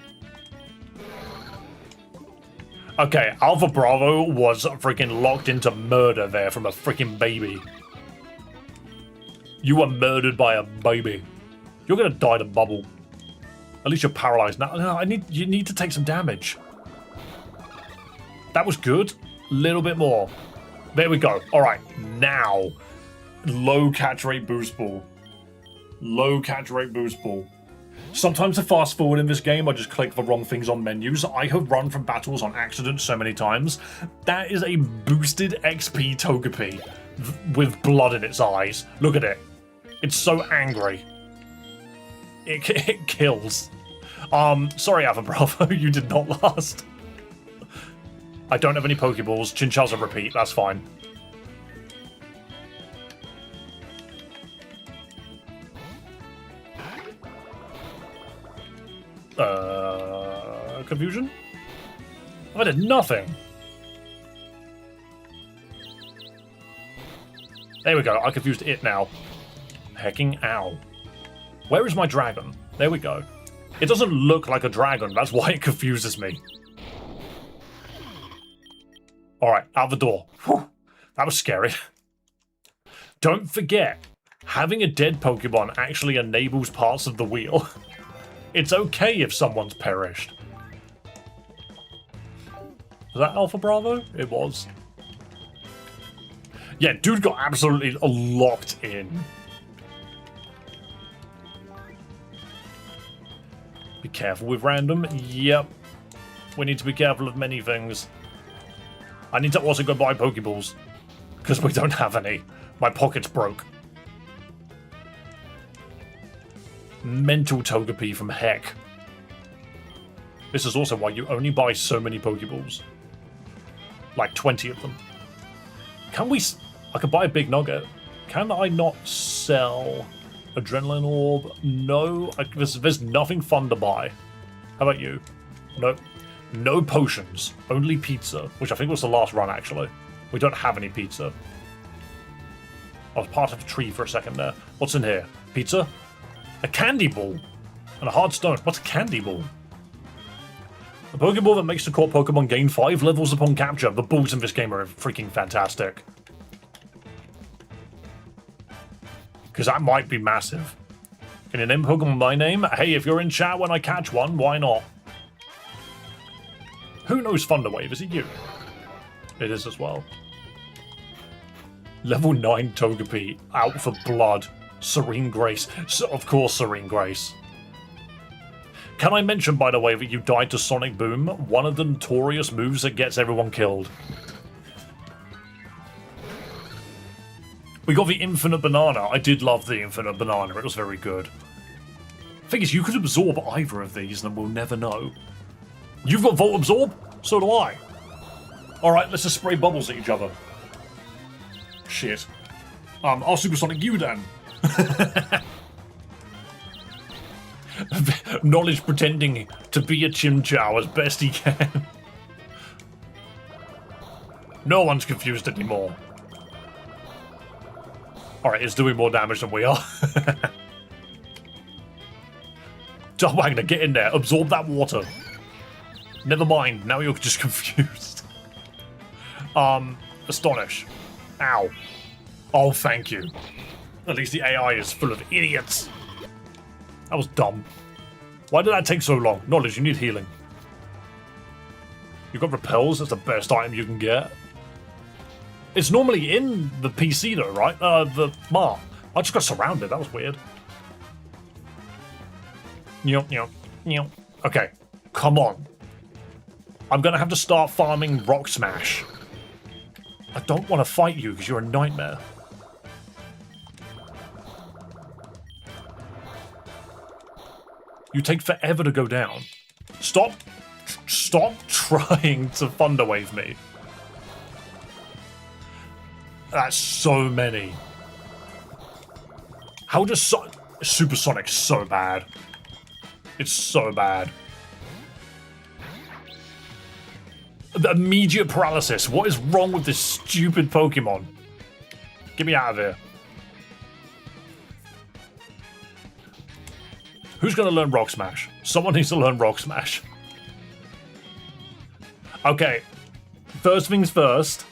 Okay, Alpha Bravo was freaking locked into murder there from a freaking baby. You were murdered by a baby. You're gonna die to bubble. At least you're paralyzed now. No, you need to take some damage. That was good. Little bit more. There we go. Alright, now. Low catch rate boost ball. Low catch rate boost ball. Sometimes to fast forward in this game, I just click the wrong things on menus. I have run from battles on accident so many times. That is a boosted XP Togepi with blood in its eyes. Look at it. It's so angry. It kills. Sorry, Alpha Bravo, you did not last. I don't have any Pokeballs. Chinchal's a repeat, that's fine. Confusion? I did nothing. There we go, I confused it now. Hecking ow. Where is my dragon? There we go. It doesn't look like a dragon, that's why it confuses me. Alright, out the door. Whew, that was scary. Don't forget, having a dead Pokemon actually enables parts of the wheel. It's okay if someone's perished. Was that Alpha Bravo? It was. Yeah, dude got absolutely locked in. Be careful with random. Yep. We need to be careful of many things. I need to also go buy Pokeballs. Because we don't have any. My pocket's broke. Mental Togepi from heck. This is also why you only buy so many Pokeballs. Like 20 of them. Can we... I could buy a big nugget. Can I not sell Adrenaline Orb? No. There's nothing fun to buy. How about you? Nope. No potions. Only pizza. Which I think was the last run, actually. We don't have any pizza. I was part of a tree for a second there. What's in here? Pizza? A candy ball. And a hard stone. What's a candy ball? A Pokeball that makes the caught Pokemon gain 5 levels upon capture. The balls in this game are freaking fantastic. Because that might be massive. Can you name Pokemon my name? Hey, if you're in chat when I catch one, why not? Who knows Thunderwave? Is it you? It is as well. Level 9 Togepi. Out for blood. Serene Grace. So, of course, Serene Grace. Can I mention, by the way, that you died to Sonic Boom? One of the notorious moves that gets everyone killed. We got the Infinite Banana. I did love the Infinite Banana. It was very good. Thing is, you could absorb either of these and we'll never know. You've got Volt Absorb? So do I. Alright, let's just spray bubbles at each other. Shit. I'll supersonic you then. Knowledge pretending to be a Chimchow as best he can. No one's confused anymore. Alright, it's doing more damage than we are. John Wagner, get in there. Absorb that water. Never mind, now you're just confused. Astonish. Ow. Oh, thank you. At least the AI is full of idiots. That was dumb. Why did that take so long? Knowledge, you need healing. You've got repels, that's the best item you can get. It's normally in the PC though, right? The Mar. I just got surrounded, that was weird. Okay, come on. I'm gonna have to start farming Rock Smash. I don't want to fight you because you're a nightmare. You take forever to go down. Stop trying to Thunderwave me. That's so many. How does Supersonic so bad? It's so bad. The immediate paralysis. What is wrong with this stupid Pokemon? Get me out of here. Who's going to learn Rock Smash? Someone needs to learn Rock Smash. Okay. First things first.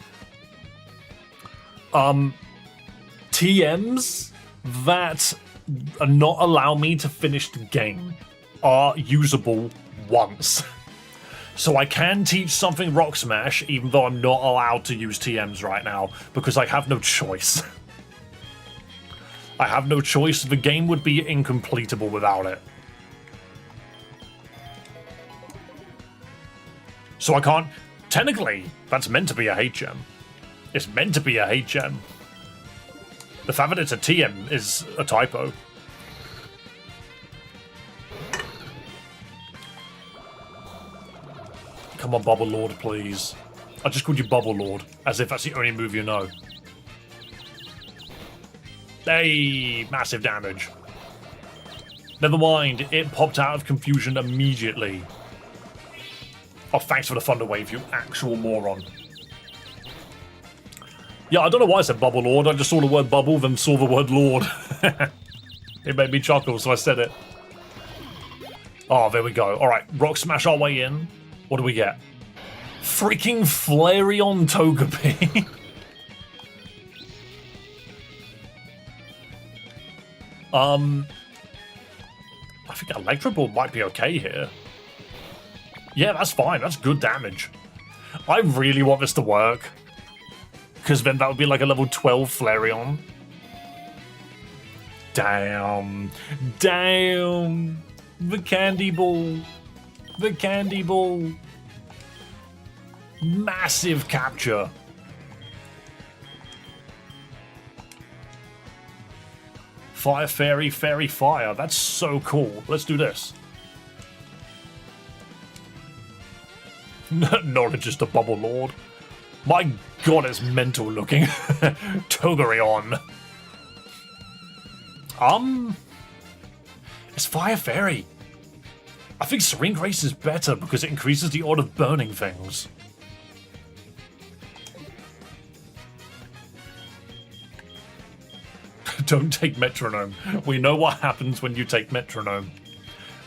TMs that not allow me to finish the game are usable once. So I can teach something Rock Smash even though I'm not allowed to use TMs right now because I have no choice. I have no choice. The game would be incompletable without it. So I can't... Technically, that's meant to be a HM. It's meant to be a HM. The fact that it's a TM is a typo. Come on, Bubble Lord, please. I just called you Bubble Lord, as if that's the only move you know. Hey, massive damage. Never mind, it popped out of confusion immediately. Oh, thanks for the Thunder Wave, you actual moron. Yeah, I don't know why I said Bubble Lord, I just saw the word bubble, then saw the word Lord. It made me chuckle, so I said it. Oh, there we go. Alright, Rock Smash our way in. What do we get? Freaking Flareon Togepi. I think Electro Ball might be okay here. Yeah, that's fine. That's good damage. I really want this to work. Because then that would be like a level 12 Flareon. Damn. Damn. The Candy Ball. The Candy Ball. Massive capture. Fire Fairy, Fairy Fire. That's so cool. Let's do this. Not just a Bubble Lord. My god, it's mental looking. Togerion. It's Fire Fairy. I think Serene Grace is better because it increases the odds of burning things. Don't take Metronome. We know what happens when you take Metronome.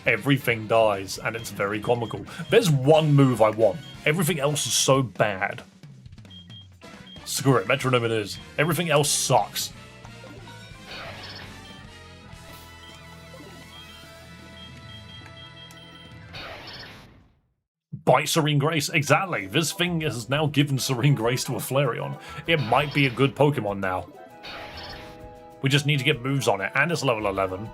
Everything dies, and it's very comical. There's one move I want. Everything else is so bad. Screw it, Metronome it is. Everything else sucks. Bite Serene Grace, exactly. This thing has now given Serene Grace to a Flareon. It might be a good Pokemon now. We just need to get moves on it, and it's level 11.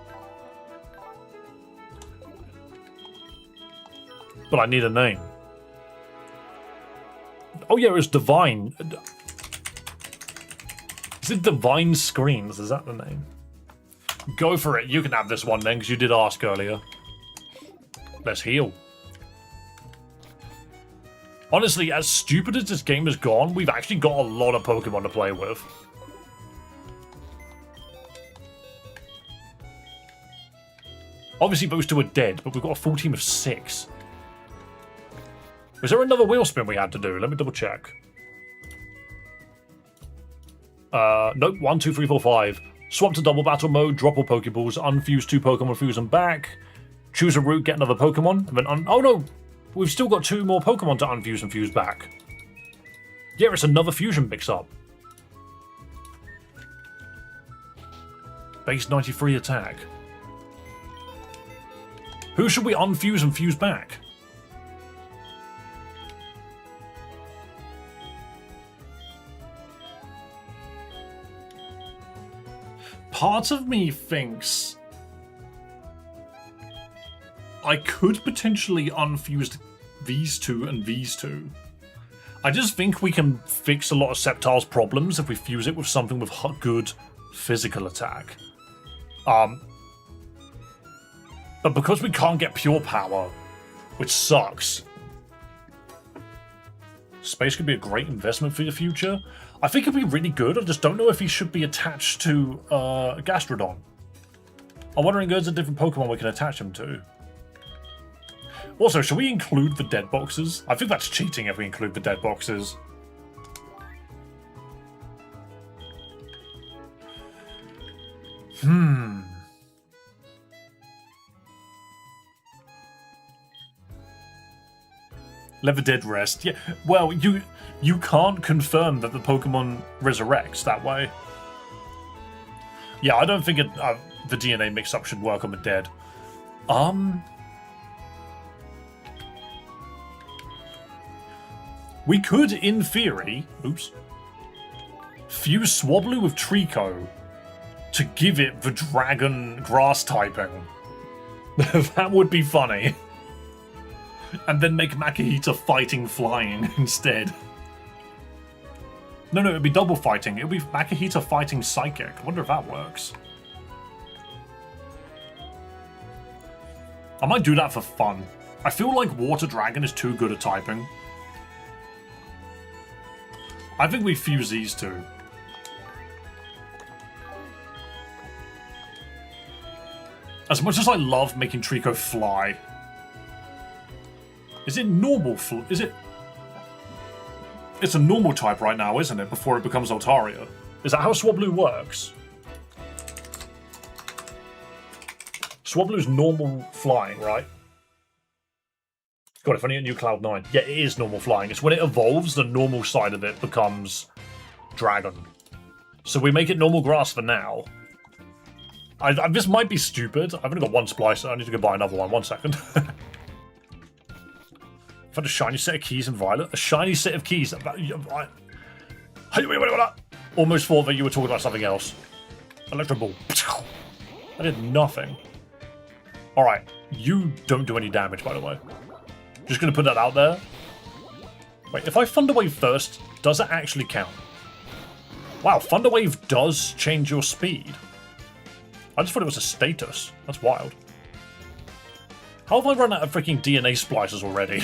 But I need a name. Oh yeah, it's Divine. Is it Divine Screams? Is that the name? Go for it. You can have this one then, because you did ask earlier. Let's heal. Honestly, as stupid as this game has gone, we've actually got a lot of Pokemon to play with. Obviously those two are dead, but we've got a full team of 6. Was there another wheel spin we had to do? Let me double check. Nope. 1, 2, 3, 4, 5. Swap to double battle mode, drop all Pokeballs, unfuse 2 Pokemon, fuse them back. Choose a route, get another Pokemon, and then oh no! We've still got 2 more Pokemon to unfuse and fuse back. Yeah, it's another fusion mix-up. Base 93 attack. Who should we unfuse and fuse back? Part of me thinks I could potentially unfuse these 2 and these 2. I just think we can fix a lot of Sceptile's problems if we fuse it with something with good physical attack. But because we can't get pure power, which sucks, space could be a great investment for the future. I think it'd be really good. I just don't know if he should be attached to Gastrodon. I'm wondering if there's a different Pokemon we can attach him to. Also, should we include the dead boxes? I think that's cheating if we include the dead boxes. Let the dead rest. Yeah, well, you can't confirm that the Pokemon resurrects that way. Yeah, I don't think the DNA mix-up should work on the dead. We could, in theory, fuse Swablu with Trico to give it the Dragon Grass typing. That would be funny. And then make Makihita fighting flying instead. No, it'd be double fighting. It'd be Makihita fighting Psychic. I wonder if that works. I might do that for fun. I feel like Water Dragon is too good at typing. I think we fuse these 2. As much as I love making Trico fly. Is it normal? Is it? It's a normal type right now, isn't it? Before it becomes Altaria. Is that how Swablu works? Swablu's normal flying, right? God, if I need a new Cloud 9. Yeah, it is normal flying. It's when it evolves, the normal side of it becomes Dragon. So we make it normal grass for now. This might be stupid. I've only got 1 Splicer. I need to go buy another one. 1 second. I've had a shiny set of keys in Violet. A shiny set of keys. Almost thought that you were talking about something else. Electro Ball. I did nothing. Alright. You don't do any damage, by the way. Just going to put that out there. Wait, if I Thunder Wave first, does it actually count? Wow, Thunder Wave does change your speed. I just thought it was a status. That's wild. How have I run out of freaking DNA splicers already?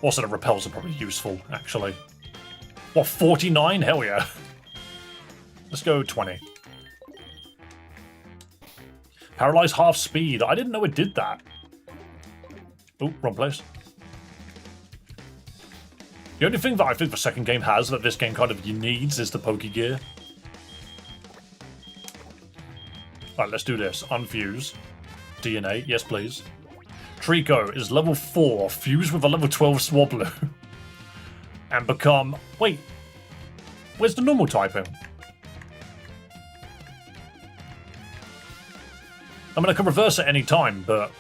Also, the repels are probably useful, actually. What, 49? Hell yeah. Let's go 20. Paralyze half speed. I didn't know it did that. Oh, wrong place. The only thing that I think the second game has that this game kind of needs is the Pokegear. Alright, let's do this. Unfuse. DNA. Yes, please. Trico is level 4. Fuse with a level 12 Swablu. And become... Wait. Where's the normal typing? I mean, I can reverse at any time, but...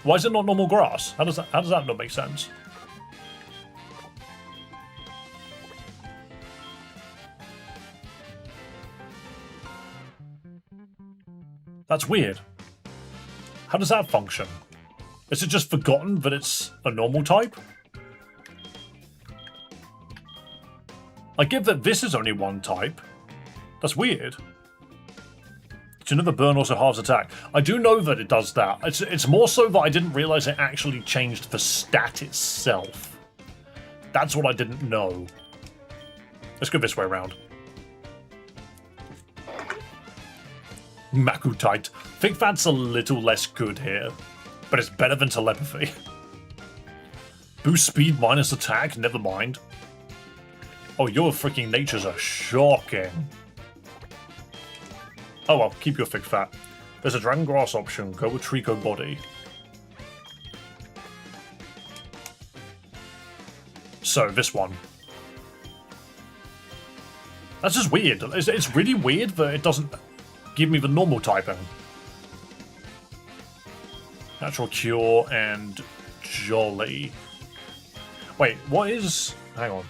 Why is it not normal grass? How does that not make sense? That's weird. How does that function? Is it just forgotten that it's a normal type? I get that this is only one type. That's weird. To never burn also halves attack. I do know that it does that. It's more so that I didn't realize it actually changed the stat itself. That's what I didn't know. Let's go this way around. Makutite. Think that's a little less good here, but it's better than telepathy. Boost speed minus attack? Never mind. Oh, your freaking natures are shocking. Oh well, keep your thick fat. There's a Dragon Grass option. Go with Trico Body. So, this one. That's just weird. It's really weird that it doesn't give me the normal typing. Natural Cure and Jolly. Wait, what is... Hang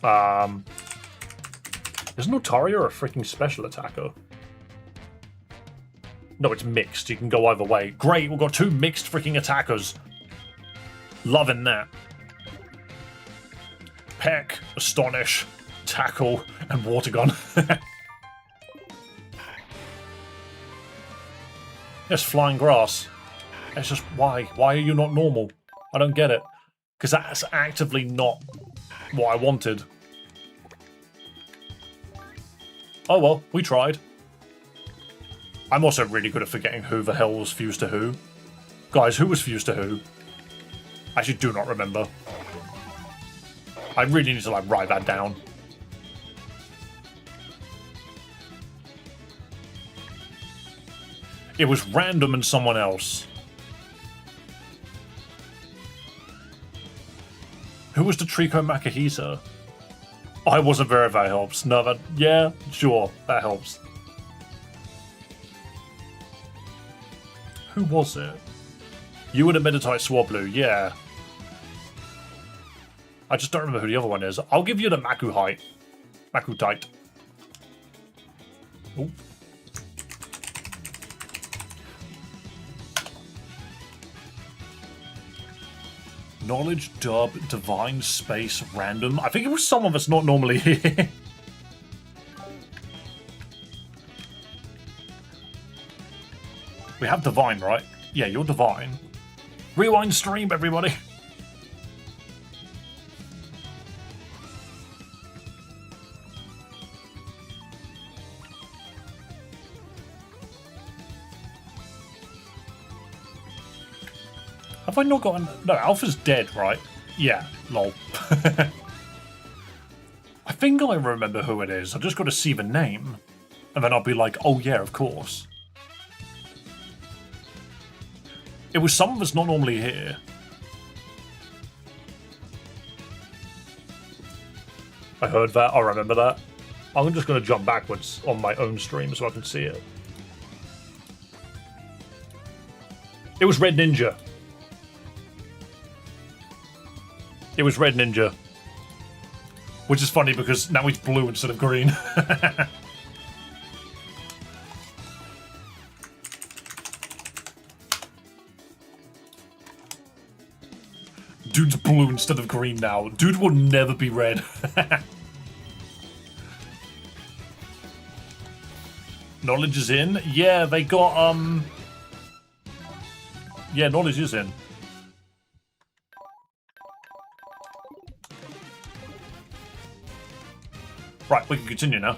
on. Isn't Otaria a freaking special attacker? No, it's mixed. You can go either way. Great, we've got two mixed freaking attackers. Loving that. Peck, Astonish, Tackle, and Water Gun. Yes, Flying Grass. It's just, why? Why are you not normal? I don't get it. Because that's actively not what I wanted. Oh well, we tried. I'm also really good at forgetting who the hell was fused to who. Guys, who was fused to who? I actually do not remember. I really need to, like, write that down. It was random and someone else. Who was the Trico Makahisa? I wasn't there if that helps. No, that... Yeah, sure, that helps. Who was it? You and a Meditite Swablu, yeah. I just don't remember who the other one is. I'll give you the Makutite. Makutite. Ooh. Knowledge, Dub, Divine, Space, Random. I think it was someone that's not normally here. We have Divine, right? Yeah, you're Divine. Rewind stream, everybody. Have I not gotten... No, Alpha's dead, right? Yeah, lol. I think I remember who it is. I've just got to see the name. And then I'll be like, oh yeah, of course. It was someone that's not normally here. I heard that. I remember that. I'm just going to jump backwards on my own stream so I can see it. It was Red Ninja. It was Red Ninja. Which is funny because now he's blue instead of green. Dude's blue instead of green now. Dude will never be red. Knowledge is in? Yeah, they got, Yeah, knowledge is in. Right, we can continue now.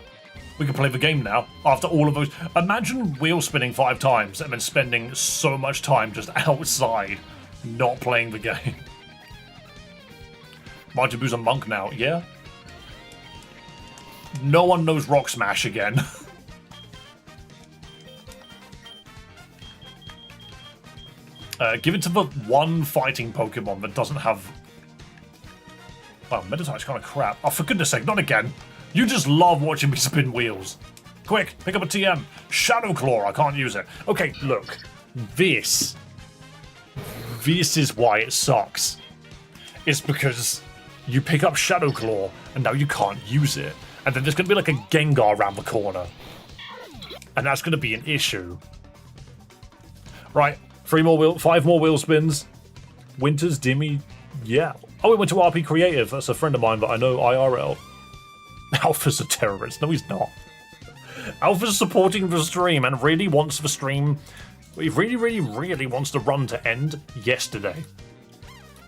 We can play the game now. After all of those... Imagine wheel spinning 5 times and then spending so much time just outside not playing the game. Majibu's a monk now, yeah? No one knows Rock Smash again. Give it to the one fighting Pokemon that doesn't have... Oh, Meditite's kind of crap. Oh, for goodness sake, not again. You just love watching me spin wheels. Quick, pick up a TM. Shadow Claw, I can't use it. Okay, look. This is why it sucks. It's because you pick up Shadow Claw, and now you can't use it. And then there's going to be like a Gengar around the corner. And that's going to be an issue. Right, 5 more wheel spins. Winter's Dimmy, yeah. Oh, we went to RP Creative. That's a friend of mine, but I know IRL. Alpha's a terrorist. No, he's not. Alpha's supporting the stream and really wants the stream... He really wants the run to end yesterday.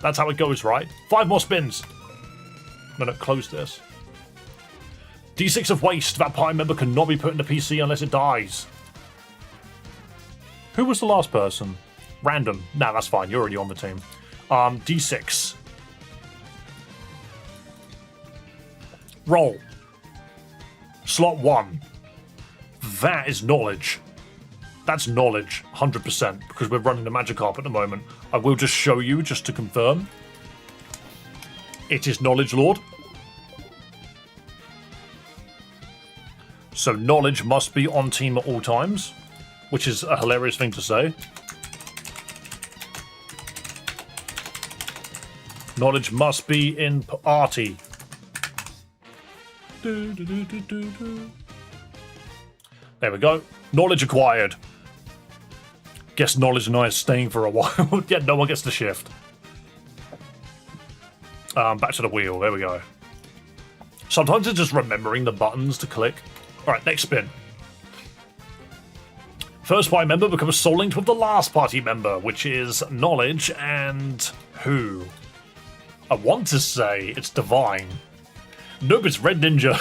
That's how it goes, right? 5 more spins. No, close this. D6 of Waste. That Pi member cannot be put in the PC unless it dies. Who was the last person? Random. Nah, that's fine. You're already on the team. D6. Roll. Slot 1. That is knowledge. That's knowledge, 100%, because we're running the Magikarp at the moment. I will just show you, just to confirm. It is Knowledge Lord. So knowledge must be on team at all times, which is a hilarious thing to say. Knowledge must be in party. There we go. Knowledge acquired. Guess Knowledge and I are staying for a while. Yeah, no one gets the shift. Back to the wheel. There we go. Sometimes it's just remembering the buttons to click. Alright, next spin. First party member becomes soul linked with the last party member, which is Knowledge and who? I want to say it's Divine. Nope, it's Red Ninja.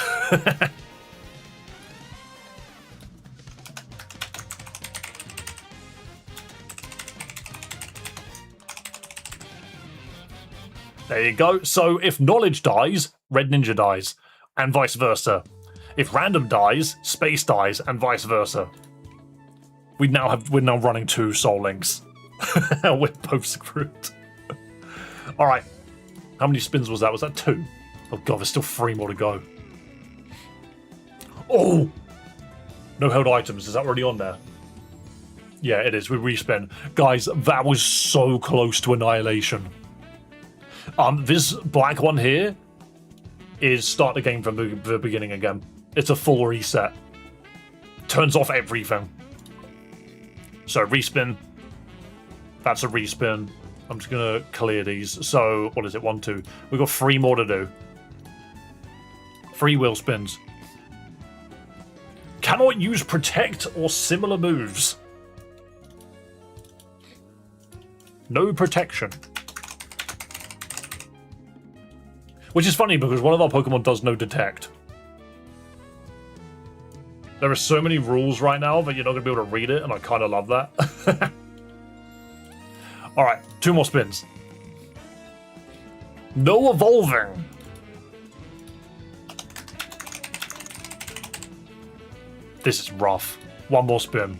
There you go. So if Knowledge dies, Red Ninja dies, and vice versa. If Random dies, Space dies, and vice versa. We're now running 2 Soul Links. We're both screwed. All right. How many spins was that? Was that 2? Oh god, there's still 3 more to go. Oh! No held items. Is that already on there? Yeah, it is. We respin. Guys, that was so close to annihilation. This black one here is start the game from the beginning again. It's a full reset. Turns off everything. So respin. That's a respin. I'm just gonna clear these. So what is it? 1, 2. We've got 3 more to do. 3 wheel spins. Cannot use protect or similar moves. No protection. Which is funny because one of our Pokemon does no detect. There are so many rules right now that you're not going to be able to read it, and I kind of love that. Alright, 2 more spins. No evolving. This is rough. 1 more spin.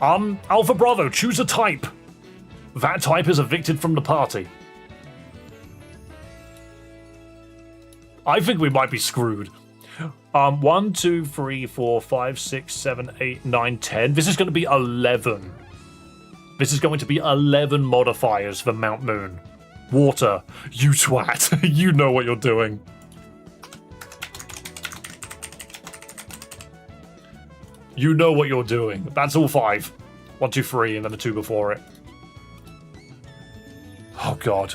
Alpha Bravo, choose a type. That type is evicted from the party. I think we might be screwed. 1, 2, 3, 4, 5, 6, 7, 8, 9, 10. This is going to be 11. This is going to be 11 modifiers for Mount Moon. Water. You twat. You know what you're doing. You know what you're doing. That's all 5. 1, 2, 3, and then the 2 before it. Oh, God.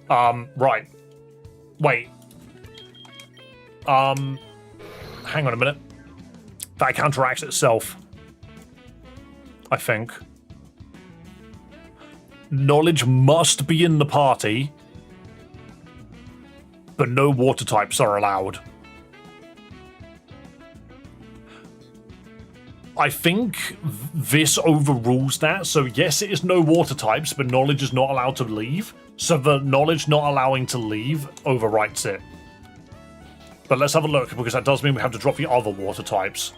Right. Wait. Hang on a minute. That counteracts itself. I think. Knowledge must be in the party, but no water types are allowed. I think this overrules that. So yes, it is no water types, but knowledge is not allowed to leave. So the knowledge not allowing to leave overwrites it. But let's have a look, because that does mean we have to drop the other water types.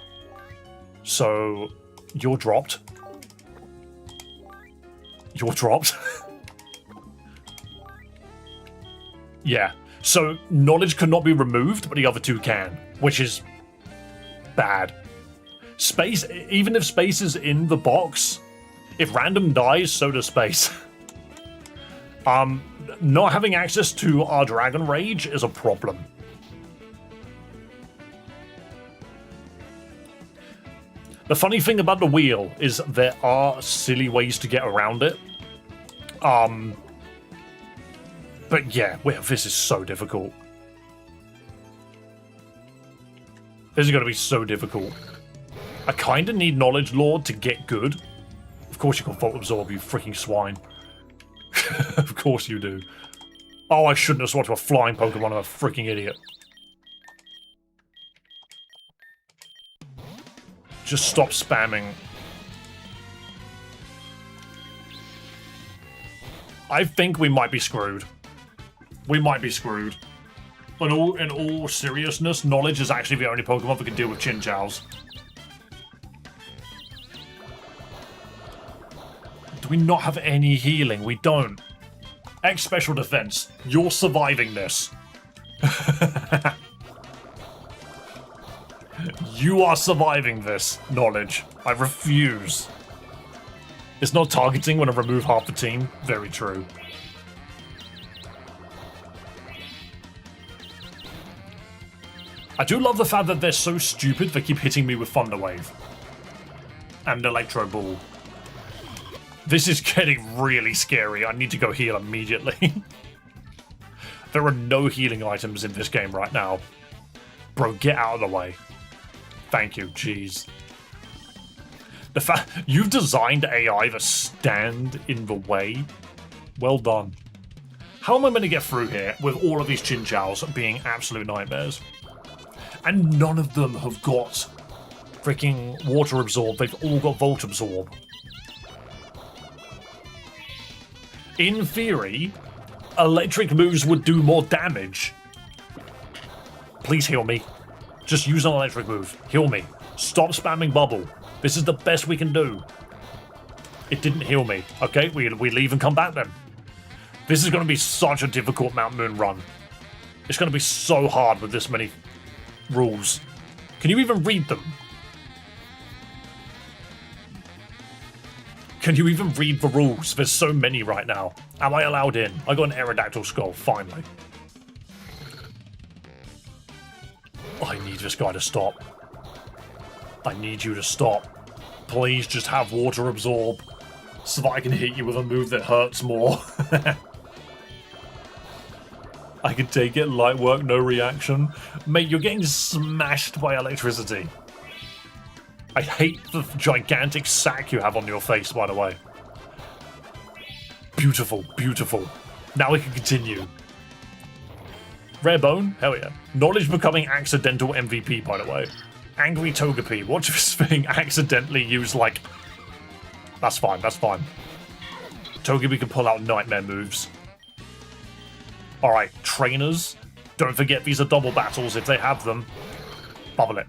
So you're dropped. You're dropped. Yeah. So knowledge cannot be removed, but the other 2 can, which is bad. Space, even if space is in the box, if random dies, so does space. Not having access to our Dragon Rage is a problem. The funny thing about the wheel is there are silly ways to get around it. But yeah, this is so difficult. This is going to be so difficult. I kind of need Knowledge Lord to get good. Of course you can Volt Absorb, you freaking swine. Of course you do. Oh, I shouldn't have swung to a flying Pokemon. I'm a freaking idiot. Just stop spamming. I think we might be screwed. We might be screwed. But in all seriousness, Knowledge is actually the only Pokemon that can deal with Chinchous. Do we not have any healing? We don't. X Special Defense, you're surviving this. You are surviving this, Knowledge. I refuse. It's not targeting when I remove half the team. Very true. I do love the fact that they're so stupid they keep hitting me with Thunder Wave. And Electro Ball. This is getting really scary. I need to go heal immediately. There are no healing items in this game right now. Bro, get out of the way. Thank you, jeez. The fact you've designed AI that stand in the way. Well done. How am I going to get through here with all of these Chinchous being absolute nightmares? And none of them have got freaking Water Absorb. They've all got Volt Absorb. In theory, electric moves would do more damage. Please heal me. Just use an electric move. Heal me. Stop spamming Bubble. This is the best we can do. It didn't heal me. Okay, we leave and come back then. This is going to be such a difficult Mount Moon run. It's going to be so hard with this many rules. Can you even read them? Can you even read the rules? There's so many right now. Am I allowed in? I got an Aerodactyl Skull, finally. I need this guy to stop. I need you to stop. Please just have Water Absorb so that I can hit you with a move that hurts more. I can take it, light work, no reaction. Mate, you're getting smashed by electricity. I hate the gigantic sack you have on your face, by the way. Beautiful, beautiful. Now we can continue. Rare Bone? Hell yeah. Knowledge becoming accidental MVP, by the way. Angry Togepi. Watch this thing accidentally use, like... That's fine, that's fine. Togepi can pull out nightmare moves. Alright, trainers. Don't forget these are double battles if they have them. Bubble it.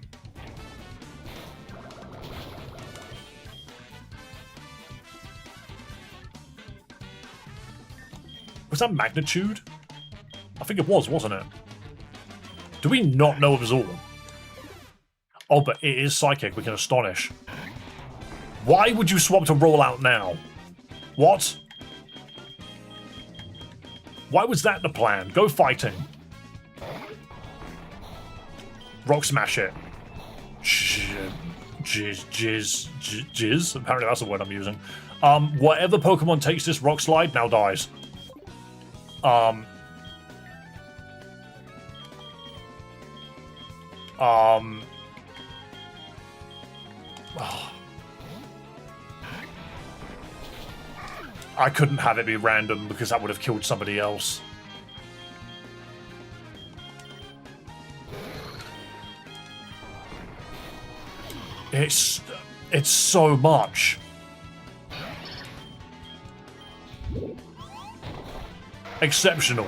Was that Magnitude? I think it was, wasn't it? Do we not know Absorb? Oh, but it is Psychic. We can Astonish. Why would you swap to Roll Out now? What? Why was that the plan? Go Fighting. Rock Smash it. Jizz. Apparently that's the word I'm using. Whatever Pokemon takes this Rock Slide now dies. Oh. I couldn't have it be random because that would have killed somebody else. It's so much. Exceptional.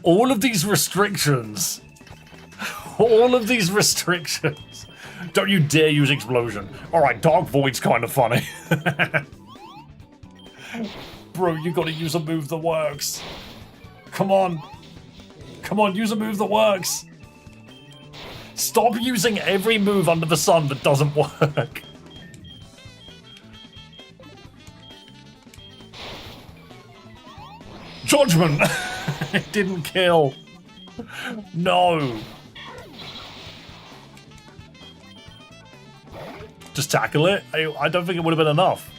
All of these restrictions. All of these restrictions. Don't you dare use Explosion. Alright, Dark Void's kind of funny. Bro, you gotta use a move that works. Come on. Come on, use a move that works. Stop using every move under the sun that doesn't work. Judgment! It didn't kill. No. Just tackle it? I don't think it would have been enough.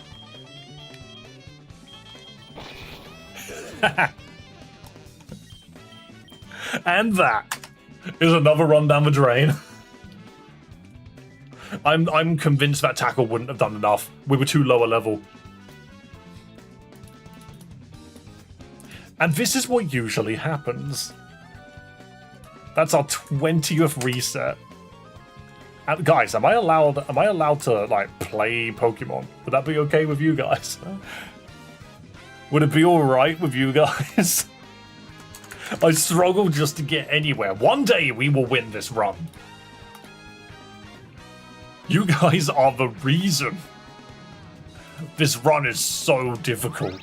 And that is another run down the drain. I'm convinced that tackle wouldn't have done enough. We were too lower level. And this is what usually happens. That's our 20th reset. Guys, am I allowed to like play Pokemon? Would that be okay with you guys? Would it be alright with you guys? I struggle just to get anywhere. One day we will win this run. You guys are the reason this run is so difficult.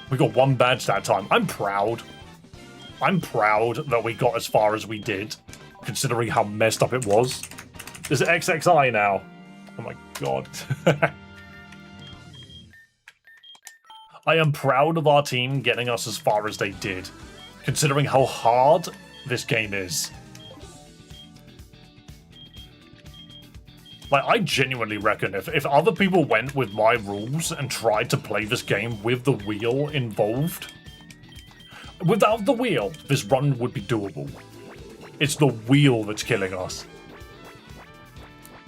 We got one badge that time. I'm proud. I'm proud that we got as far as we did, considering how messed up it was. There's XXI now. Oh my god. I am proud of our team getting us as far as they did, considering how hard this game is. Like, I genuinely reckon if other people went with my rules and tried to play this game with the wheel involved, without the wheel, this run would be doable. It's the wheel that's killing us.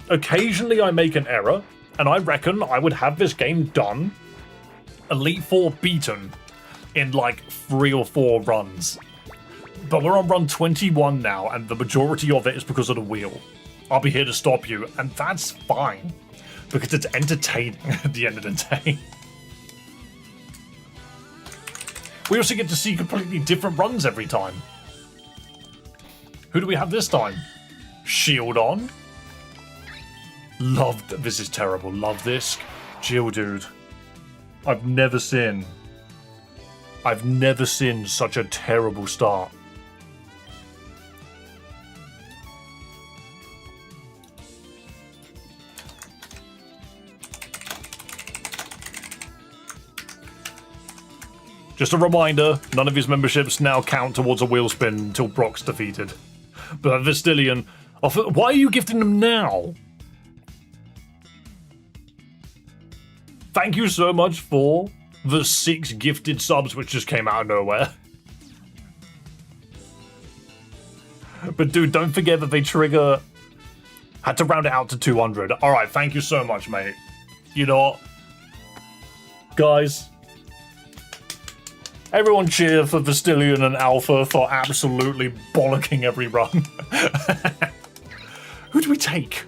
Occasionally I make an error, and I reckon I would have this game done, Elite Four beaten, in like 3 or 4 runs. But we're on run 21 now, and the majority of it is because of the wheel. I'll be here to stop you, and that's fine, because it's entertaining at the end of the day. We also get to see completely different runs every time. Who do we have this time? Shield on. This is terrible. Love this. Geodude. I've never seen such a terrible start. Just a reminder, none of his memberships now count towards a wheel spin until Brock's defeated. But Vistillion, why are you gifting them now? Thank you so much for the 6 gifted subs which just came out of nowhere. But dude, don't forget that they trigger... Had to round it out to 200. Alright, thank you so much, mate. You know what? Guys... Everyone cheer for Vistillion and Alpha for absolutely bollocking every run. Who do we take?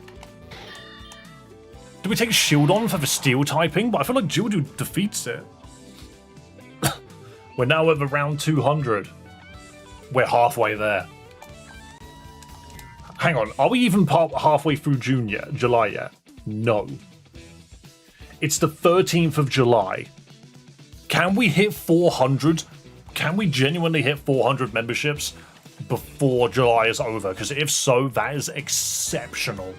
Do we take Shieldon for the steel typing? But I feel like Geodude defeats it. We're now at around 200. We're halfway there. Hang on, are we even halfway through July yet? No. It's the 13th of July. Can we hit 400? Can we genuinely hit 400 memberships before July is over? Because if so, that is exceptional.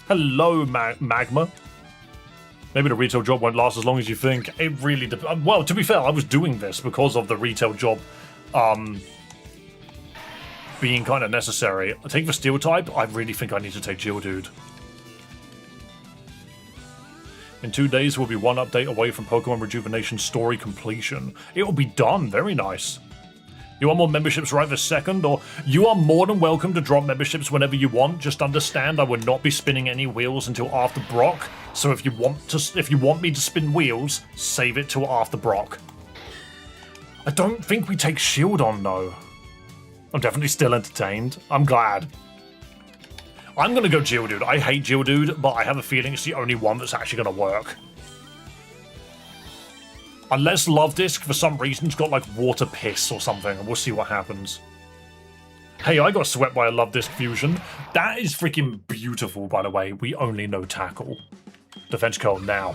Hello, Magma. Maybe the retail job won't last as long as you think. It really depends. Well, to be fair, I was doing this because of the retail job being kind of necessary. I take the steel type. I really think I need to take Geodude. In 2 days, we'll be 1 update away from Pokemon Rejuvenation story completion. It will be done. Very nice. You want more memberships right this second? Or you are more than welcome to drop memberships whenever you want. Just understand I will not be spinning any wheels until after Brock. So if you want me to spin wheels, save it till after Brock. I don't think we take Shieldon though. I'm definitely still entertained. I'm glad. I'm going to go Geodude. I hate Geodude, but I have a feeling it's the only one that's actually going to work. Unless Love Disc, for some reason, has got like water piss or something, and we'll see what happens. Hey, I got swept by a Love Disc fusion. That is freaking beautiful, by the way. We only know Tackle. Defense Curl now.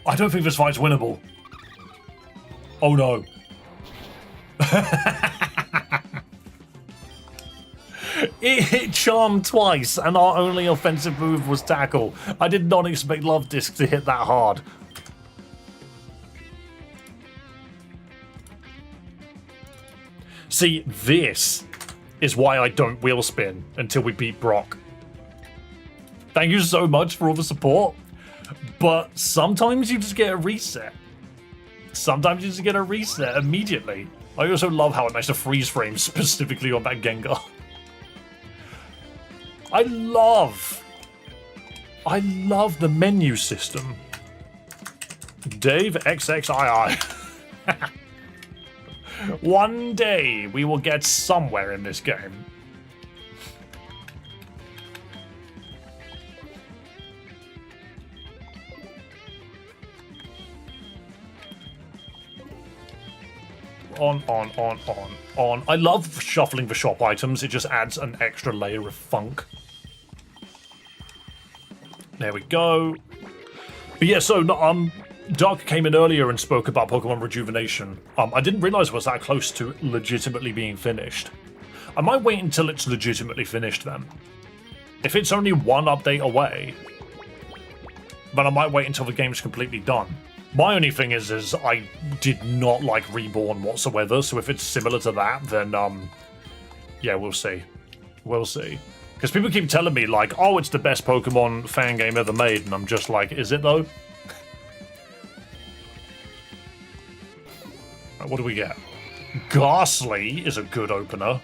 I don't think this fight's winnable. Oh no. It hit Charm twice, and our only offensive move was Tackle. I did not expect Love Disc to hit that hard. See, this is why I don't wheel spin until we beat Brock. Thank you so much for all the support, but sometimes you just get a reset. Sometimes you just get a reset immediately. I also love how it makes a freeze frame specifically on that Gengar. I love I love the menu system. Dave XXII. One day we will get somewhere in this game. On. I love shuffling the shop items. It just adds an extra layer of funk. There we go. But yeah, so Dark came in earlier and spoke about Pokemon Rejuvenation. I didn't realize it was that close to legitimately being finished. I might wait until it's legitimately finished then. If it's only one update away, then I might wait until the game's completely done. My only thing is I did not like Reborn whatsoever, so if it's similar to that, then, yeah, we'll see. We'll see. Because people keep telling me, like, oh, it's the best Pokemon fan game ever made, and I'm just like, is it, though? Right, what do we get? Ghastly is a good opener.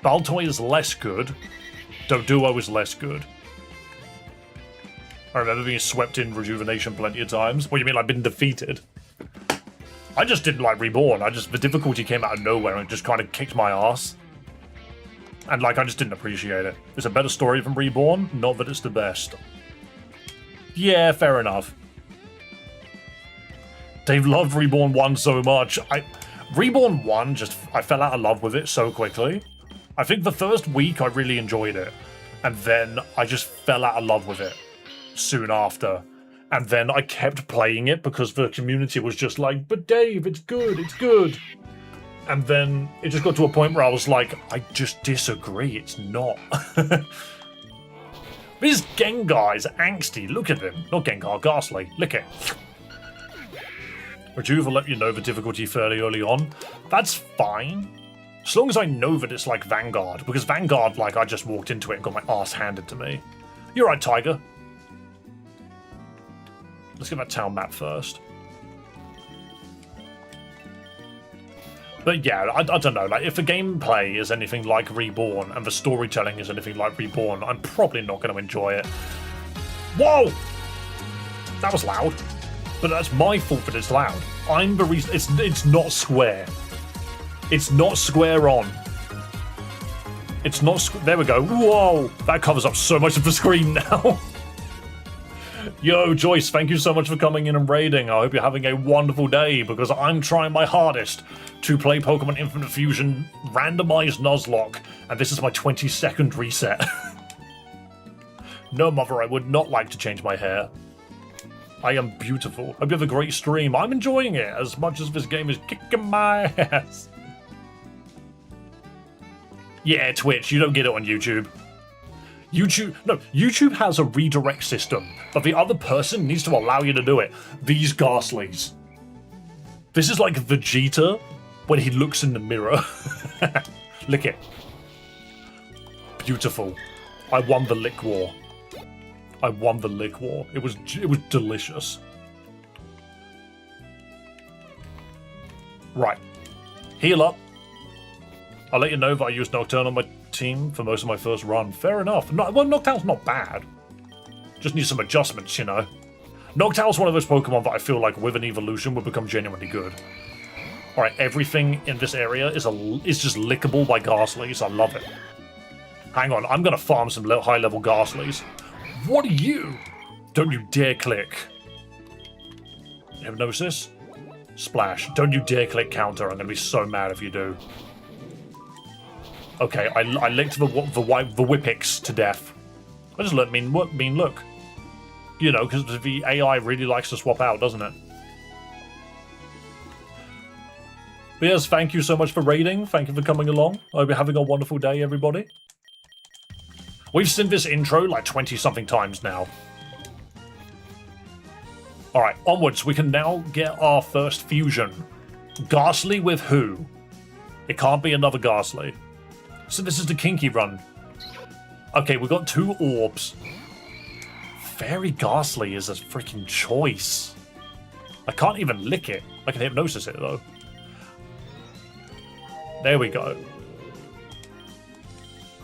Baltoy is less good. Doduo is less good. I remember being swept in Rejuvenation plenty of times. What do you mean, like, been defeated? I just didn't like Reborn. The difficulty came out of nowhere and just kind of kicked my ass. And, like, I just didn't appreciate it. It's a better story than Reborn, not that it's the best. Yeah, fair enough. Dave loved Reborn 1 so much. Reborn 1, I fell out of love with it so quickly. I think the first week I really enjoyed it. And then I just fell out of love with it soon after. And then I kept playing it because the community was just like, but Dave, it's good, it's good. And then it just got to a point where I was like, I just disagree, it's not. This Gengar is angsty, look at him. Not Gengar, Ghastly, lick it. Rejuve will let you know the difficulty fairly early on. That's fine. As long as I know that it's like Vanguard, because Vanguard, like, I just walked into it and got my ass handed to me. You're right, Tiger. Let's get that town map first. But yeah, I don't know, like, if the gameplay is anything like Reborn and the storytelling is anything like Reborn, I'm probably not going to enjoy it. Whoa! That was loud. But that's my fault that it's loud. I'm the reason. It's not square. It's not square on. It's not there we go. Whoa! That covers up so much of the screen now. Yo, Joyce, thank you so much for coming in and raiding. I hope you're having a wonderful day, because I'm trying my hardest to play Pokemon Infinite Fusion randomized Nuzlocke, and this is my 22nd reset. No, mother, I would not like to change my hair. I am beautiful. Hope you have a great stream. I'm enjoying it as much as this game is kicking my ass. Yeah, Twitch, you don't get it on YouTube. YouTube has a redirect system, but the other person needs to allow you to do it. These Ghastlies. This is like Vegeta when he looks in the mirror. Lick it. Beautiful. I won the lick war. I won the lick war. It was delicious. Right. Heal up. I'll let you know that I used Nocturne on my team for most of my first run. Fair enough. Well, Noctowl's not bad. Just needs some adjustments, you know. Noctowl's one of those Pokemon that I feel like with an evolution would become genuinely good. Alright, everything in this area is just lickable by Ghastlies. I love it. Hang on, I'm gonna farm some high-level Ghastlies. What are you? Don't you dare click. Hypnosis? Splash. Don't you dare click counter. I'm gonna be so mad if you do. Okay, I licked the Whippix to death. I just learned mean look. You know, because the AI really likes to swap out, doesn't it? But yes, thank you so much for raiding. Thank you for coming along. I hope you're having a wonderful day, everybody. We've seen this intro like 20-something times now. Alright, onwards. We can now get our first fusion. Ghastly with who? It can't be another Ghastly. So this is the Kinky run. Okay, we got 2 orbs. Fairy Ghastly is a freaking choice. I can't even lick it. I can hypnosis it though. There we go.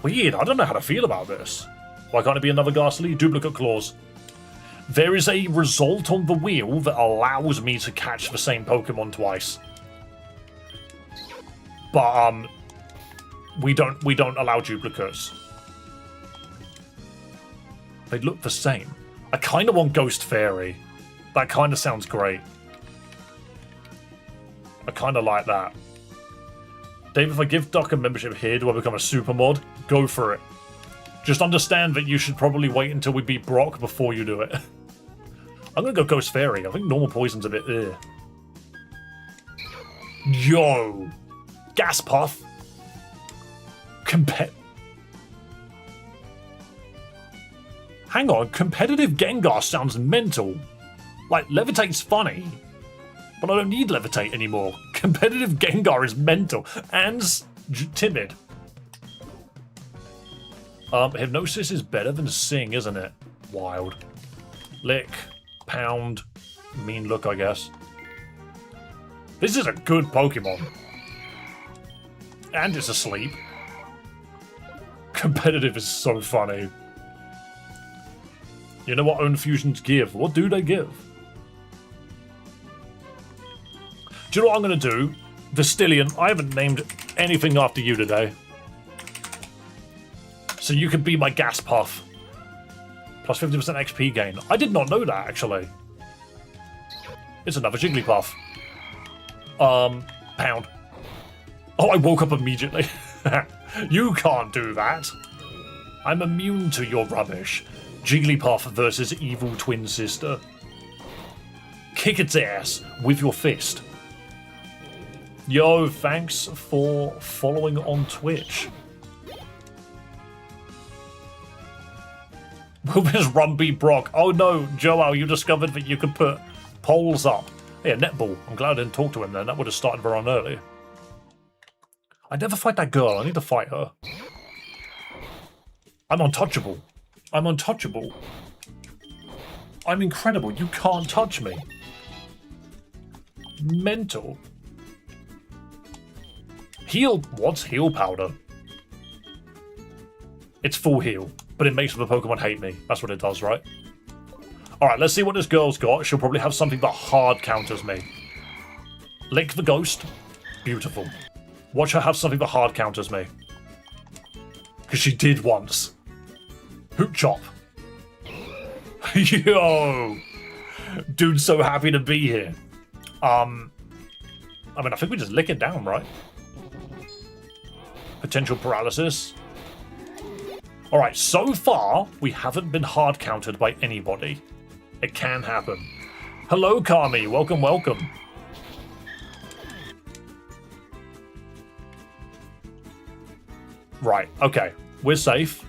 Weird, I don't know how to feel about this. Why can't it be another Ghastly? Duplicate claws. There is a result on the wheel that allows me to catch the same Pokemon twice. But we don't allow duplicates. They look the same. I kind of want Ghost Fairy. That kind of sounds great. I kind of like that. Dave, if I give Doc a membership here, do I become a super mod? Go for it. Just understand that you should probably wait until we beat Brock before you do it. I'm gonna go Ghost Fairy. I think normal poison's a bit Yo! Gas Puff! Hang on, competitive Gengar sounds mental. Like, Levitate's funny, but I don't need Levitate anymore. Competitive Gengar is mental and timid. Hypnosis is better than Sing, isn't it? Wild. Lick, Pound, Mean Look, I guess. This is a good Pokemon. And it's asleep. Competitive is so funny. You know what Own Fusions give? What do they give? Do you know what I'm going to do? Vistillion, I haven't named anything after you today. So you can be my Gas Puff. Plus 50% XP gain. I did not know that, actually. It's another Jigglypuff. Pound. Oh, I woke up immediately. You can't do that. I'm immune to your rubbish. Jigglypuff versus evil twin sister. Kick its ass with your fist. Yo, thanks for following on Twitch. Will this run beat Brock? Oh no, Joel, you discovered that you could put polls up. Yeah, netball. I'm glad I didn't talk to him then. That would have started very on early. I never fight that girl. I need to fight her. I'm untouchable. I'm untouchable. I'm incredible. You can't touch me. Mental. Heal. What's heal powder? It's full heal, but it makes the Pokemon hate me. That's what it does, right? Alright, let's see what this girl's got. She'll probably have something that hard counters me. Lick the Ghost. Beautiful. Watch her have something that hard counters me. Because she did once. Hoot Chop. Yo! Dude's so happy to be here. I mean, I think we just lick it down, right? Potential paralysis. Alright, so far, we haven't been hard countered by anybody. It can happen. Hello, Kami. Welcome, welcome. Right, okay. We're safe.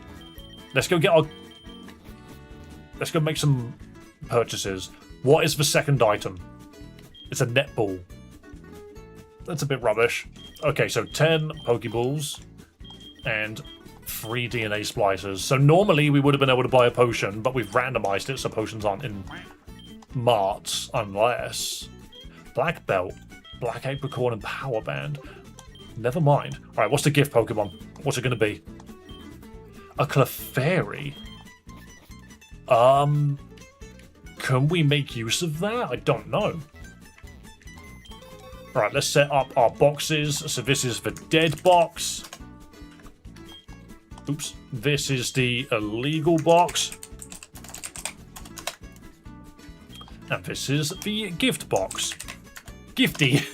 Let's go get our... Let's go make some purchases. What is the second item? It's a netball. That's a bit rubbish. Okay, so 10 Pokeballs and 3 DNA splicers. So normally we would have been able to buy a potion, but we've randomized it so potions aren't in marts unless... Black Belt, Black Apricorn, and Power Band. Never mind. Alright, what's the gift Pokemon? What's it going to be? A Clefairy? Can we make use of that? I don't know. Alright, let's set up our boxes. So this is the dead box. Oops. This is the illegal box. And this is the gift box. Gifty.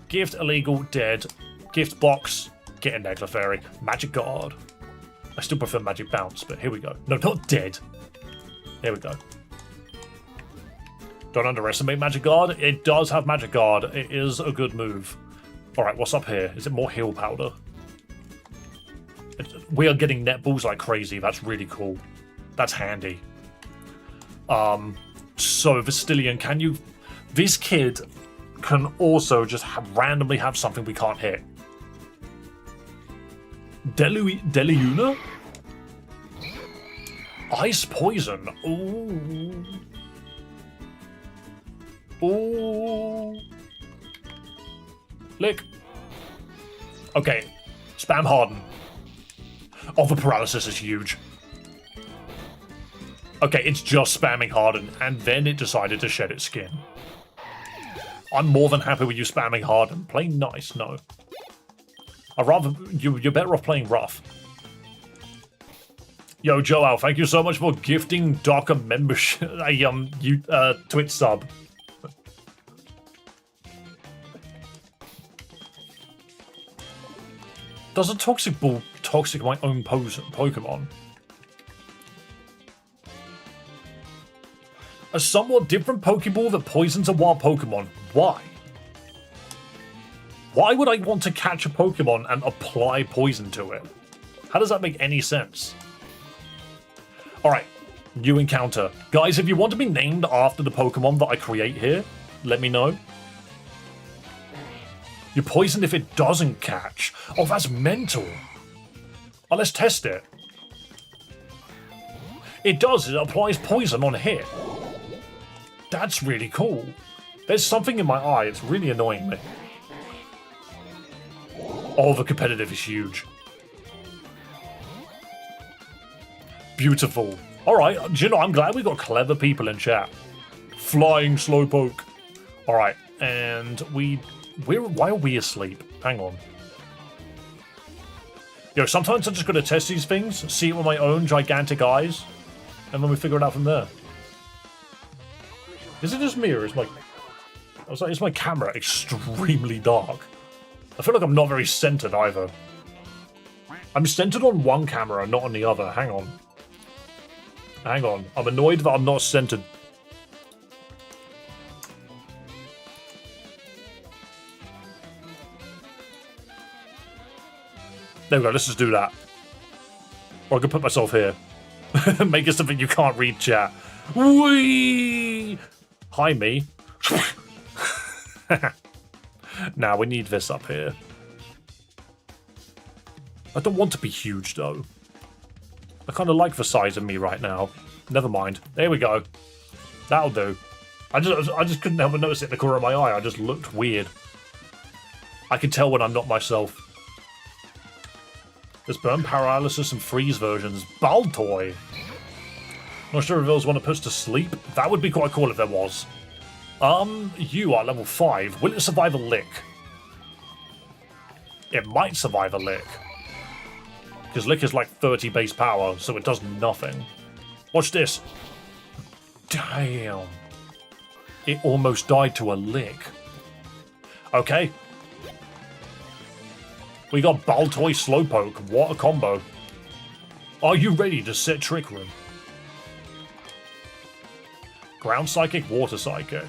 Gift, illegal, dead. Gift box. Get in there, Clefairy. Magic Guard. I still prefer Magic Bounce, but here we go. No, not dead. Here we go. Don't underestimate Magic Guard. It does have Magic Guard. It is a good move. Alright, what's up here? Is it more heal powder? We are getting netballs like crazy. That's really cool. That's handy. So, Vistillion, can you... This kid can also just randomly have something we can't hit. Deliuna? Ice Poison. Ooh. Ooh. Lick. Okay. Spam Harden. Oh, the paralysis is huge. Okay, it's just spamming Harden, and then it decided to shed its skin. I'm more than happy with you spamming Harden. Play nice, no. I'd rather... You're better off playing rough. Yo, Joel, thank you so much for gifting Doc a membership... a Twitch sub. Does a Toxic Ball toxic my own Pokemon? A somewhat different Pokeball that poisons a wild Pokemon. Why? Why would I want to catch a Pokemon and apply poison to it? How does that make any sense? Alright, new encounter. Guys, if you want to be named after the Pokemon that I create here, let me know. You're poisoned if it doesn't catch. Oh, that's mental. Oh, let's test it. It does, it applies poison on hit. That's really cool. There's something in my eye, it's really annoying me. Oh, the competitive is huge. Beautiful. Alright, do you know, I'm glad we got clever people in chat. Flying Slowpoke. Alright, and why are we asleep? Hang on. Yo, sometimes I'm just going to test these things, see it with my own gigantic eyes, and then we figure it out from there. Is it just me, or is my camera extremely dark? I feel like I'm not very centered either. I'm centered on one camera, not on the other. Hang on. Hang on. I'm annoyed that I'm not centered. There we go, let's just do that. Or I could put myself here. Make it something you can't read, chat. Whee! Hi, me. Now we need this up here. I don't want to be huge, though. I kind of like the size of me right now. Never mind. There we go. That'll do. I just couldn't help but notice it in the corner of my eye. I just looked weird. I can tell when I'm not myself. There's Burn Paralysis and Freeze versions. Baltoy. Not sure if there was one that puts to sleep. That would be quite cool if there was. You are level 5. Will it survive a lick? It might survive a lick. Because lick is like 30 base power, so it does nothing. Watch this. Damn. It almost died to a lick. Okay. We got Baltoy Slowpoke. What a combo. Are you ready to set Trick Room? Ground Psychic, Water Psychic.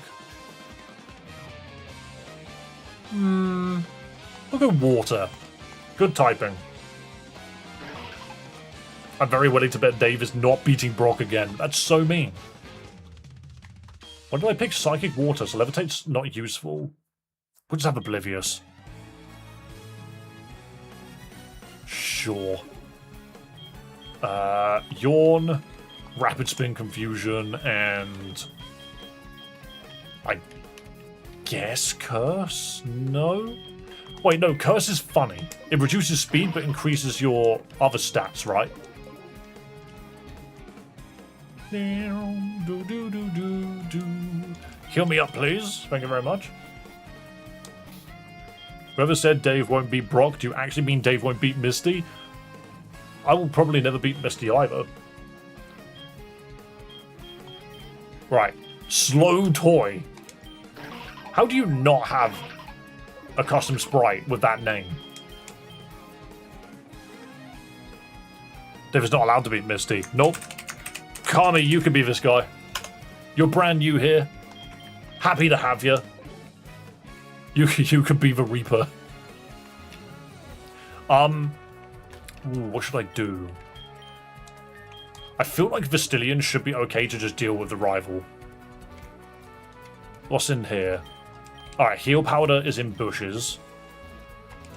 We'll go Water. Good typing. I'm very willing to bet Dave is not beating Brock again. That's so mean. Why did I pick Psychic Water? So Levitate's not useful. We'll just have Oblivious. Sure. Yawn, Rapid Spin Confusion, and I guess Curse? No? Wait, no, Curse is funny. It reduces speed but increases your other stats, right? Heal me up, please. Thank you very much. Whoever said Dave won't beat Brock, do you actually mean Dave won't beat Misty? I will probably never beat Misty either. Right. Slow Toy. How do you not have a custom sprite with that name? Dave is not allowed to beat Misty. Nope. Kami, you can be this guy. You're brand new here. Happy to have you. You could be the Reaper. What should I do? I feel like Vestilian should be okay to just deal with the rival. What's in here? Alright, Heal Powder is in bushes.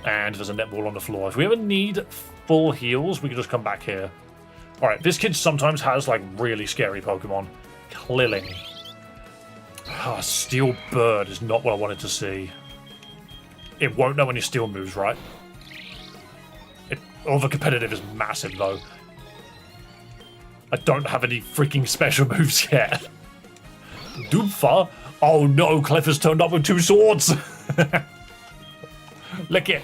And there's a netball on the floor. If we ever need full heals, we can just come back here. Alright, this kid sometimes has, like, really scary Pokemon. Klilling. Ah, Steel Bird is not what I wanted to see. It won't know any steel moves, right? All the competitive is massive, though. I don't have any freaking special moves yet. Doomfa? Oh no, Clef has turned up with 2 swords. Lick it.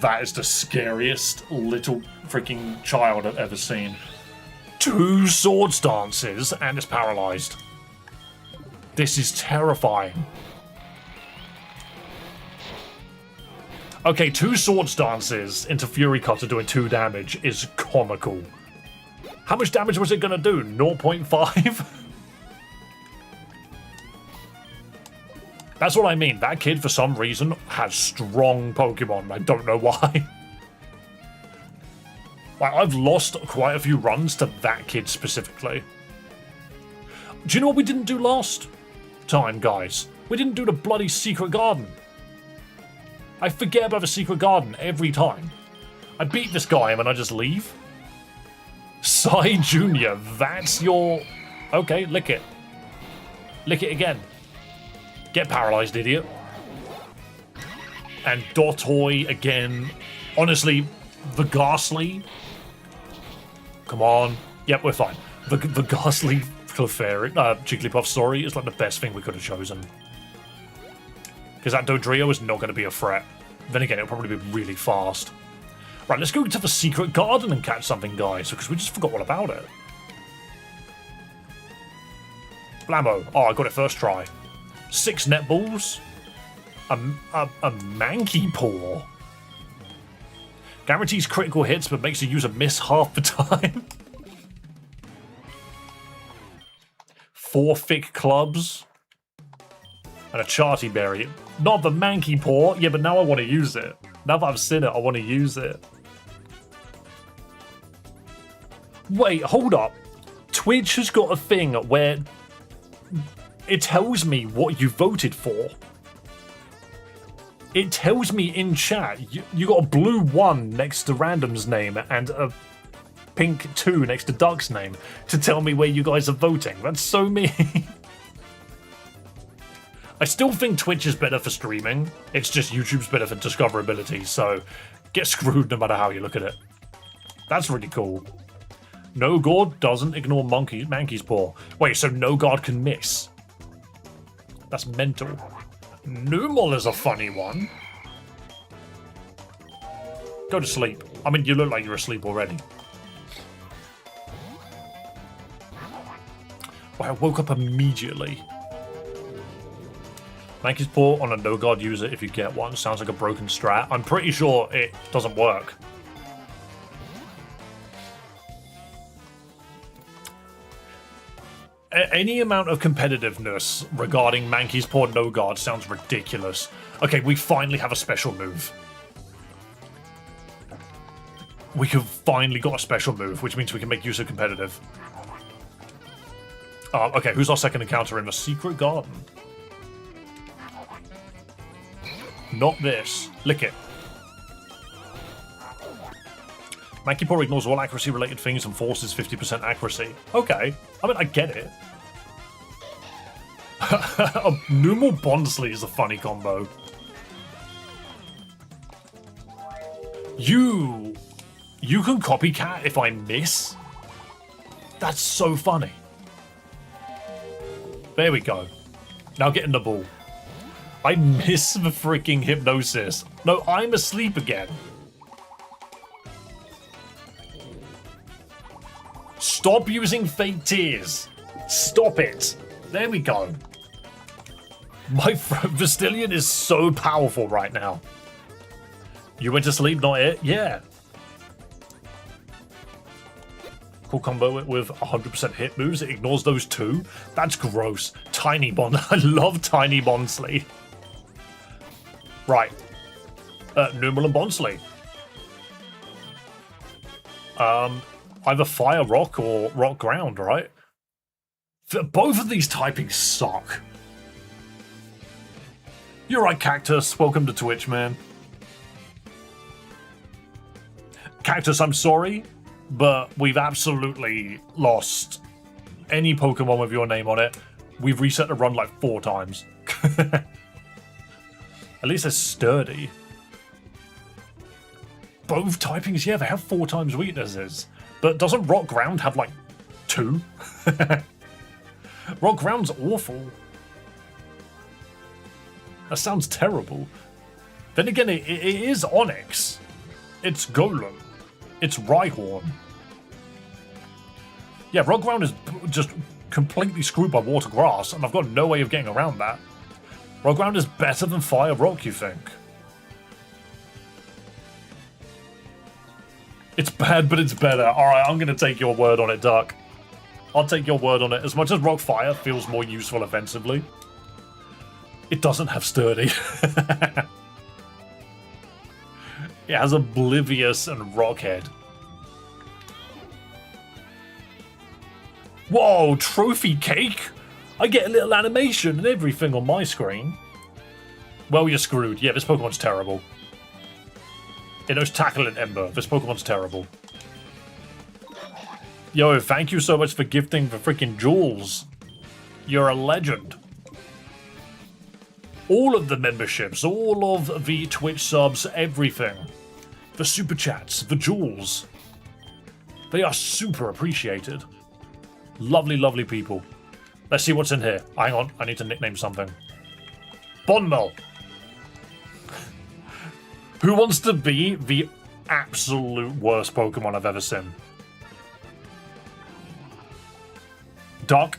That is the scariest little freaking child I've ever seen. 2 sword stances and it's paralyzed. This is terrifying. Okay, 2 sword stances into Fury Cutter doing 2 damage is comical. How much damage was it going to do? 0.5? That's what I mean. That kid, for some reason, has strong Pokemon. I don't know why. Like, I've lost quite a few runs to that kid specifically. Do you know what we didn't do last time, guys? We didn't do the bloody Secret Garden. I forget about the Secret Garden every time. I beat this guy and then I just leave. Psy Jr., that's your... Okay, lick it. Lick it again. Get paralyzed, idiot. And Dotoy again. Honestly, the Ghastly. Come on. Yep, we're fine. The Ghastly Clefairy, Jigglypuff story is like the best thing we could have chosen. Because that Dodrio is not going to be a threat. Then again, it'll probably be really fast. Right, let's go to the Secret Garden and catch something, guys, because we just forgot all about it. Blammo. Oh, I got it first try. 6 netballs. A Mankey Paw. Guarantees critical hits, but makes the user miss half the time. 4 thick clubs. And a Charty Berry. Not the Mankey Paw. Yeah, but now I want to use it. Now that I've seen it, I want to use it. Wait, hold up. Twitch has got a thing where it tells me what you voted for. It tells me in chat, you got a blue 1 next to Random's name and a pink 2 next to Duck's name to tell me where you guys are voting. That's so mean. I still think Twitch is better for streaming. It's just YouTube's better for discoverability, so get screwed no matter how you look at it. That's really cool. No Guard doesn't ignore Mankey's Paw. Wait, so No Guard can miss? That's mental. Numel is a funny one. Go to sleep. I mean, you look like you're asleep already. Wow, I woke up immediately. Mankey's Paw on a No Guard user if you get one. Sounds like a broken strat. I'm pretty sure it doesn't work. Any amount of competitiveness regarding Mankey's Paw No Guard sounds ridiculous. Okay, we finally have a special move. We have finally got a special move, which means we can make use of competitive. Okay, who's our second encounter in the Secret Garden? Not this. Lick it. Mankey Paw ignores all accuracy-related things and forces 50% accuracy. Okay. I mean, I get it. A Numel Bonsly is a funny combo. You can copycat if I miss? That's so funny. There we go. Now get in the ball. I miss the freaking hypnosis. No, I'm asleep again. Stop using fake tears. Stop it. There we go. My Vestilion is so powerful right now. You went to sleep, not it? Yeah. Cool combo with 100% hit moves. It ignores those 2. That's gross. Tiny Bond. I love Tiny Bonsly. Right. Numel and Bonsly. Either Fire Rock or Rock Ground, right? Both of these typings suck. You're right, Cactus. Welcome to Twitch, man. Cactus, I'm sorry, but we've absolutely lost any Pokemon with your name on it. We've reset the run like 4 times. At least they're sturdy. Both typings, yeah, they have 4 times weaknesses. But doesn't Rock Ground have, like, 2? Rock Ground's awful. That sounds terrible. Then again, it is Onyx. It's Golem. It's Rhyhorn. Yeah, Rock Ground is just completely screwed by Water Grass, and I've got no way of getting around that. Rock Ground is better than Fire Rock, you think? It's bad, but it's better. Alright, I'm going to take your word on it, Duck. I'll take your word on it. As much as Rock Fire feels more useful offensively, it doesn't have Sturdy. It has Oblivious and Rockhead. Whoa, trophy cake? I get a little animation and everything on my screen. Well, you're screwed. Yeah, this Pokemon's terrible. It knows Tackle and Ember. This Pokemon's terrible. Yo, thank you so much for gifting the freaking jewels. You're a legend. All of the memberships, all of the Twitch subs, everything. The super chats, the jewels. They are super appreciated. Lovely, lovely people. Let's see what's in here. Hang on, I need to nickname something. Bonmel. Who wants to be the absolute worst Pokemon I've ever seen? Duck.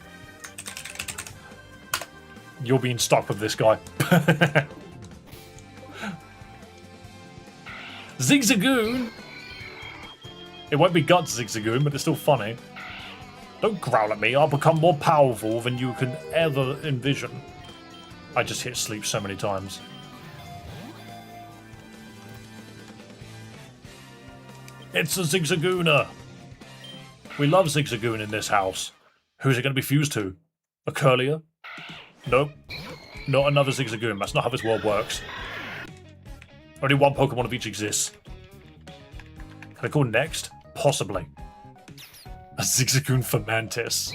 You're being stuck with this guy. Zigzagoon! It won't be Guts Zigzagoon, but it's still funny. Don't growl at me, I'll become more powerful than you can ever envision. I just hit sleep so many times. It's a Zigzagooner! We love Zigzagoon in this house. Who's it going to be fused to? A Curlier? Nope. Not another Zigzagoon, that's not how this world works. Only one Pokemon of each exists. Can I call next? Possibly. A Zigzagoon for Mantis.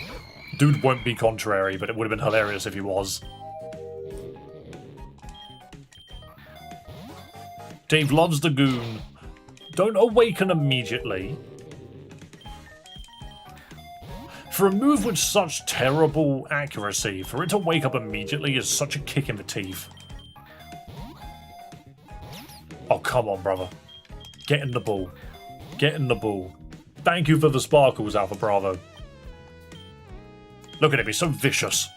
Dude won't be contrary, but it would have been hilarious if he was. Dave loves the goon. Don't awaken immediately. For a move with such terrible accuracy, for it to wake up immediately is such a kick in the teeth. Oh, come on, brother. Get in the ball. Get in the ball. Thank you for the sparkles, Alpha Bravo. Look at him, he's so vicious.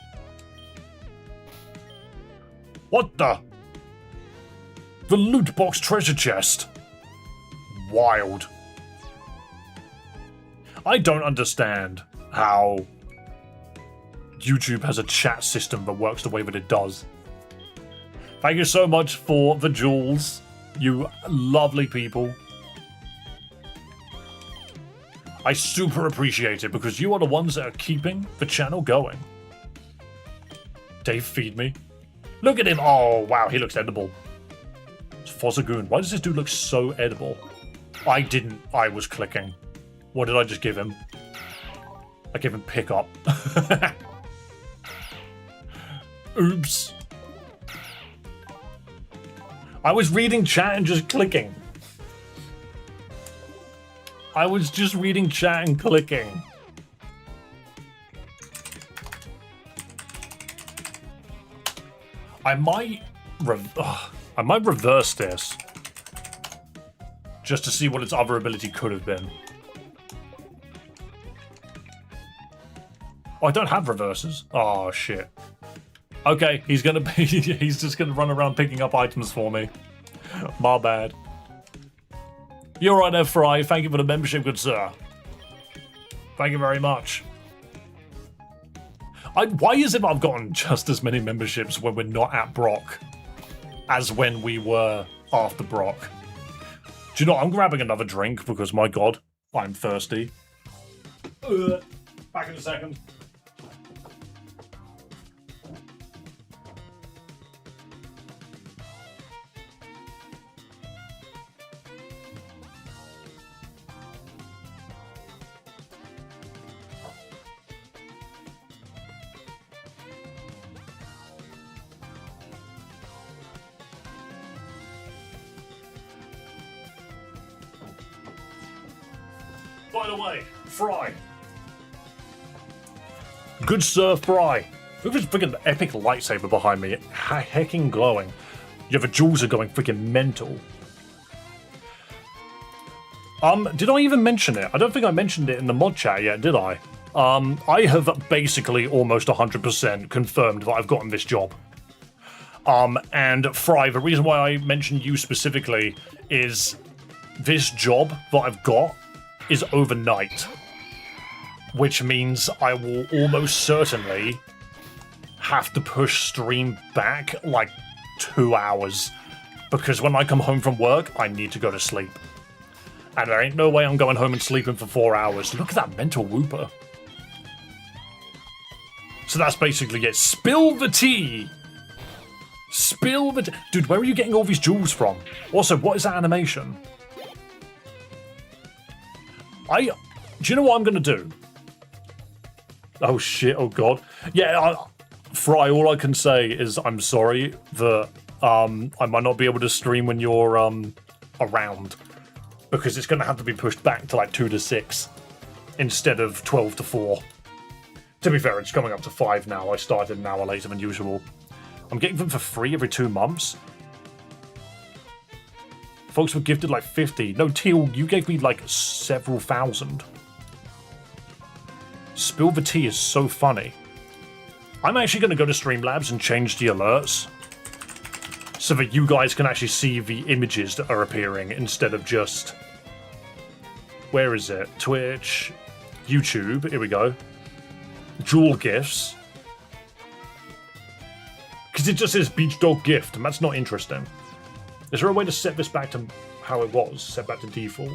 What the? The loot box treasure chest. Wild. I don't understand how YouTube has a chat system that works the way that it does. Thank you so much for the jewels, you lovely people. I super appreciate it because you are the ones that are keeping the channel going. Dave, feed me. Look at him. Oh, wow, he looks edible. It's Fozzagoon. Why does this dude look so edible? I didn't. I was clicking. What did I just give him? I gave him pickup. Oops. I was reading chat and just clicking. I was just reading chat and clicking. I might reverse this just to see what its other ability could have been. Oh, I don't have reverses. Oh shit. Okay, he's gonna be. He's just gonna run around picking up items for me. My bad. You're right there, Fry. Thank you for the membership, good sir. Thank you very much. Why is it I've gotten just as many memberships when we're not at Brock as when we were after Brock? Do you know what? I'm grabbing another drink because, my god, I'm thirsty. Back in a second. By the way, Fry. Good Sir Fry. Look at this freaking epic lightsaber behind me. Hecking glowing. Yeah, the jewels are going freaking mental. Did I even mention it? I don't think I mentioned it in the mod chat yet, did I? I have basically almost 100% confirmed that I've gotten this job. And Fry, the reason why I mentioned you specifically is this job that I've got is overnight. Which means I will almost certainly have to push stream back like 2 hours. Because when I come home from work, I need to go to sleep. And there ain't no way I'm going home and sleeping for 4 hours. Look at that mental whooper. So that's basically it. Spill the tea! Spill the tea. Dude, where are you getting all these jewels from? Also, what is that animation? Do you know what I'm going to do? Oh shit, oh god. Yeah, Fry, all I can say is I'm sorry that I might not be able to stream when you're around. Because it's going to have to be pushed back to like 2 to 6 instead of 12 to 4. To be fair, it's coming up to 5 now. I started an hour later than usual. I'm getting them for free every 2 months. Folks were gifted like 50. No, Teal, you gave me like several thousand. Spill the tea is so funny. I'm actually going to go to Streamlabs and change the alerts so that you guys can actually see the images that are appearing instead of just... Where is it? Twitch, YouTube, here we go. Jewel gifts. Because it just says Beach Dog gift, and that's not interesting. Is there a way to set this back to how it was? Set back to default?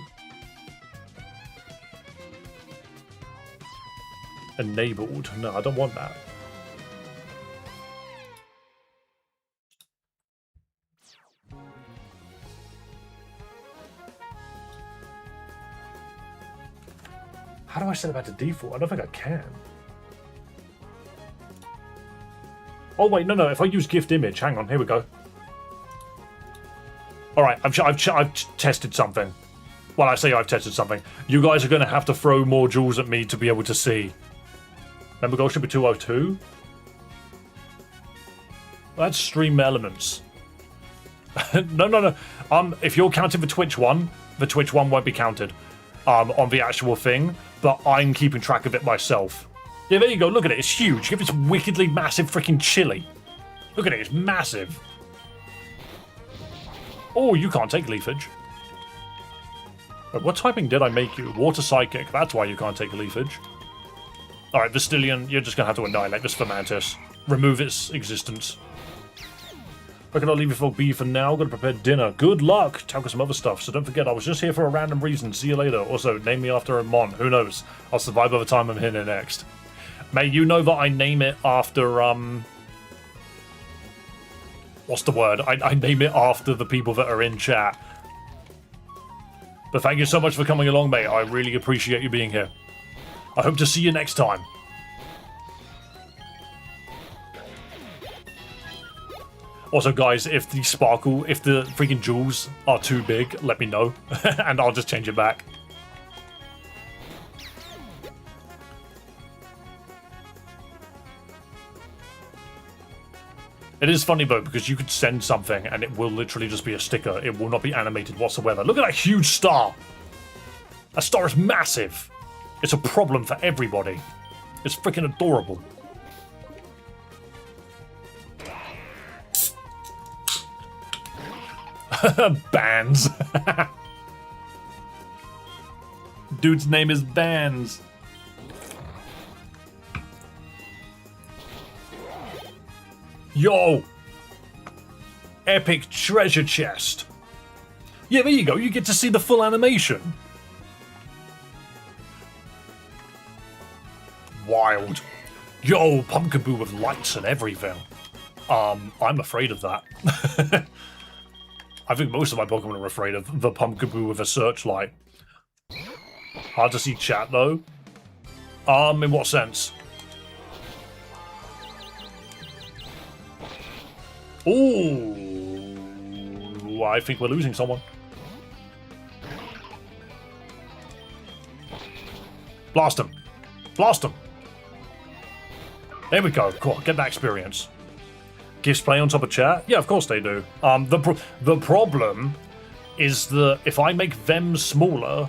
Enabled. No, I don't want that. How do I set it back to default? I don't think I can. Oh wait, no. If I use gift image, hang on. Here we go. All right, I've tested something. Well, I say I've tested something. You guys are going to have to throw more jewels at me to be able to see. Member goal should be 202. That's stream elements. No. If you're counting the Twitch one won't be counted on the actual thing. But I'm keeping track of it myself. Yeah, there you go. Look at it. It's huge. Give it this wickedly massive freaking chili. Look at it. It's massive. Oh, you can't take leafage. Wait, what typing did I make you? Water Psychic. That's why you can't take leafage. Alright, Vestilian, you're just going to have to annihilate this Fermantis. Remove its existence. Reckon I'll leave you for B for now. Gotta prepare dinner. Good luck! Talk about some other stuff, so don't forget I was just here for a random reason. See you later. Also, name me after a mon. Who knows? I'll survive by the time I'm here next. May you know that I name it after, what's the word? I name it after the people that are in chat. But thank you so much for coming along, mate. I really appreciate you being here. I hope to see you next time. Also, guys, if the freaking jewels are too big, let me know, and I'll just change it back. It is funny, though, because you could send something, and it will literally just be a sticker. It will not be animated whatsoever. Look at that huge star! That star is massive! It's a problem for everybody. It's freaking adorable. Bands. Dude's name is Bands. Yo! Epic treasure chest. Yeah, there you go. You get to see the full animation. Wild. Yo, Pumpkaboo with lights and everything. I'm afraid of that. I think most of my Pokemon are afraid of the Pumpkaboo with a searchlight. Hard to see chat, though. In what sense? Ooh, I think we're losing someone. Blast him. Blast him. There we go. Cool. Get that experience. Gifts play on top of chat? Yeah, of course they do. The problem is that if I make them smaller,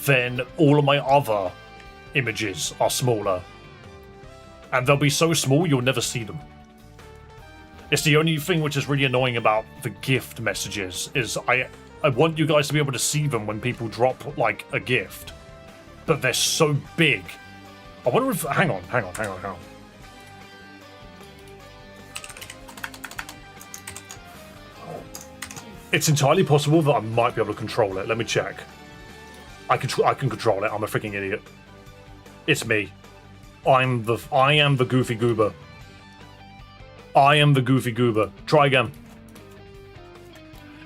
then all of my other images are smaller. And they'll be so small you'll never see them. It's the only thing which is really annoying about the gift messages, is I want you guys to be able to see them when people drop, like, a gift. But they're so big. I wonder if... Hang on. It's entirely possible that I might be able to control it. Let me check. I can control it. I'm a freaking idiot. It's me. I am the goofy goober. I am the goofy goober. Try again.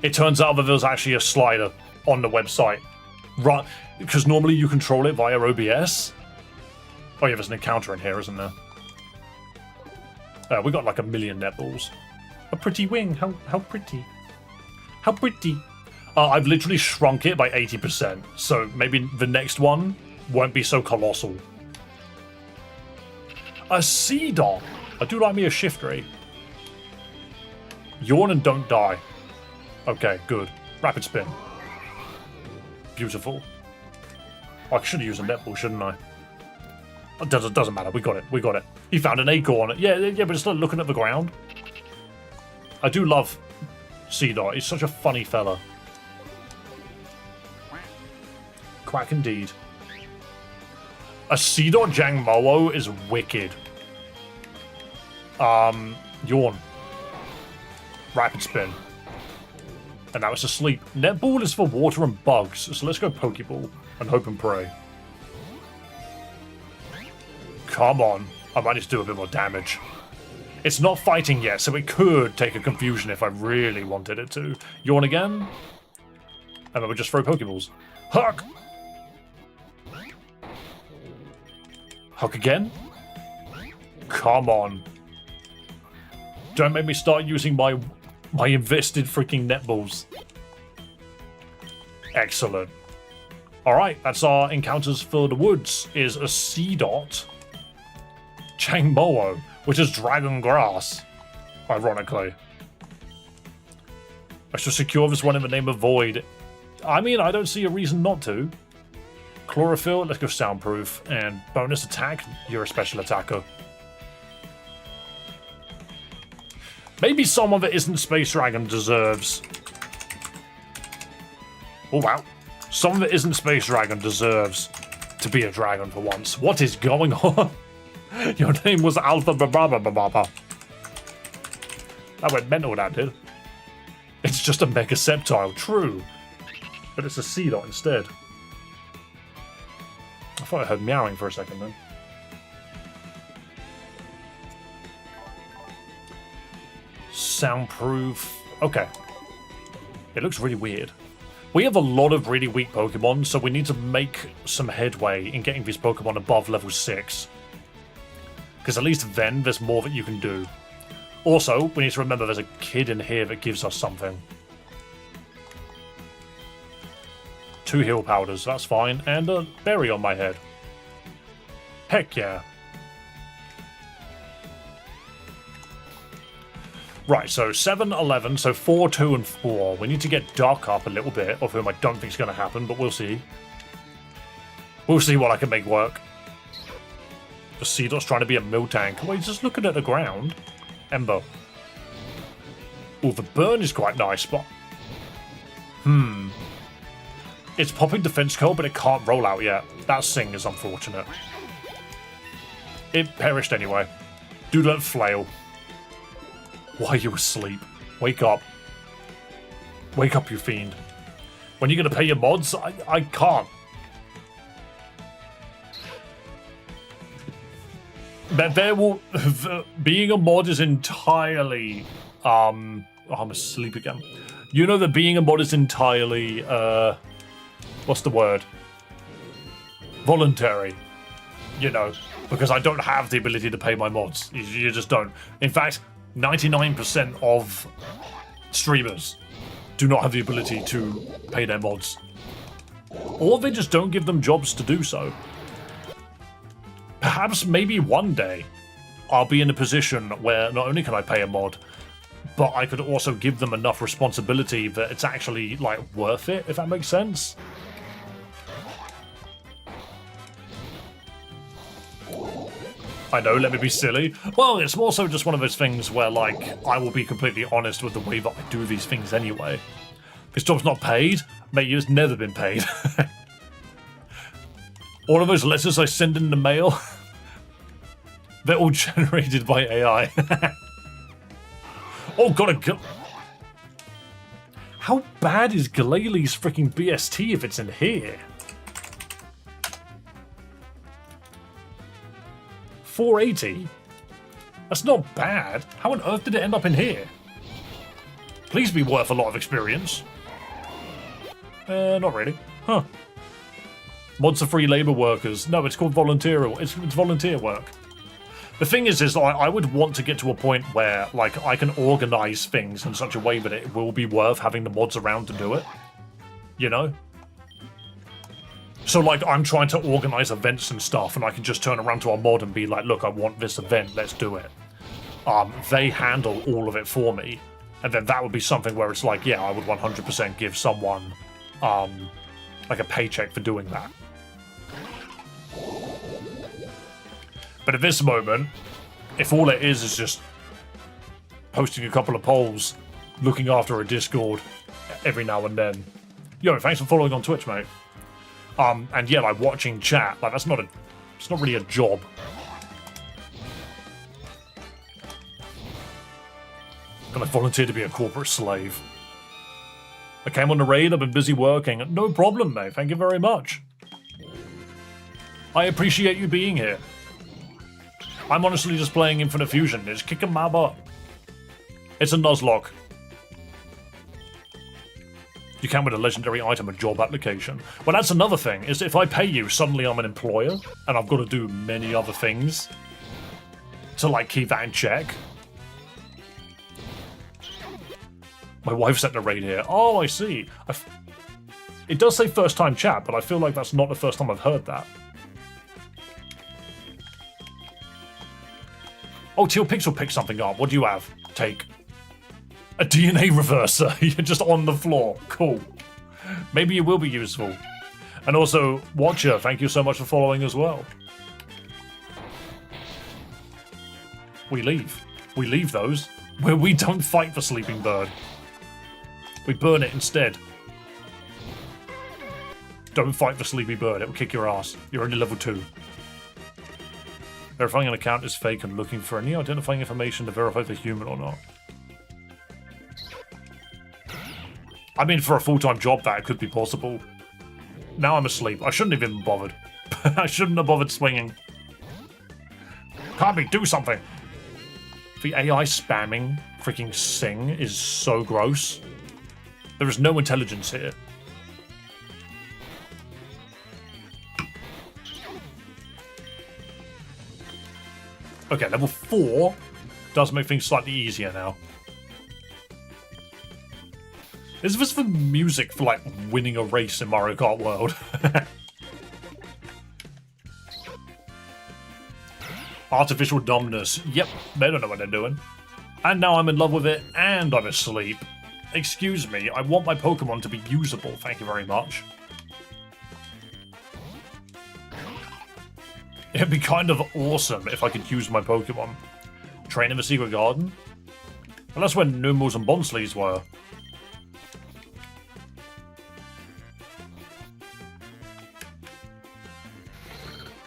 It turns out that there's actually a slider on the website. Right, because normally you control it via OBS. Oh yeah, there's an encounter in here, isn't there? We got like 1 million netballs. A pretty wing. How pretty. How pretty. I've literally shrunk it by 80%, so maybe the next one won't be so colossal. A sea dog. I do like me a shift ray. Yawn and don't die. Okay, good. Rapid spin. Beautiful. I should have used a netball, shouldn't I? It doesn't matter. We got it. He found an acorn. Yeah, but it's not looking at the ground. I do love Seedot. He's such a funny fella. Quack indeed. A Seedot Jangmo-o is wicked. Yawn. Rapid spin. And now it's asleep. Netball is for water and bugs, so let's go Pokeball and hope and pray. Come on. I might just do a bit more damage. It's not fighting yet, so it could take a confusion if I really wanted it to. Yawn again. And then we'll just throw Pokeballs. Huck! Huck again? Come on. Don't make me start using my invested freaking netballs. Excellent. Alright, that's our encounters for the woods. Is a Seedot Jangmo-o, which is Dragon Grass, ironically. I should secure this one in the name of Void. I mean, I don't see a reason not to. Chlorophyll, let's go Soundproof. And bonus attack, you're a special attacker. Maybe some of it isn't Space Dragon deserves. Oh wow. Some of it isn't Space Dragon deserves to be a dragon for once. What is going on? Your name was Alpha Bababa. That went mental, that did. It's just a Mega Sceptile, true. But it's a Seedot instead. I thought I heard meowing for a second then. Soundproof. Okay. It looks really weird. We have a lot of really weak Pokemon, so we need to make some headway in getting these Pokemon above level 6. Because at least then, there's more that you can do. Also, we need to remember there's a kid in here that gives us something. 2 heal powders, that's fine. And a berry on my head. Heck yeah. Right, so 7, 11, so 4, 2, and 4. We need to get Duck up a little bit, of whom I don't think is going to happen, but we'll see. We'll see what I can make work. The Seedot's trying to be a Miltank. Well, he's just looking at the ground. Ember. Oh, the burn is quite nice, but... It's popping Defense Curl, but it can't roll out yet. That Sing is unfortunate. It perished anyway. Do that flail. Why are you asleep? Wake up. Wake up, you fiend. When are you going to pay your mods? I can't. There will... Being a mod is entirely... I'm asleep again. You know that being a mod is entirely... what's the word? Voluntary. You know, because I don't have the ability to pay my mods. You just don't. In fact, 99% of streamers do not have the ability to pay their mods. Or they just don't give them jobs to do so. Perhaps maybe one day I'll be in a position where not only can I pay a mod, but I could also give them enough responsibility that it's actually, like, worth it, if that makes sense. I know, let me be silly. Well, it's more so just one of those things where, like, I will be completely honest with the way that I do these things anyway. This job's not paid, mate, it's never been paid. All of those letters I send in the mail, they're all generated by AI. Oh, God, how bad is Glalie freaking BST if it's in here? 480? That's not bad. How on earth did it end up in here? Please be worth a lot of experience. Not really. Huh. Mods are free labour workers. No, it's called volunteer. It's volunteer work. The thing is I would want to get to a point where, like, I can organise things in such a way that it will be worth having the mods around to do it. You know? So, like, I'm trying to organise events and stuff, and I can just turn around to our mod and be like, look, I want this event, let's do it. They handle all of it for me, and then that would be something where it's like, yeah, I would 100% give someone, like, a paycheck for doing that. But at this moment, if all it is just posting a couple of polls, looking after a Discord every now and then. Yo, thanks for following on Twitch, mate. And yeah, like, watching chat, like, it's not really a job. Can I volunteer to be a corporate slave? I came on the raid, I've been busy working. No problem, mate, thank you very much. I appreciate you being here. I'm honestly just playing Infinite Fusion. It's kicking my butt. It's a Nuzlocke. You can with a legendary item, a job application. Well, that's another thing, is if I pay you, suddenly I'm an employer, and I've got to do many other things to, like, keep that in check. My wife's at the raid here. Oh, I see. It does say first time chat, but I feel like that's not the first time I've heard that. Oh, Teal Pixel picked something up. What do you have? Take. A DNA reverser. You're just on the floor. Cool. Maybe it will be useful. And also, Watcher, thank you so much for following as well. We leave. We leave those. Where we don't fight the sleeping bird. We burn it instead. Don't fight the sleepy bird. It will kick your ass. You're only level 2. Verifying an account is fake and looking for any identifying information to verify if they're human or not. I mean, for a full-time job, that could be possible. Now I'm asleep. I shouldn't have even bothered. I shouldn't have bothered swinging. Can't be, do something! The AI spamming freaking Sing is so gross. There is no intelligence here. Okay, level 4 does make things slightly easier now. Is this the music for, like, winning a race in Mario Kart World? Artificial dumbness. Yep, they don't know what they're doing. And now I'm in love with it, and I'm asleep. Excuse me, I want my Pokemon to be usable, thank you very much. It'd be kind of awesome if I could use my Pokemon. Train in the Secret Garden? Well, that's where Numels and Bonsleys were.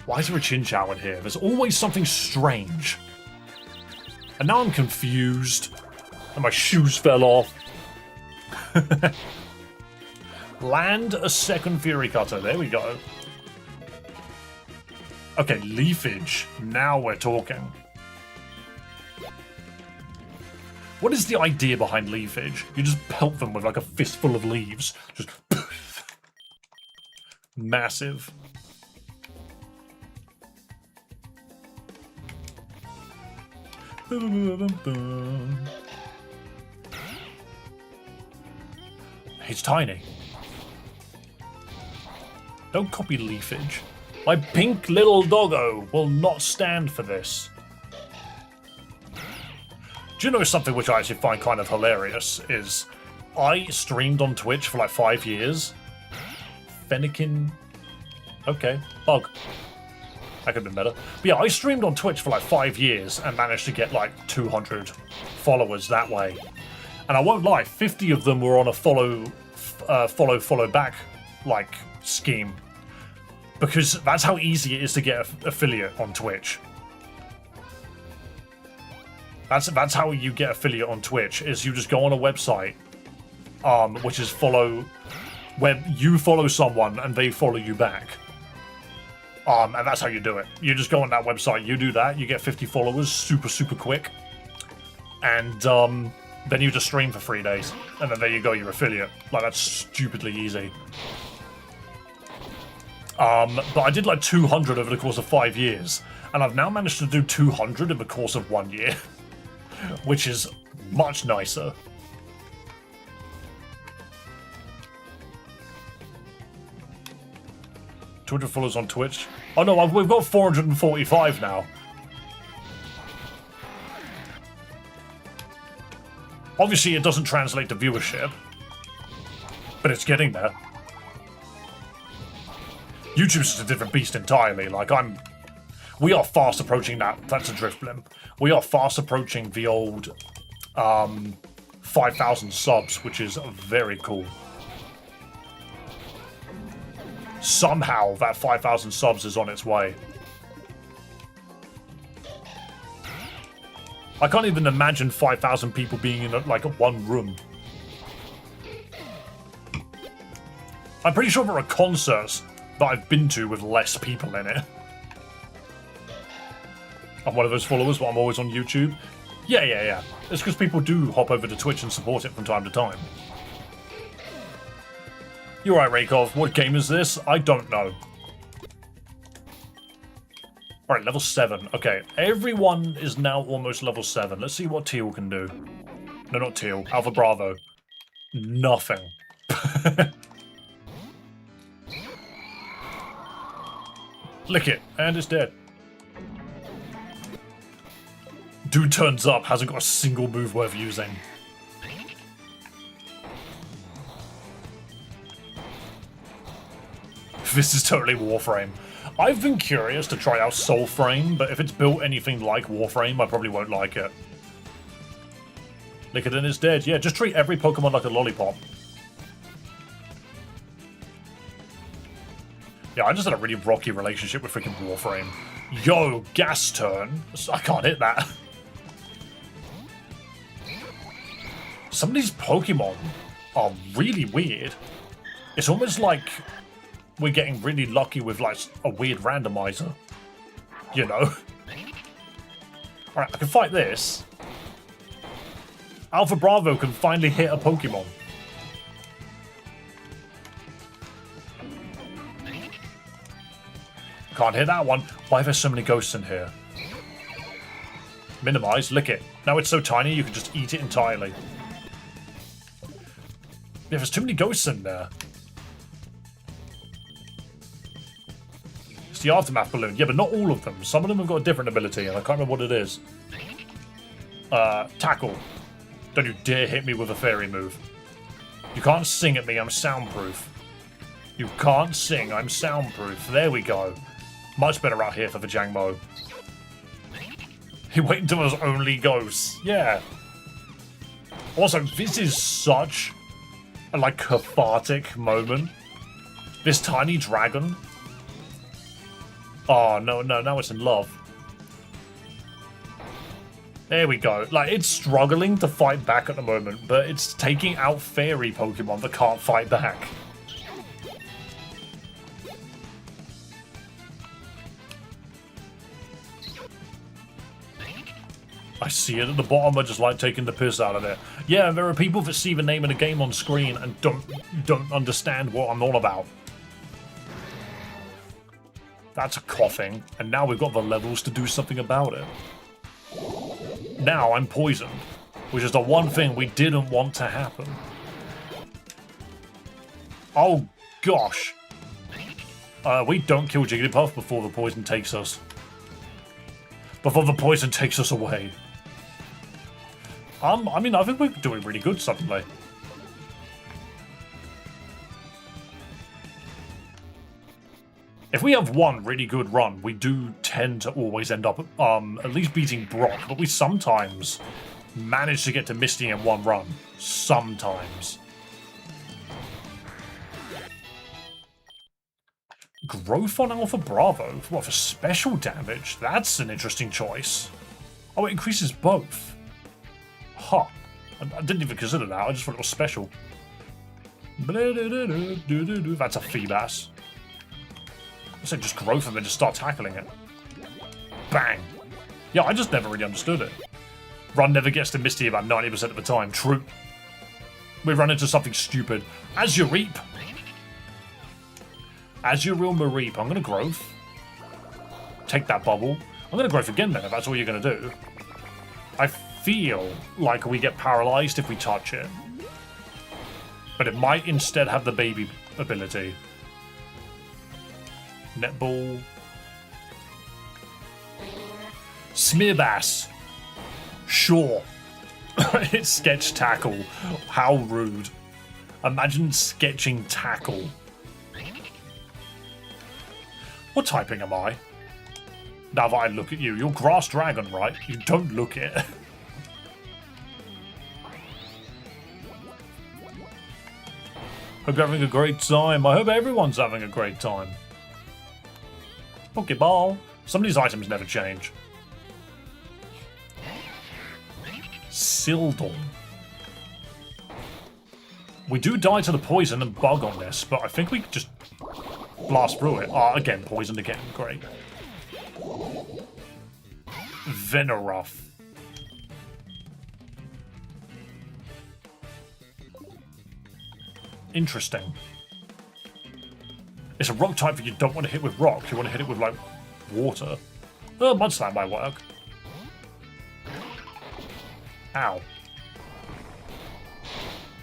Why is there a Chinchou in here? There's always something strange. And now I'm confused. And my shoes fell off. Land a second Fury Cutter. There we go. Okay, Leafage. Now we're talking. What is the idea behind Leafage? You just pelt them with like a fistful of leaves. Just massive. It's tiny. Don't copy Leafage. My pink little doggo will not stand for this. Do you know something which I actually find kind of hilarious is I streamed on Twitch for like 5 years. Fennekin. Okay, bug. That could have been better. But yeah, I streamed on Twitch for like 5 years and managed to get like 200 followers that way. And I won't lie, 50 of them were on a follow back like scheme. Because that's how easy it is to get an affiliate on Twitch. That's how you get affiliate on Twitch, is you just go on a website, which is where you follow someone and they follow you back. And that's how you do it. You just go on that website, you do that, you get 50 followers super quick. And then you just stream for 3 days. And then there you go, you're affiliate. Like, that's stupidly easy. But I did like 200 over the course of 5 years. And I've now managed to do 200 in the course of 1 year. Which is much nicer. Twitter followers on Twitch. Oh no, we've got 445 now. Obviously, it doesn't translate to viewership, but it's getting there. YouTube's just a different beast entirely. Like, we are fast approaching that. That's a drift blimp. We are fast approaching the old 5,000 subs, which is very cool. Somehow that 5,000 subs is on its way. I can't even imagine 5,000 people being in like one room. I'm pretty sure there are concerts that I've been to with less people in it. I'm one of those followers, but I'm always on YouTube. Yeah. It's because people do hop over to Twitch and support it from time to time. You're right, Raykov. What game is this? I don't know. Alright, level 7. Okay, everyone is now almost level 7. Let's see what Teal can do. No, not Teal. Alpha Bravo. Nothing. Lick it, and it's dead. Dude turns up, hasn't got a single move worth using. This is totally Warframe. I've been curious to try out Soulframe, but if it's built anything like Warframe, I probably won't like it. Lick it and it's dead. Yeah, just treat every Pokemon like a lollipop. Yeah, I just had a really rocky relationship with freaking Warframe. Yo, gas turn. I can't hit that. Some of these Pokemon are really weird. It's almost like we're getting really lucky with like a weird randomizer. You know? Alright, I can fight this. Alpha Bravo can finally hit a Pokemon. Can't hit that one. Why are there so many ghosts in here? Minimize, lick it. Now it's so tiny you can just eat it entirely. Yeah, there's too many ghosts in there. It's the Aftermath Balloon. Yeah, but not all of them. Some of them have got a different ability, and I can't remember what it is. Tackle. Don't you dare hit me with a fairy move. You can't sing at me, I'm soundproof. You can't sing, I'm soundproof. There we go. Much better out here for the Jangmo. He wait until there's only ghosts. Yeah. Also, this is such a, like, cathartic moment. This tiny dragon. Oh, no, now it's in love. There we go. Like, it's struggling to fight back at the moment, but it's taking out fairy Pokemon that can't fight back. I see it at the bottom, I just like taking the piss out of it. Yeah, there are people that see the name of the game on screen and don't understand what I'm on about. That's a coughing, and now we've got the levels to do something about it. Now I'm poisoned, which is the one thing we didn't want to happen. Oh, gosh. We don't kill Jigglypuff before the poison takes us. Before the poison takes us away. I mean, I think we're doing really good suddenly. If we have one really good run, we do tend to always end up at least beating Brock, but we sometimes manage to get to Misty in one run. Sometimes. Growth on Alpha Bravo? What, for special damage? That's an interesting choice. Oh, it increases both. Huh. I didn't even consider that, I just thought it was special. That's a Feebas. I said just growth and then just start tackling it. Bang. Yeah, I just never really understood it. Run never gets to Misty about 90% of the time. True. We run into something stupid. As you reap. As you real Mareep, I'm going to growth. Take that bubble. I'm going to growth again then, if that's all you're going to do. I feel like we get paralyzed if we touch it. But it might instead have the baby ability. Netball. Smearbass. Sure. It's sketch tackle. How rude. Imagine sketching tackle. What typing am I? Now that I look at you, you're Grass Dragon, right? You don't look it. Hope you're having a great time. I hope everyone's having a great time. Pokeball. Some of these items never change. Sildon. We do die to the poison and bug on this, but I think we just blast through it. Again, poisoned again. Great. Veneruff. Interesting. It's a rock type that you don't want to hit with rock. You want to hit it with, like, water. Mud Slam might work. Ow.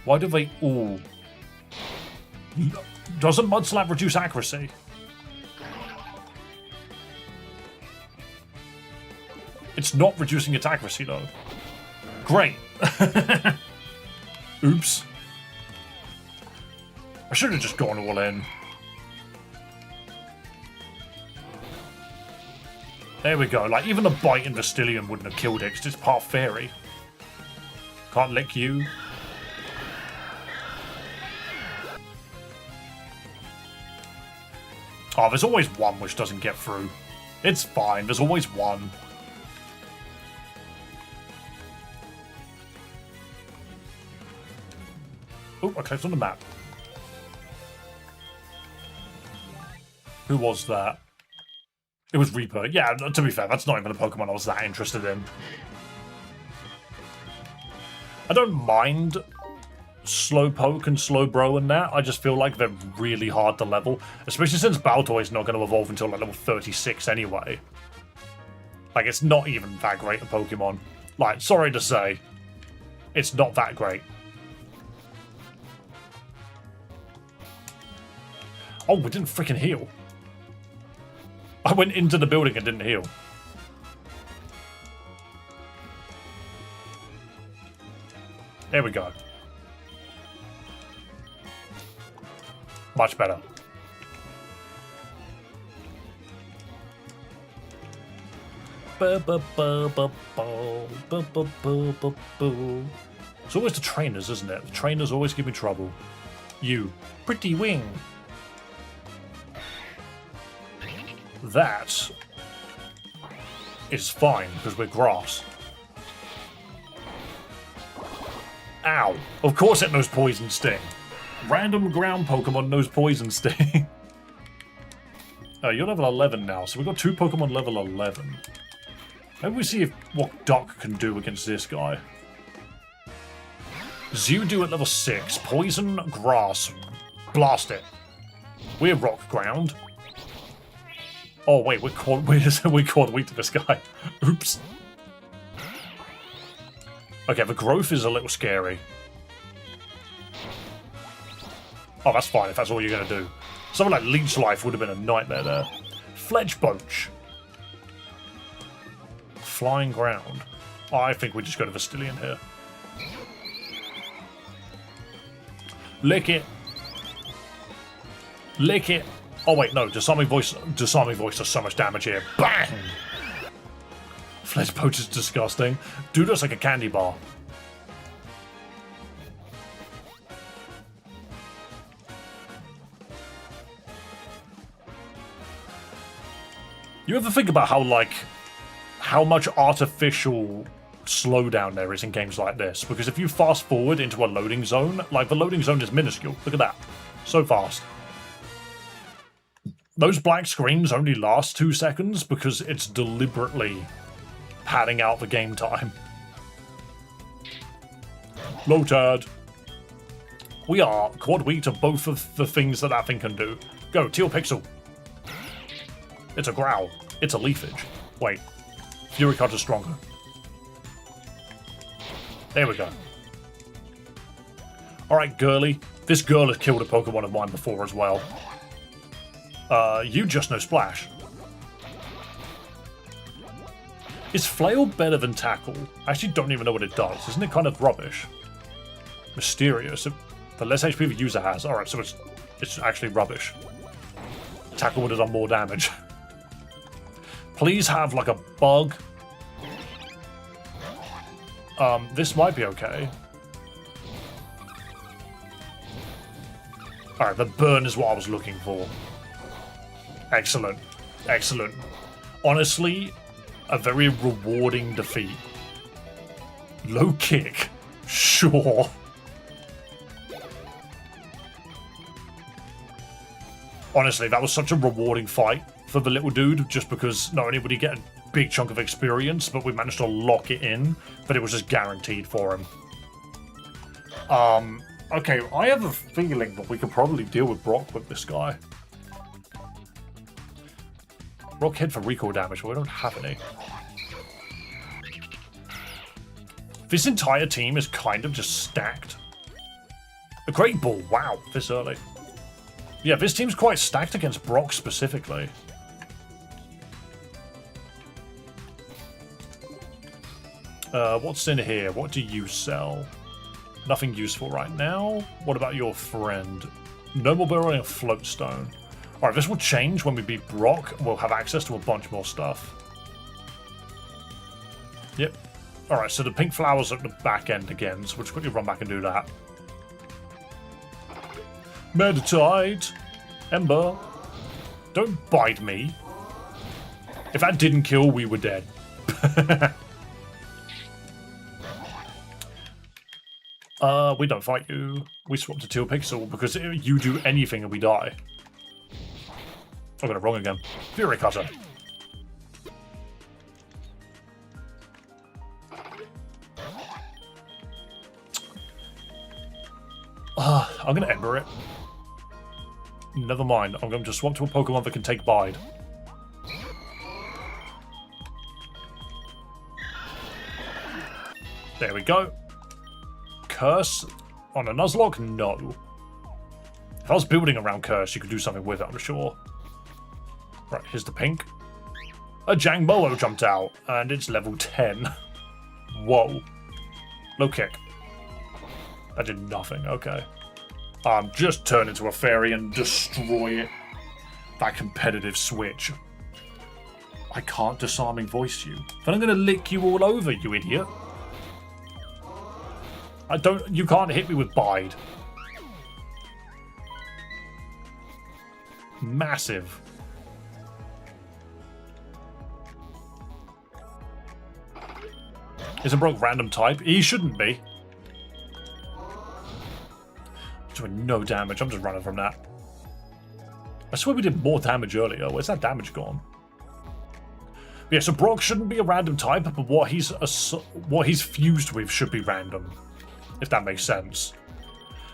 Why do they all... Doesn't Mud Slap reduce accuracy? It's not reducing its accuracy, though. Great. Oops. I should have just gone all in. There we go. Like, even a bite in Vestilium wouldn't have killed it, because it's part fairy. Can't lick you. Oh, there's always one which doesn't get through. It's fine, there's always one. Oh, I clicked on the map. Who was that? It was Reaper. Yeah, to be fair, that's not even a Pokemon I was that interested in. I don't mind Slowpoke and Slowbro and that. I just feel like they're really hard to level. Especially since Baltoy's not going to evolve until like level 36 anyway. Like, it's not even that great a Pokemon. Like, sorry to say. It's not that great. Oh, we didn't freaking heal. I went into the building and didn't heal. There we go. Much better. It's always the trainers, isn't it? The trainers always give me trouble. You. Pretty wing. That is fine, because we're grass. Ow. Of course it knows Poison Sting. Random ground Pokemon knows Poison Sting. You're level 11 now, so we've got 2 Pokemon level 11. Maybe we see what Duck can do against this guy. Zoodoo at level 6. Poison, grass. Blast it. We're rock ground. Oh wait, we're called weak to this guy. Oops. Okay, the growth is a little scary. Oh, that's fine if that's all you're gonna do. Something like Leech Life would have been a nightmare there. Fletchboach. Flying Ground. I think we just go to Vestilian here. Lick it. Lick it. Oh wait, no. Disarming Voice does so much damage here. Bang! Fletchboach is disgusting. Dude looks like a candy bar. You ever think about how much artificial slowdown there is in games like this? Because if you fast forward into a loading zone, like the loading zone is minuscule. Look at that. So fast. Those black screens only last 2 seconds because it's deliberately padding out the game time. Lotad. We are quad weak to both of the things that thing can do. Go, Teal Pixel. It's a growl. It's a leafage. Wait. Fury Cut is stronger. There we go. Alright, Girly. This girl has killed a Pokemon of mine before as well. You just know Splash. Is Flail better than Tackle? I actually don't even know what it does. Isn't it kind of rubbish? Mysterious. The less HP the user has. Alright, so it's actually rubbish. Tackle would have done more damage. Please have like a bug. This might be okay. Alright, the burn is what I was looking for. Excellent. Excellent. Honestly, a very rewarding defeat. Low kick. Sure. Honestly, that was such a rewarding fight for the little dude, just because not only would he get a big chunk of experience, but we managed to lock it in, but it was just guaranteed for him. Okay, I have a feeling that we could probably deal with Brock with this guy. Rock hit for recoil damage, but we don't have any. This entire team is kind of just stacked. A Great Ball, wow, this early. Yeah, this team's quite stacked against Brock specifically. What's in here? What do you sell? Nothing useful right now. What about your friend? No more burrowing and floatstone. Alright, this will change when we beat Brock. We'll have access to a bunch more stuff. Yep. Alright, so the pink flower's at the back end again, so we'll just quickly run back and do that. Meditite! Ember! Don't bite me. If that didn't kill, we were dead. We don't fight you. We swap to Teal Pixel because you do anything and we die. I got it wrong again. Fury Cutter. I'm going to Ember it. Never mind. I'm going to swap to a Pokemon that can take Bide. There we go. Curse on a Nuzlocke? No. If I was building around Curse, you could do something with it, I'm sure. Right, here's the pink. A Jangmo-o jumped out, and it's level 10. Whoa. Low kick. That did nothing, okay. Just turn into a fairy and destroy it. That competitive switch. I can't disarming voice you. Then I'm gonna lick you all over, you idiot. You can't hit me with Bide. Massive. Isn't Brock random type? He shouldn't be. Doing no damage. I'm just running from that. I swear we did more damage earlier. Where's that damage gone? Yeah, so Brock shouldn't be a random type, but what he's fused with should be random, if that makes sense.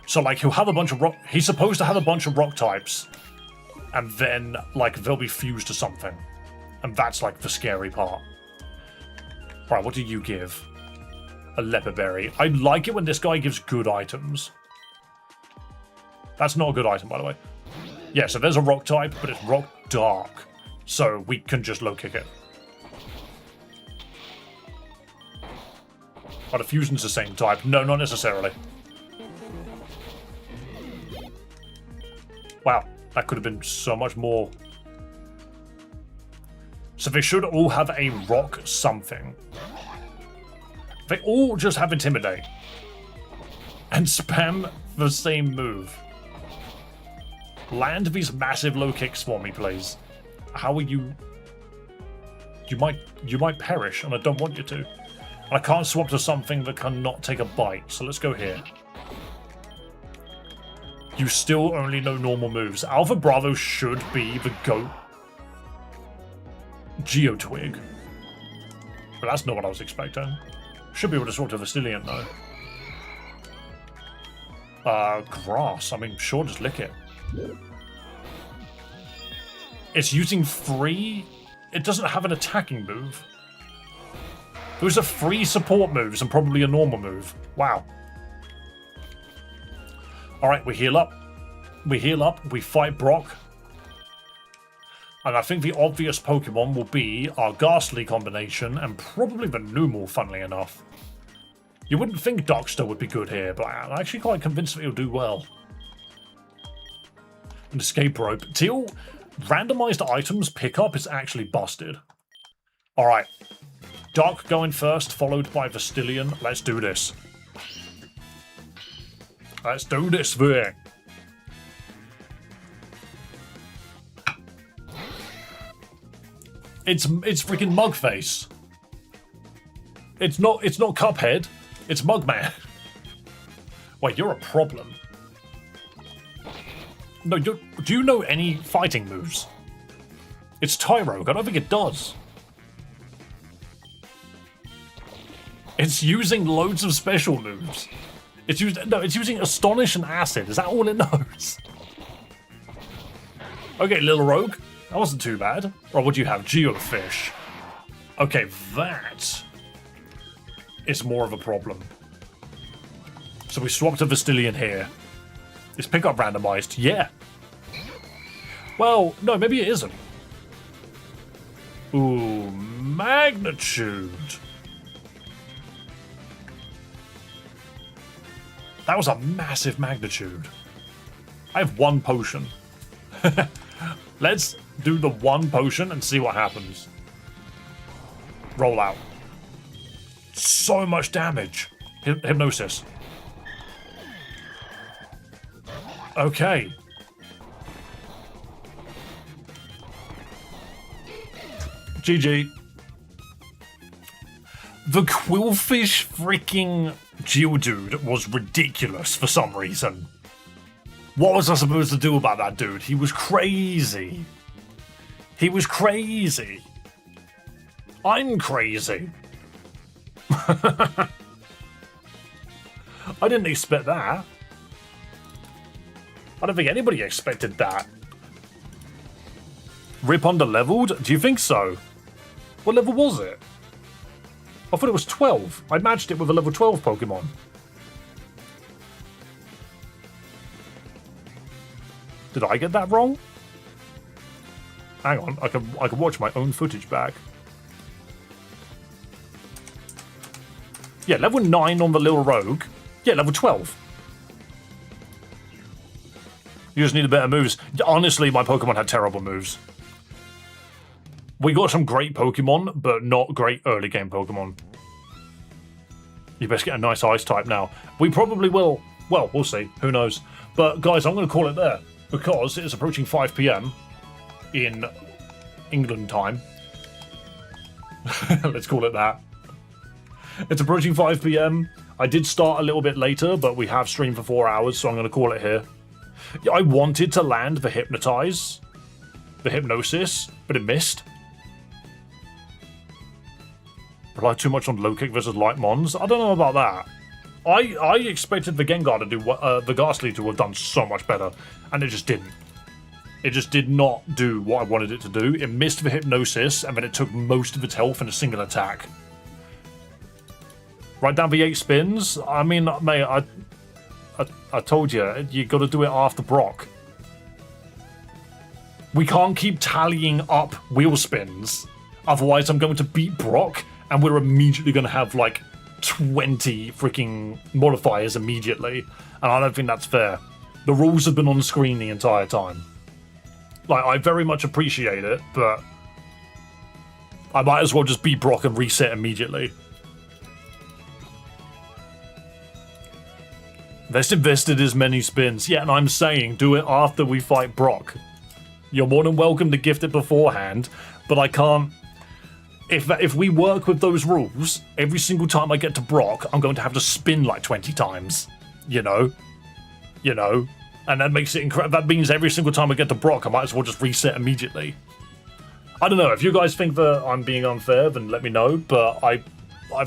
So like he'll have a bunch of rock. He's supposed to have a bunch of rock types, and then like they'll be fused to something, and that's like the scary part. Right, what do you give? A leopard berry. I like it when this guy gives good items. That's not a good item, by the way. Yeah, so there's a rock type, but it's rock dark. So we can just low kick it. Are the fusions the same type? No, not necessarily. Wow, that could have been so much more. So they should all have a rock something. They all just have Intimidate. And spam the same move. Land these massive low kicks for me, please. How are you? You might perish, and I don't want you to. And I can't swap to something that cannot take a bite, so let's go here. You still only know normal moves. Alpha Bravo should be the GOAT Geotwig. But that's not what I was expecting. Should be able to swap to Vastilian, though. Grass. I mean, sure, just lick it. It's using free. It doesn't have an attacking move. Those are free support moves and probably a normal move. Wow. Alright, we heal up. We heal up. We fight Brock. And I think the obvious Pokemon will be our Ghastly combination and probably the Numel, funnily enough. You wouldn't think Darkster would be good here, but I'm actually quite convinced that he'll do well. An escape rope. Teal, randomized items pickup is actually busted. Alright. Dark going first, followed by Vastilian. Let's do this. Let's do this thing. It's freaking Mugface. It's not Cuphead. It's Mugman. Wait, you're a problem. No, do you know any fighting moves? It's Tyrogue. I don't think it does. It's using loads of special moves. It's using Astonish and Acid. Is that all it knows? Okay, Little Rogue. That wasn't too bad. Or what do you have? Geofish. Okay, that is more of a problem. So we swapped to Vastilian here. Is pickup randomized? Yeah. Well, no, maybe it isn't. Ooh, Magnitude. That was a massive Magnitude. I have one potion. Let's do the one potion and see what happens. Roll out. So much damage. Hypnosis. Okay. GG. The Quillfish freaking Geodude was ridiculous for some reason. What was I supposed to do about that dude? He was crazy. He was crazy. I'm crazy. I didn't expect that. I don't think anybody expected that. Rip under-leveled? Do you think so? What level was it? I thought it was 12. I matched it with a level 12 Pokemon. Did I get that wrong? Hang on, I can watch my own footage back. Yeah, level 9 on the Little Rogue. Yeah, level 12. You just need better moves. Honestly, my Pokemon had terrible moves. We got some great Pokemon, but not great early game Pokemon. You best get a nice Ice type now. We probably will. Well, we'll see. Who knows? But guys, I'm going to call it there because it's approaching 5 PM in England time. Let's call it that. It's approaching 5 PM. I did start a little bit later, but we have streamed for 4 hours, so I'm going to call it here. Yeah, I wanted to land the Hypnotize, the Hypnosis, but it missed. Rely too much on low kick versus light mons. I don't know about that. I expected the Gengar to do what the Ghastly to have done so much better, and it just didn't. It just did not do what I wanted it to do. It missed the Hypnosis, and then it took most of its health in a single attack. Right down the 8 spins. I mean, mate, I told you, you got to do it after Brock. We can't keep tallying up wheel spins. Otherwise, I'm going to beat Brock, and we're immediately going to have, like, 20 freaking modifiers immediately. And I don't think that's fair. The rules have been on the screen the entire time. Like, I very much appreciate it, but I might as well just beat Brock and reset immediately. Let's invested as many spins. Yeah, and I'm saying do it after we fight Brock. You're more than welcome to gift it beforehand, but I can't. If we work with those rules, every single time I get to Brock, I'm going to have to spin like 20 times. You know? And that makes it incredible. That means every single time I get to Brock, I might as well just reset immediately. I don't know. If you guys think that I'm being unfair, then let me know, but I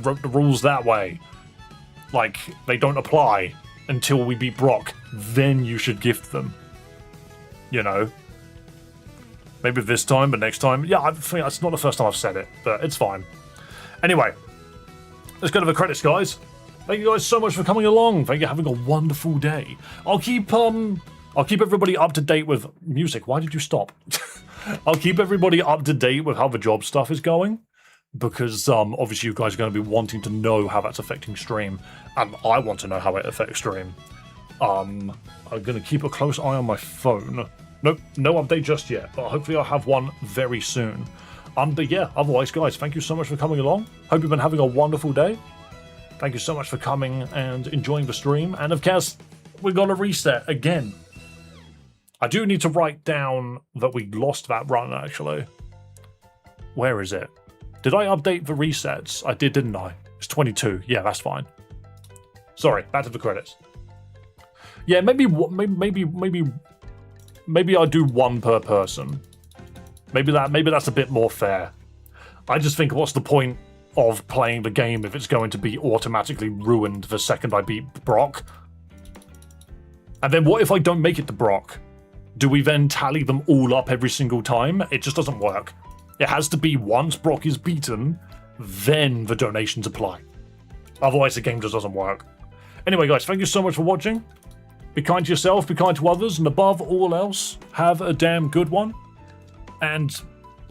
wrote the rules that way. Like, they don't apply until we beat Brock. Then you should gift them. You know? Maybe this time, but next time. Yeah, I think that's not the first time I've said it, but it's fine. Anyway, let's go to the credits, guys. Thank you guys so much for coming along. Thank you for having a wonderful day. I'll keep everybody up to date with music. Why did you stop? I'll keep everybody up to date with how the job stuff is going, because obviously you guys are going to be wanting to know how that's affecting stream, and I want to know how it affects stream. I'm going to keep a close eye on my phone. Nope, no update just yet, but hopefully I'll have one very soon. But yeah, otherwise, guys, thank you so much for coming along. Hope you've been having a wonderful day. Thank you so much for coming and enjoying the stream. And of course, we're going to reset again. I do need to write down that we lost that run, actually. Where is it? Did I update the resets? I did, didn't I? It's 22. Yeah, that's fine. Sorry, back to the credits. Yeah, maybe I do one per person. Maybe that's a bit more fair. I just think, what's the point of playing the game if it's going to be automatically ruined the second I beat Brock? And then what if I don't make it to Brock? Do we then tally them all up every single time? It just doesn't work. It has to be once Brock is beaten, then the donations apply. Otherwise the game just doesn't work. Anyway, guys, thank you so much for watching. Be kind to yourself, be kind to others, and above all else, have a damn good one. And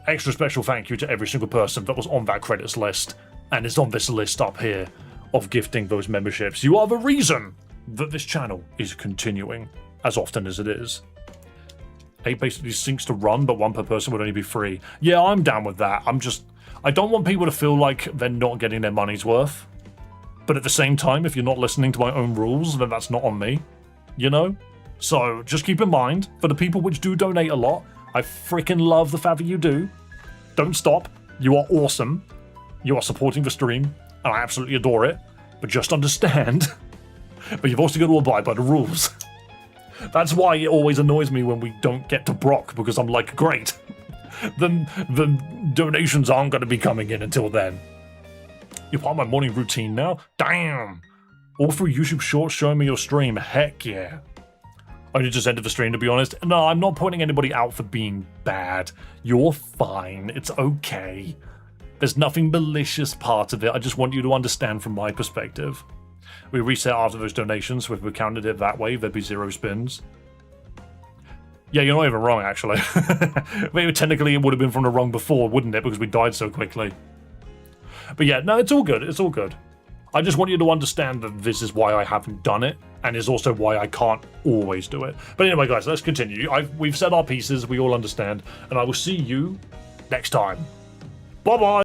extra special thank you to every single person that was on that credits list and is on this list up here of gifting those memberships. You are the reason that this channel is continuing as often as it is. 8 basically sinks to run, but 1 per person would only be free. Yeah, I'm down with that. I don't want people to feel like they're not getting their money's worth. But at the same time, if you're not listening to my own rules, then that's not on me. You know? So just keep in mind, for the people which do donate a lot, I freaking love the fact that you do. Don't stop. You are awesome. You are supporting the stream, and I absolutely adore it. But just understand, but you've also got to abide by the rules. That's why it always annoys me when we don't get to Brock, because I'm like, great. The donations aren't going to be coming in until then. You're part of my morning routine now? Damn! All through YouTube Shorts showing me your stream. Heck yeah. I only just ended the stream, to be honest. No, I'm not pointing anybody out for being bad. You're fine. It's okay. There's nothing malicious part of it. I just want you to understand from my perspective. We reset after those donations, so if we counted it that way, there'd be 0 spins. Yeah, you're not even wrong, actually. Maybe technically it would have been from the wrong before, wouldn't it? Because we died so quickly. But yeah, no, it's all good. It's all good. I just want you to understand that this is why I haven't done it, and is also why I can't always do it. But anyway, guys, let's continue. We've said our pieces, we all understand, and I will see you next time. Bye-bye!